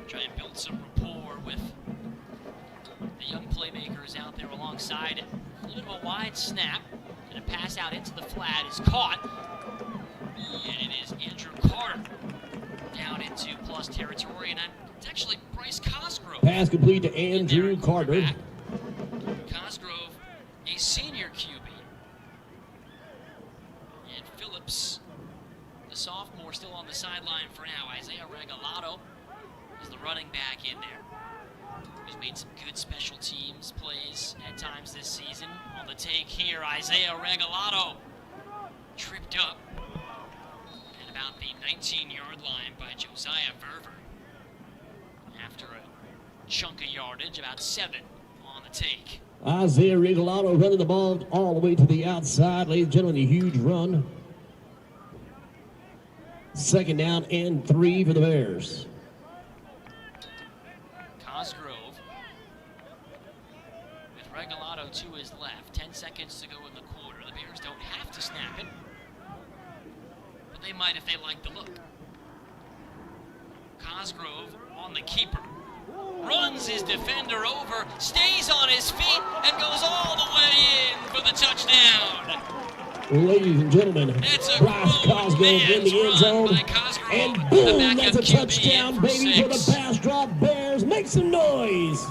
Try and build some rapport with the young playmakers out there alongside it. A little bit of a wide snap, and a pass out into the flat is caught. And it is Andrew Carter down into plus territory, and it's actually Bryce Cosgrove. Pass complete to Andrew Carter. Cosgrove, a senior QB. And Phillips, the sophomore, still on the sideline for now. Isaiah Regalado is the running back in there. He's made some good special teams plays at times this season. On the take here, Isaiah Regalado tripped up at about the 19-yard line by Josiah Verver. After a chunk of yardage, about 7 on the take. Isaiah Regalado running the ball all the way to the outside. Ladies and gentlemen, a huge run. 2nd down and 3 for the Bears. Cosgrove with Regalado to his left. 10 seconds to go in the quarter. The Bears don't have to snap it, but they might if they like the look. Cosgrove on the keeper. Runs his defender over, stays on his feet, and goes all the way in for the touchdown. Ladies and gentlemen, Bryce Cosgrove in the end zone. And boom, that's a touchdown, baby, for the Bastrop Bears. Make some noise.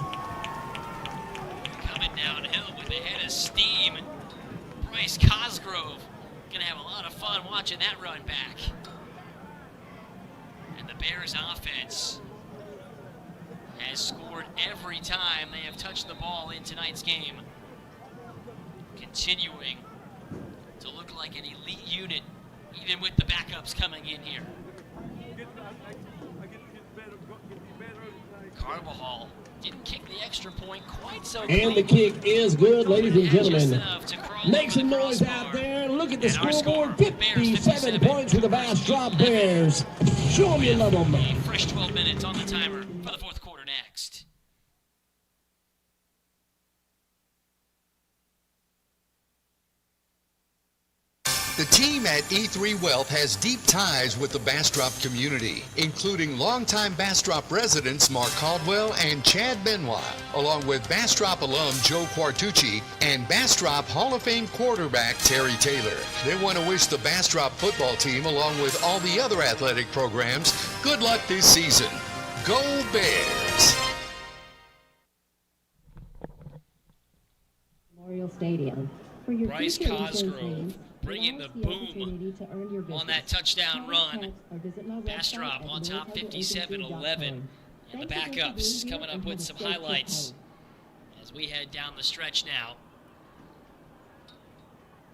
Coming downhill with a head of steam. Bryce Cosgrove going to have a lot of fun watching that run back. And the Bears offense has scored every time they have touched the ball in tonight's game. Continuing to look like an elite unit, even with the backups coming in here. Carvajal didn't kick the extra point quite so clean. And the kick is good, ladies and gentlemen. Make some noise out there. Look at the scoreboard. 57 points for the Bastrop Bears. Show them you love them. A fresh 12 minutes on the timer for the fourth quarter next. The team at E3 Wealth has deep ties with the Bastrop community, including longtime Bastrop residents Mark Caldwell and Chad Benoit, along with Bastrop alum Joe Quartucci and Bastrop Hall of Fame quarterback Terry Taylor. They want to wish the Bastrop football team, along with all the other athletic programs, good luck this season. Go Bears! Memorial Stadium. For your Bryce future Cosgrove insurance bringing the boom on that touchdown run. Bastrop on top 57-11. And the backups coming up with some highlights as we head down the stretch now.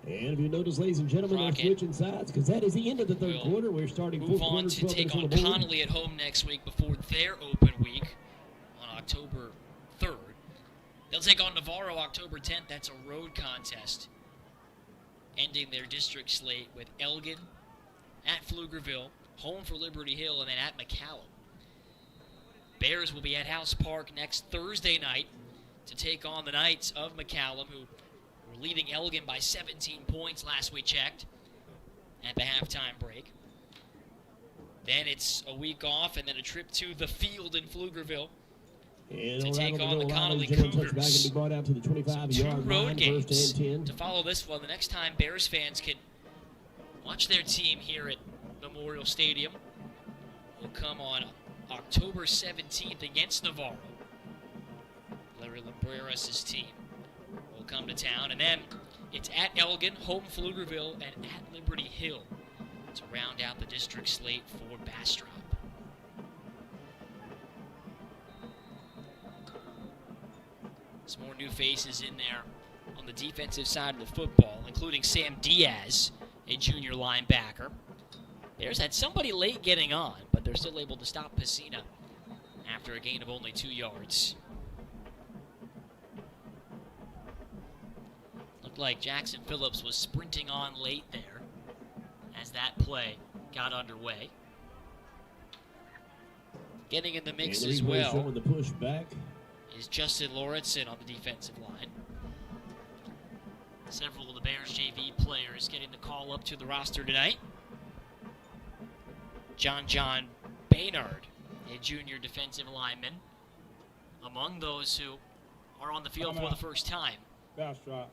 And if you notice, ladies and gentlemen, they're switching sides because that is the end of the third quarter. We're starting move on to take on Connolly at home next week before their open week on October 3rd. They'll take on Navarro October 10th. That's a road contest, ending their district slate with Elgin at Pflugerville, home for Liberty Hill, and then at McCallum. Bears will be at House Park next Thursday night to take on the Knights of McCallum, who were leading Elgin by 17 points last we checked at the halftime break. Then it's a week off and then a trip to the field in Pflugerville to take on the Connolly Cougars. Two road games to follow this one. The next time Bears fans can watch their team here at Memorial Stadium will come on October 17th against Navarro. Larry Labreras' team will come to town. And then it's at Elgin, home Pflugerville, and at Liberty Hill to round out the district slate for Bastrop. Some more new faces in there on the defensive side of the football, including Sam Diaz, a junior linebacker. Bears had somebody late getting on, but they're still able to stop Pacina after a gain of only 2 yards. Looked like Jackson Phillips was sprinting on late there as that play got underway. Getting in the mix as well the push back. is Justin Lauritsen on the defensive line. Several of the Bears JV players getting the call up to the roster tonight. John Baynard, a junior defensive lineman, among those who are on the field for the first time. Bastrop.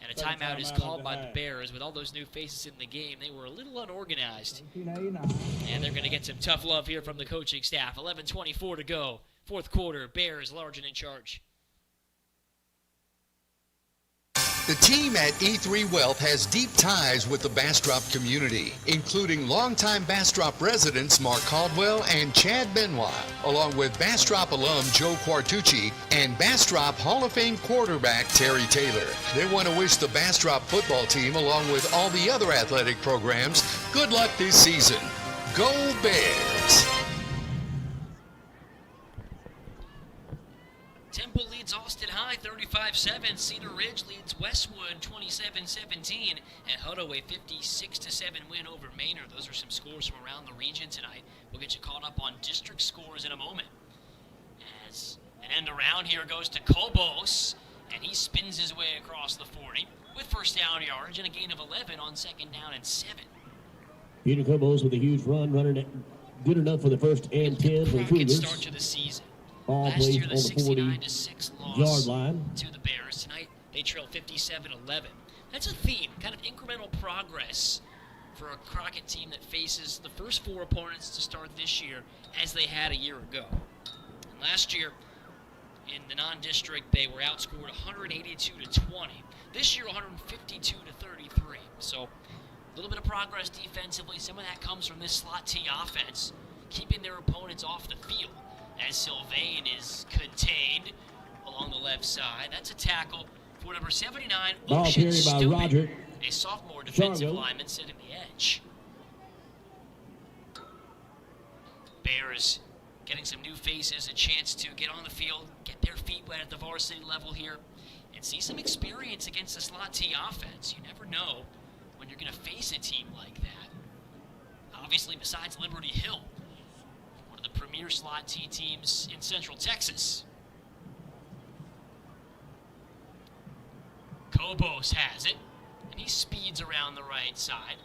And a timeout is called by the Bears. With all those new faces in the game, they were a little unorganized. And they're going to get some tough love here from the coaching staff. 11:24 to go. Fourth quarter, Bears large and in charge. The team at E3 Wealth has deep ties with the Bastrop community, including longtime Bastrop residents Mark Caldwell and Chad Benoit, along with Bastrop alum Joe Quartucci and Bastrop Hall of Fame quarterback Terry Taylor. They want to wish the Bastrop football team, along with all the other athletic programs, good luck this season. Go Bears! Temple leads Austin High 35-7. Cedar Ridge leads Westwood 27-17. And Hutto a 56-7 win over Maynard. Those are some scores from around the region tonight. We'll get you caught up on district scores in a moment. As an end around here goes to Kobos, and he spins his way across the 40 with first down yardage and a gain of 11 on second down and 7. Peter Kobos with a huge run, running good enough for the first and 10 for the Cougars. Start to the season. All Last plays year, on the the 69-6 yard loss line to the Bears. Tonight, they trail 57-11. That's a theme, kind of incremental progress for a Crockett team that faces the first 4 opponents to start this year as they had a year ago. And last year, in the non-district, they were outscored 182-20. This year, 152-33. So, a little bit of progress defensively. Some of that comes from this slot T offense, keeping their opponents off the field. As Sylvain is contained along the left side. That's a tackle for number 79, ball Ocean carried by Stewart, Roger a sophomore defensive Chargo. lineman sitting the edge. Bears getting some new faces, a chance to get on the field, get their feet wet at the varsity level here, and see some experience against the slot T offense. You never know when you're going to face a team like that. Obviously, besides Liberty Hill, the premier slot T teams in Central Texas. Kobos has it, and he speeds around the right side,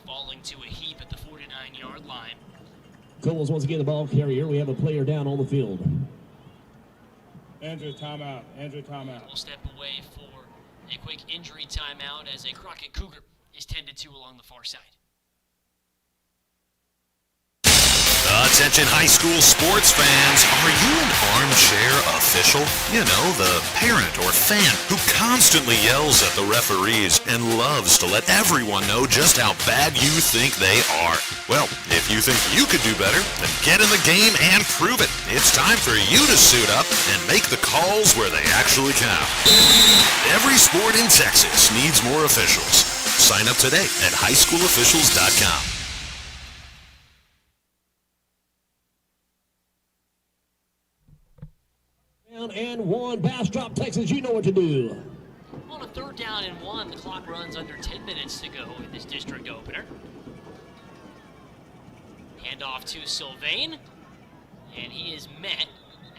falling to a heap at the 49-yard line. Kobos once again the ball carrier. We have a player down on the field. Andrew, timeout. Andrew, timeout. We'll step away for a quick injury timeout as a Crockett Cougar is tended to along the far side. Attention high school sports fans, are you an armchair official? You know, the parent or fan who constantly yells at the referees and loves to let everyone know just how bad you think they are. Well, if you think you could do better, then get in the game and prove it. It's time for you to suit up and make the calls where they actually count. Every sport in Texas needs more officials. Sign up today at highschoolofficials.com. And 1, Bastrop, Texas, you know what to do. On a 3rd down and 1, the clock runs under 10 minutes to go in this district opener. Handoff to Sylvain, and he is met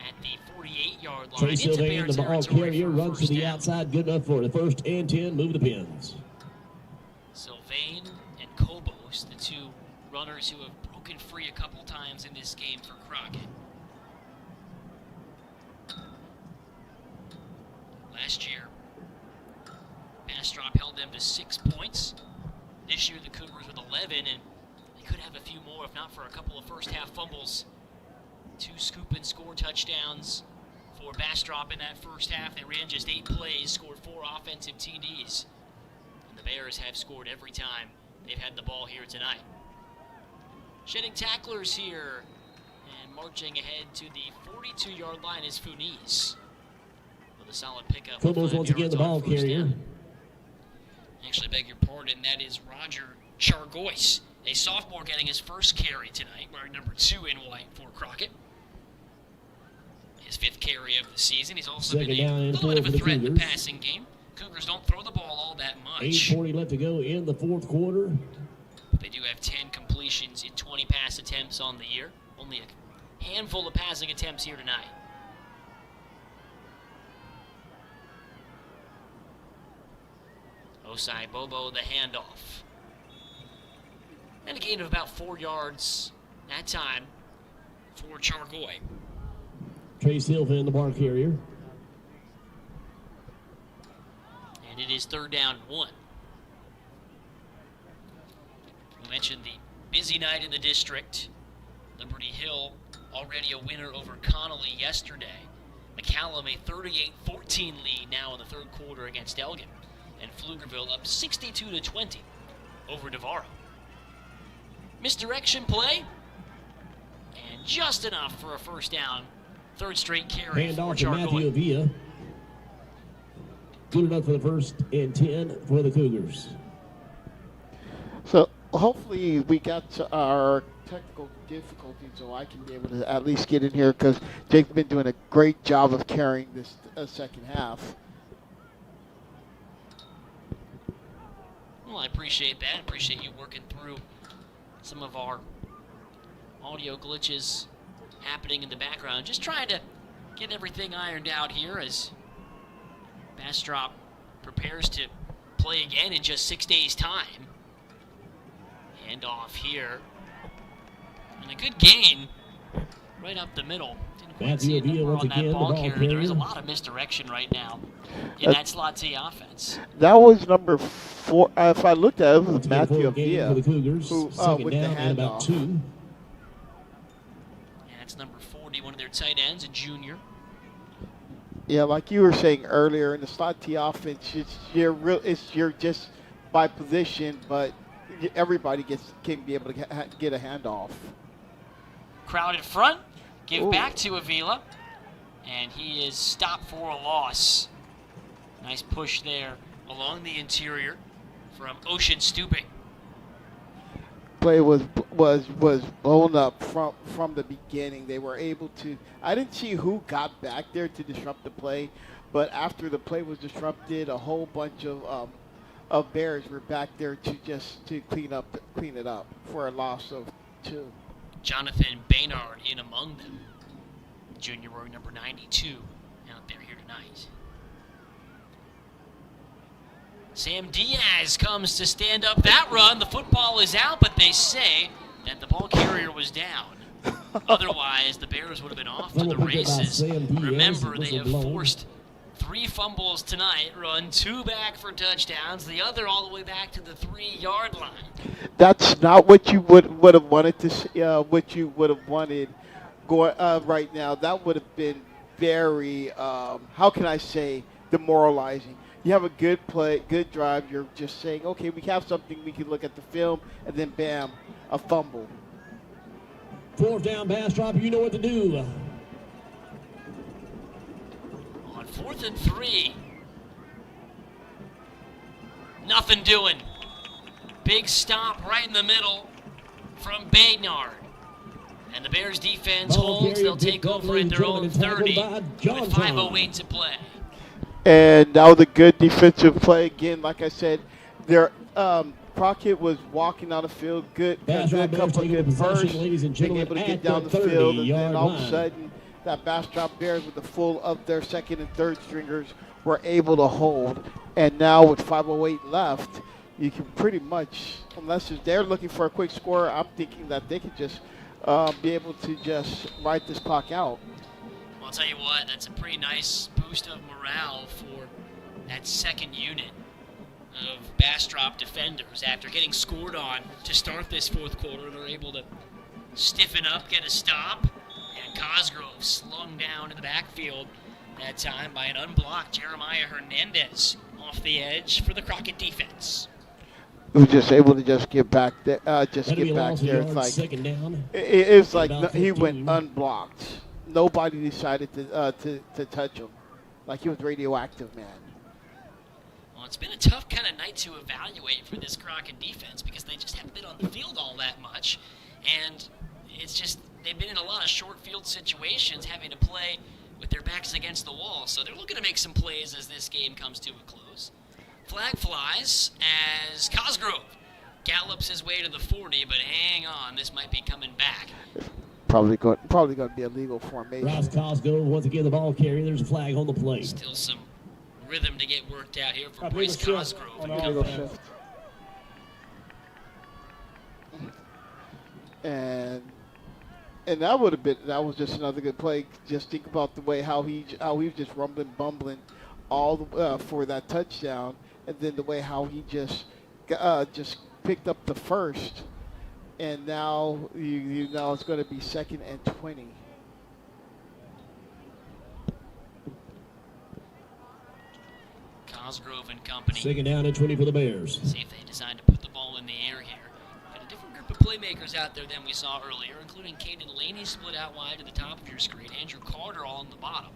at the 48-yard line. Trey Sylvain, the ball carrier, runs to the outside, good enough for the first and 10, move the pins. Sylvain and Kobos, the 2 runners who have broken free a couple times in this game for Crockett. Last year, Bastrop held them to 6 points. This year, the Cougars with 11, and they could have a few more if not for a couple of first-half fumbles. 2 scoop and score touchdowns for Bastrop in that first half. They ran just 8 plays, scored 4 offensive TDs. And the Bears have scored every time they've had the ball here tonight. Shedding tacklers here, and marching ahead to the 42-yard line is Funes. A solid pickup. Kobos once again the ball carrier. Actually, beg your pardon, that is Roger Chargois, A sophomore getting his first carry tonight, wearing number 2 in white for Crockett. His 5th carry of the season. He's also been a little bit of a threat in the passing game. Cougars don't throw the ball all that much. 8:40 left to go in the fourth quarter. But they do have 10 completions in 20 pass attempts on the year. Only a handful of passing attempts here tonight. Osai Bobo the handoff. And a gain of about 4 yards that time for Chargoy. Trey Silva in the ball carrier. And it is 3rd down 1. We mentioned the busy night in the district. Liberty Hill already a winner over Connolly yesterday. McCallum a 38-14 lead now in the 3rd quarter against Elgin. And Pflugerville up 62-20 over Navarro. Misdirection play. And just enough for a 1st down. 3rd straight carry for Handoff to Matthew Chargoy. Villa. Good enough for the 1st and 10 for the Cougars. So hopefully we got to our technical difficulties so I can be able to at least get in here because Jake's been doing a great job of carrying this second half. Well, I appreciate that. I appreciate you working through some of our audio glitches happening in the background. Just trying to get everything ironed out here as Bastrop prepares to play again in just 6 days' time. Hand off here. And a good gain right up the middle. Didn't quite see a number on that ball carrier. There is a lot of misdirection right now in that slot T offense. That was number 4. If I looked at it, it was Matthew Villa, who with the handoff. And it's number 40, one of their tight ends, a junior. Yeah, like you were saying earlier, in the slot T offense, you're just by position, but everybody can be able to get a handoff. Crowded front, give back to Avila, and he is stopped for a loss. Nice push there along the interior from Ocean Stuping. Play was blown up from the beginning. They were able to. I didn't see who got back there to disrupt the play, but after the play was disrupted, a whole bunch of Bears were back there to clean it up for a loss of 2. Jonathan Baynard in among them. Junior wearing number 92 out there here tonight. Sam Diaz comes to stand up that run. The football is out, but they say that the ball carrier was down. Otherwise, the Bears would have been off to the races. Remember, they have forced 3 fumbles tonight, run 2 back for touchdowns, the other all the way back to the 3-yard line. That's not what you would have wanted to see, what you would have wanted going right now. That would have been very, how can I say, demoralizing. You have a good play, good drive. You're just saying, okay, we have something. We can look at the film, and then bam, a fumble. 4th down, Bastrop. You know what to do. On 4th and 3. Nothing doing. Big stop right in the middle from Baynard. And the Bears defense holds. They'll take over at their own 30 with 5:08 to play. And that was a good defensive play again. Like I said, Crockett was walking down the field, good couple of good bursts, being able to get down the field, and then all of a sudden, that Bastrop Bears with the full of their 2nd and 3rd stringers were able to hold. And now with 5:08 left, you can pretty much, unless they're looking for a quick score, I'm thinking that they could just be able to just ride this clock out. Well, I'll tell you what, that's a pretty nice boost of morale for that 2nd unit of Bastrop defenders. After getting scored on to start this 4th quarter, they're able to stiffen up, get a stop, and Cosgrove slung down in the backfield that time by an unblocked Jeremiah Hernandez off the edge for the Crockett defense. He was just able to just get back there. It's like 2nd down. It's like he went unblocked. Nobody decided to touch him, like he was radioactive, man. Well, it's been a tough kind of night to evaluate for this Crockett defense because they just haven't been on the field all that much. And it's just, they've been in a lot of short field situations having to play with their backs against the wall. So they're looking to make some plays as this game comes to a close. Flag flies as Cosgrove gallops his way to the 40, but hang on, this might be coming back. Probably going to be a legal formation. Ross Cosgrove once again the ball carrier. There's a flag on the play. Still some rhythm to get worked out here for Bryce Cosgrove. And that would have been, that was just another good play. Just think about the way how he was just bumbling all the, for that touchdown, and then the way how he just picked up the first, and now you know it's going to be 2nd and 20. Cosgrove and company. 2nd down and 20 for the Bears. See if they decide to put the ball in the air here. Got a different group of playmakers out there than we saw earlier, including Caden Laney split out wide to the top of your screen, Andrew Carter all on the bottom.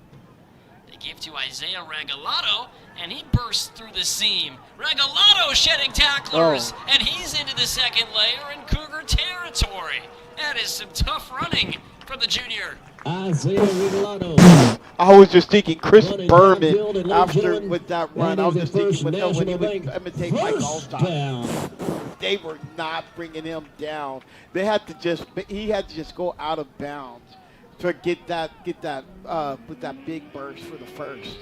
They give to Isaiah Regalado, and he bursts through the seam. Regalado shedding tacklers, and he's into the second layer in Cougar territory. That is some tough running from the junior. Isaiah Regalado. I was just thinking Chris Berman after with that run. I was just thinking when he would imitate Mike Allstott. They were not bringing him down. He had to just go out of bounds to get that with that big burst for the first.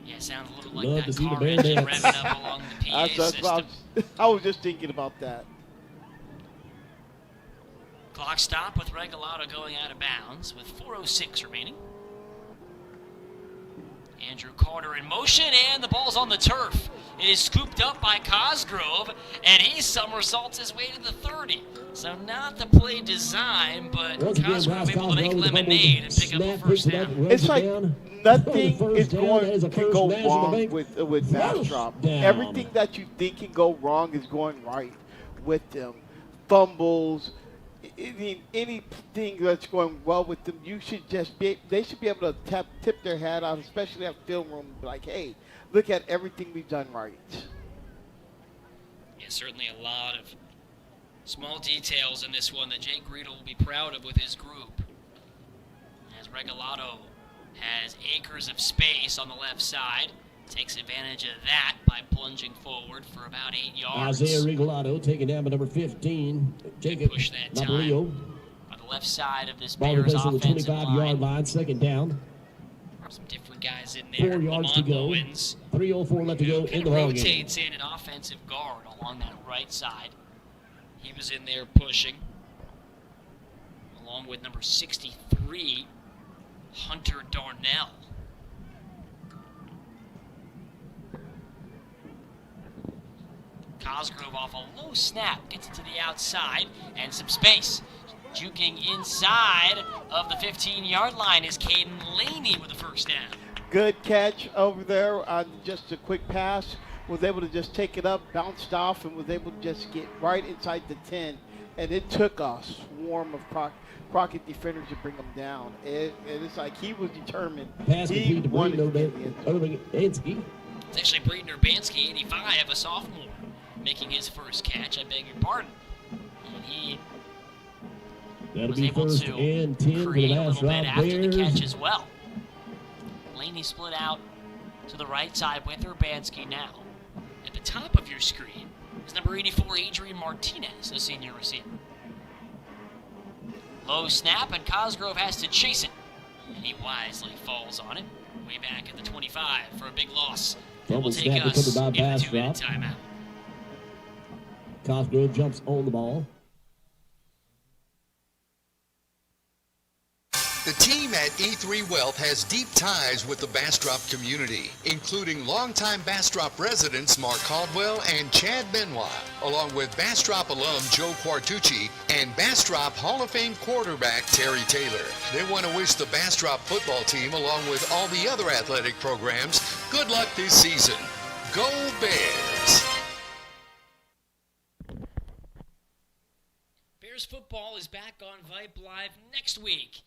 Yeah, sounds a little like that car engine revving up along the PA system. I was just thinking about that. Clock stop with Regalado going out of bounds with 4:06 remaining. Andrew Carter in motion, and the ball's on the turf. It is scooped up by Cosgrove, and he somersaults his way to the 30. So not the play design, but Cosgrove able to make lemonade and pick up the first down. It's like nothing can go wrong with Bastrop. Everything that you think can go wrong is going right with them. Fumbles, anything that's going well with them, they should be able to tip their hat out, especially at film room, and be like, hey, look at everything we've done right. Yeah, certainly a lot of small details in this one that Jake Greedle will be proud of with his group. As Regalado has acres of space on the left side, takes advantage of that by plunging forward for about 8 yards. Isaiah Regalado taken down by number 15. Jacob push that time on the left side of this ball Bears on the offensive 25-yard line, 2nd down. Some different guys in there. 4 yards to go. 3:04 left to go in the ball game. Rotates in an offensive guard along that right side. He was in there pushing, along with number 63, Hunter Darnell. Cosgrove off a low snap, gets it to the outside, and some space. Juking inside of the 15-yard line is Caden Laney with the first down. Good catch over there on just a quick pass. Was able to just take it up, bounced off, and was able to just get right inside the 10. And it took a swarm of Crockett defenders to bring him down. It's like he was determined. Pass he complete to wanted to get Urbanski. It's actually Braden Urbanski, 85, a sophomore, making his first catch. I beg your pardon. And he was able to create a little bit after the catch as well. Laney split out to the right side with Urbanski now. At the top of your screen is number 84, Adrian Martinez, a senior receiver. Low snap, and Cosgrove has to chase it. And he wisely falls on it. Way back at the 25 for a big loss. It will take us into a 2-minute timeout. Cosgrove jumps on the ball. The team at E3 Wealth has deep ties with the Bastrop community, including longtime Bastrop residents Mark Caldwell and Chad Benoit, along with Bastrop alum Joe Quartucci and Bastrop Hall of Fame quarterback Terry Taylor. They want to wish the Bastrop football team, along with all the other athletic programs, good luck this season. Go Bears! Bears football is back on Vype Live next week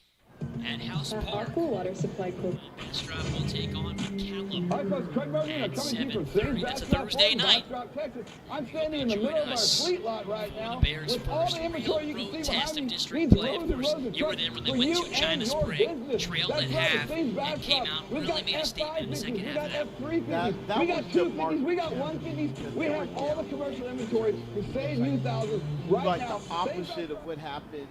at House Park. Cool water supply cool. Bastrop will take on McCallum Hi, folks. Craig Rosen, at coming to you from 7:30. That's a Thursday night. Bastrop, Texas. I'm standing in the middle of our fleet lot right now Bears' with all first the inventory real you can road see test behind of me. district Means play. Of Rosen, course, Rosen you were truck there when they for went you to China and your Spring, business. trailed That's at right, half, Steve's and Bastrop. came out and We've really got made a statement in the F550s, second we half got of that. F350s, That we was got the 250s, we got 150s. We have all the commercial inventory to save you thousands right Like now. the opposite of what happened,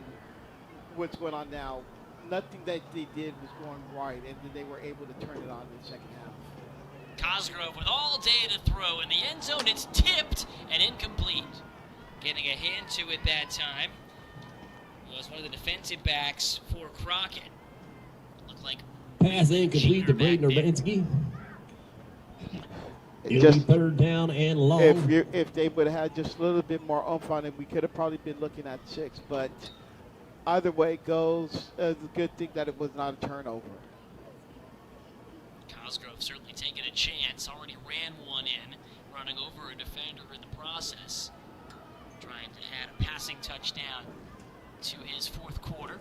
what's going on now. Nothing that they did was going right, and then they were able to turn it on in the second half. Cosgrove with all day to throw in the end zone. It's tipped and incomplete. Getting a hand to it that time was one of the defensive backs for Crockett. Looked like Pass incomplete to Braden Urbanski. It'll be third down and long. If they would have had just a little bit more oomph on it, we could have probably been looking at 6. But either way it goes, it's a good thing that it was not a turnover. Cosgrove certainly taking a chance. Already ran one in, running over a defender in the process. Trying to add a passing touchdown to his fourth quarter.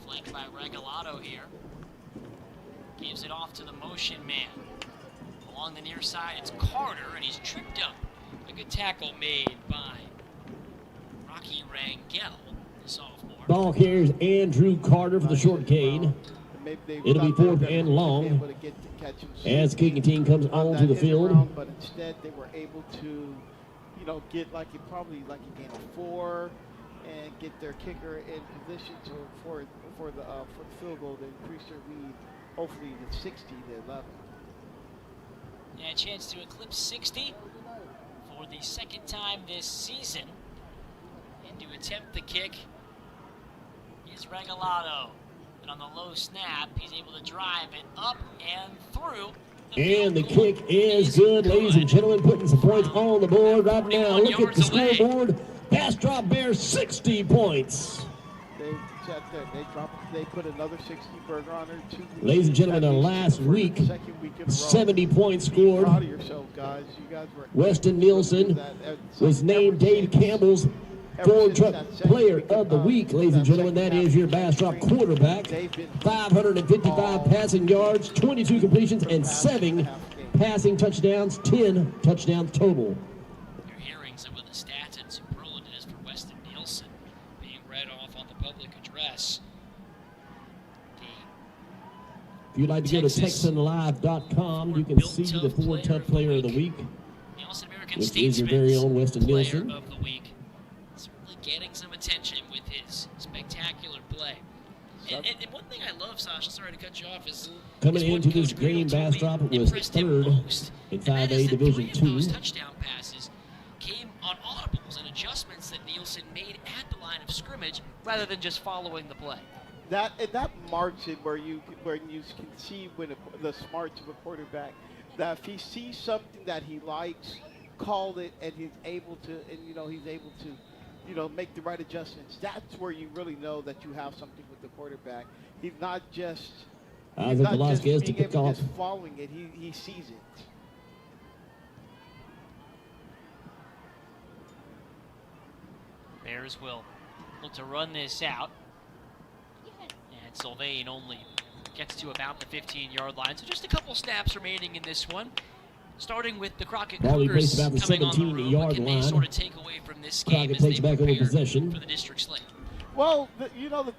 Flanked by Regalado here. Gives it off to the motion man. Along the near side, it's Carter, and he's tripped up. A good tackle made by Rocky Rangel, the sophomore. Ball carries Andrew Carter for the short gain. It'll be fourth and long as the kicking team comes onto the field. But instead, they were able to, get probably a gain of 4 and get their kicker in position for the field goal to increase their lead, hopefully to 60 to 11. And a chance to eclipse 60 for the second time this season. And to attempt the kick is Regalado. And on the low snap, he's able to drive it up and through. And the kick is good, ladies and gentlemen, putting some points on the board right now. Look at the scoreboard. Bastrop Bears 60 points. They put another 60 burger on her. Ladies and gentlemen, last week, 70 points scored. Proud of yourself, guys. You guys were Weston Nielsen was named Dave Campbell's Ford Truck Player of the Week, ladies and gentlemen. That is your Bastrop quarterback. 555 passing yards, 22 completions, and 7 passing touchdowns, 10 touchdowns total. You're hearing some of the stats and superlatives for Weston Nielsen being read off on the public address. If you'd like to go to TexanLive.com, you can see the Ford Truck Player of the Week, which is your very own Weston Nielsen. Of the week. Certainly getting some attention with his spectacular play. And one thing I love, Sasha, sorry to cut you off, is coming into this game, Bastrop was third in 5A Division II. Those touchdown passes came on audibles and adjustments that Nielsen made at the line of scrimmage rather than just following the play. That margin where you can see when the smarts of a quarterback, that if he sees something that he likes, call it, and he's able to, make the right adjustments. That's where you really know that you have something with the quarterback. He's not just just following it. He sees it. Bears will look to run this out. And Sylvain only gets to about the 15-yard line. So just a couple snaps remaining in this one. Starting with the Crockett Cougars about the coming on the road. What can they sort of take away from this game as they prepare for the district slate? Well, the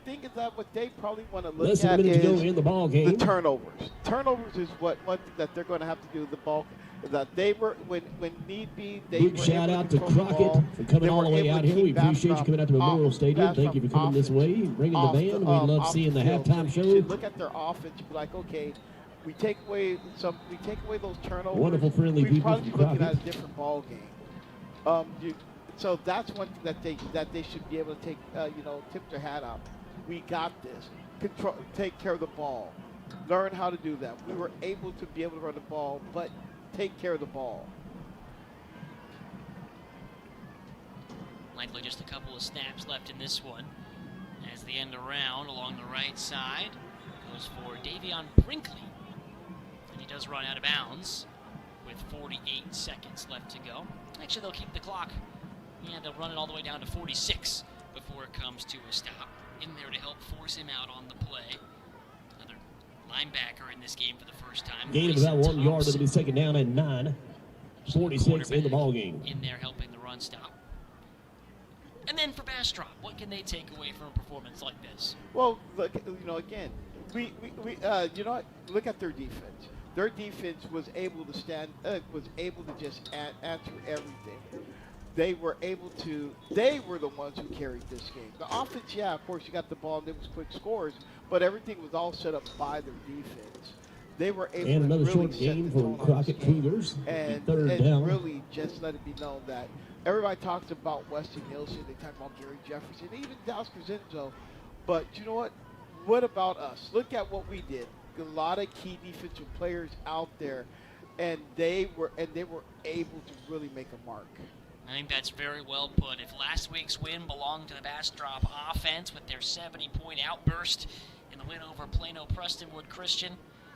thing is that what they probably want to look Less than a at minute to go is in the ball game. the turnovers. Turnovers is one thing that they're going to have to do. The ball that they were when need be. Big shout out to Crockett for coming all the way out here. We appreciate you coming out to Memorial Stadium. Thank you for coming this way, bringing the band. We love seeing the halftime show. Look at their offense. You'd be like, okay, we take away those turnovers. Wonderful, friendly we people probably from be looking Crockett. at a different ball game. So that's one thing that they should be able to take, tip their hat out. We got this. Take care of the ball. Learn how to do that. We were able to be able to run the ball, but take care of the ball. Likely just a couple of snaps left in this one. As the end around along the right side goes for Davion Brinkley. And he does run out of bounds with 48 seconds left to go. Actually, they'll keep the clock. And they'll run it all the way down to 46 before it comes to a stop. in there to help force him out on the play. Another linebacker in this game for the first time. Gain of about 1 yard. It'll be second down and 9. 46 in the ball game. In there helping the run stop. And then for Bastrop, what can they take away from a performance like this? Well, look, again, we you know what? Look at their defense. Their defense was able to just answer everything. They were the ones who carried this game. The offense, yeah, of course, you got the ball and it was quick scores, but everything was all set up by their defense. They were able and to another really short set game the tone for Crockett Cougars. and Third down. really just let it be known that everybody talks about Weston Nielsen, they talk about Gary Jefferson, even Dallas Crescenzo, but you know what? What about us? Look at what we did. A lot of key defensive players out there, and they were able to really make a mark. I think that's very well put. If last week's win belonged to the Bastrop offense with their 70-point outburst in the win over Plano Prestonwood Christian,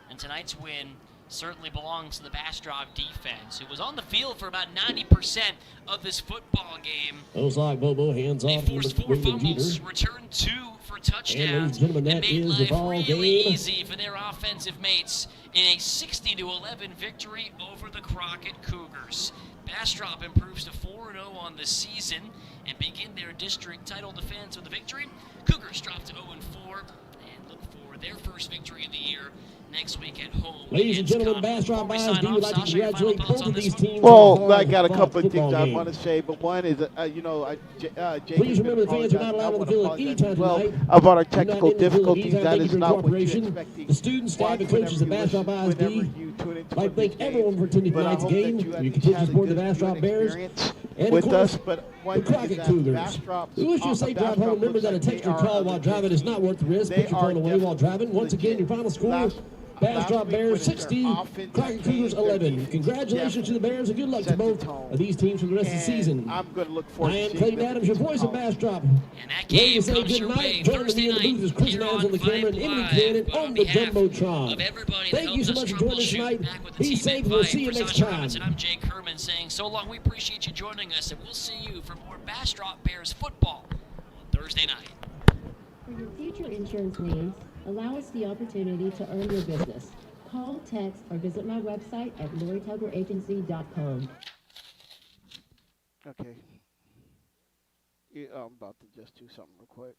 and tonight's win certainly belongs to the Bastrop defense, who was on the field for about 90% of this football game. Ozark Bobo hands They off. forced 4 fumbles, returned 2 for touchdowns, and made life really easy for their offensive mates in a 60-11 victory over the Crockett Cougars. Bastrop improves to 4-0 on the season and begin their district title defense with a victory. Cougars drop to 0-4 and look for their first victory of the year next week at home. Ladies and gentlemen, Bastrop Boys, we would like to congratulate both of these teams. Well, I got a couple of things I want to say, but one is, please remember the fans are not allowed on the field at any time tonight. About our technical difficulties, that is not what you're expecting. The students, staff, and coaches of Bastrop ISD, I'd thank everyone for attending tonight's game. You continue to support the Bastrop Bears and, of course, the Crockett Cougars. We wish you a safe drive home. Remember that a text or call while driving is not worth the risk. Put your phone away while driving. Once again, your final score: Bastrop Bears 60, Crockett Cougars 11. Congratulations to the Bears and good luck to both of these teams for the rest of the season. I'm going to look forward to I am Clayton Adams, your voice of Bastrop. And that game say comes good your night. way Joining Thursday me in the night booth is Chris here Adams on on the camera and Vype Emily Live. Janet But on the Jumbotron. of everybody Thank that you so helped much us for joining us troubleshoot tonight. back with the Be team safe. at We'll Vype. see you For next Sasha time. Robinson, I'm Jake Herman saying so long. We appreciate you joining us, and we'll see you for more Bastrop Bears football on Thursday night. For your future insurance needs, allow us the opportunity to earn your business. Call, text, or visit my website at LoriTuggerAgency.com. Okay. Yeah, I'm about to just do something real quick.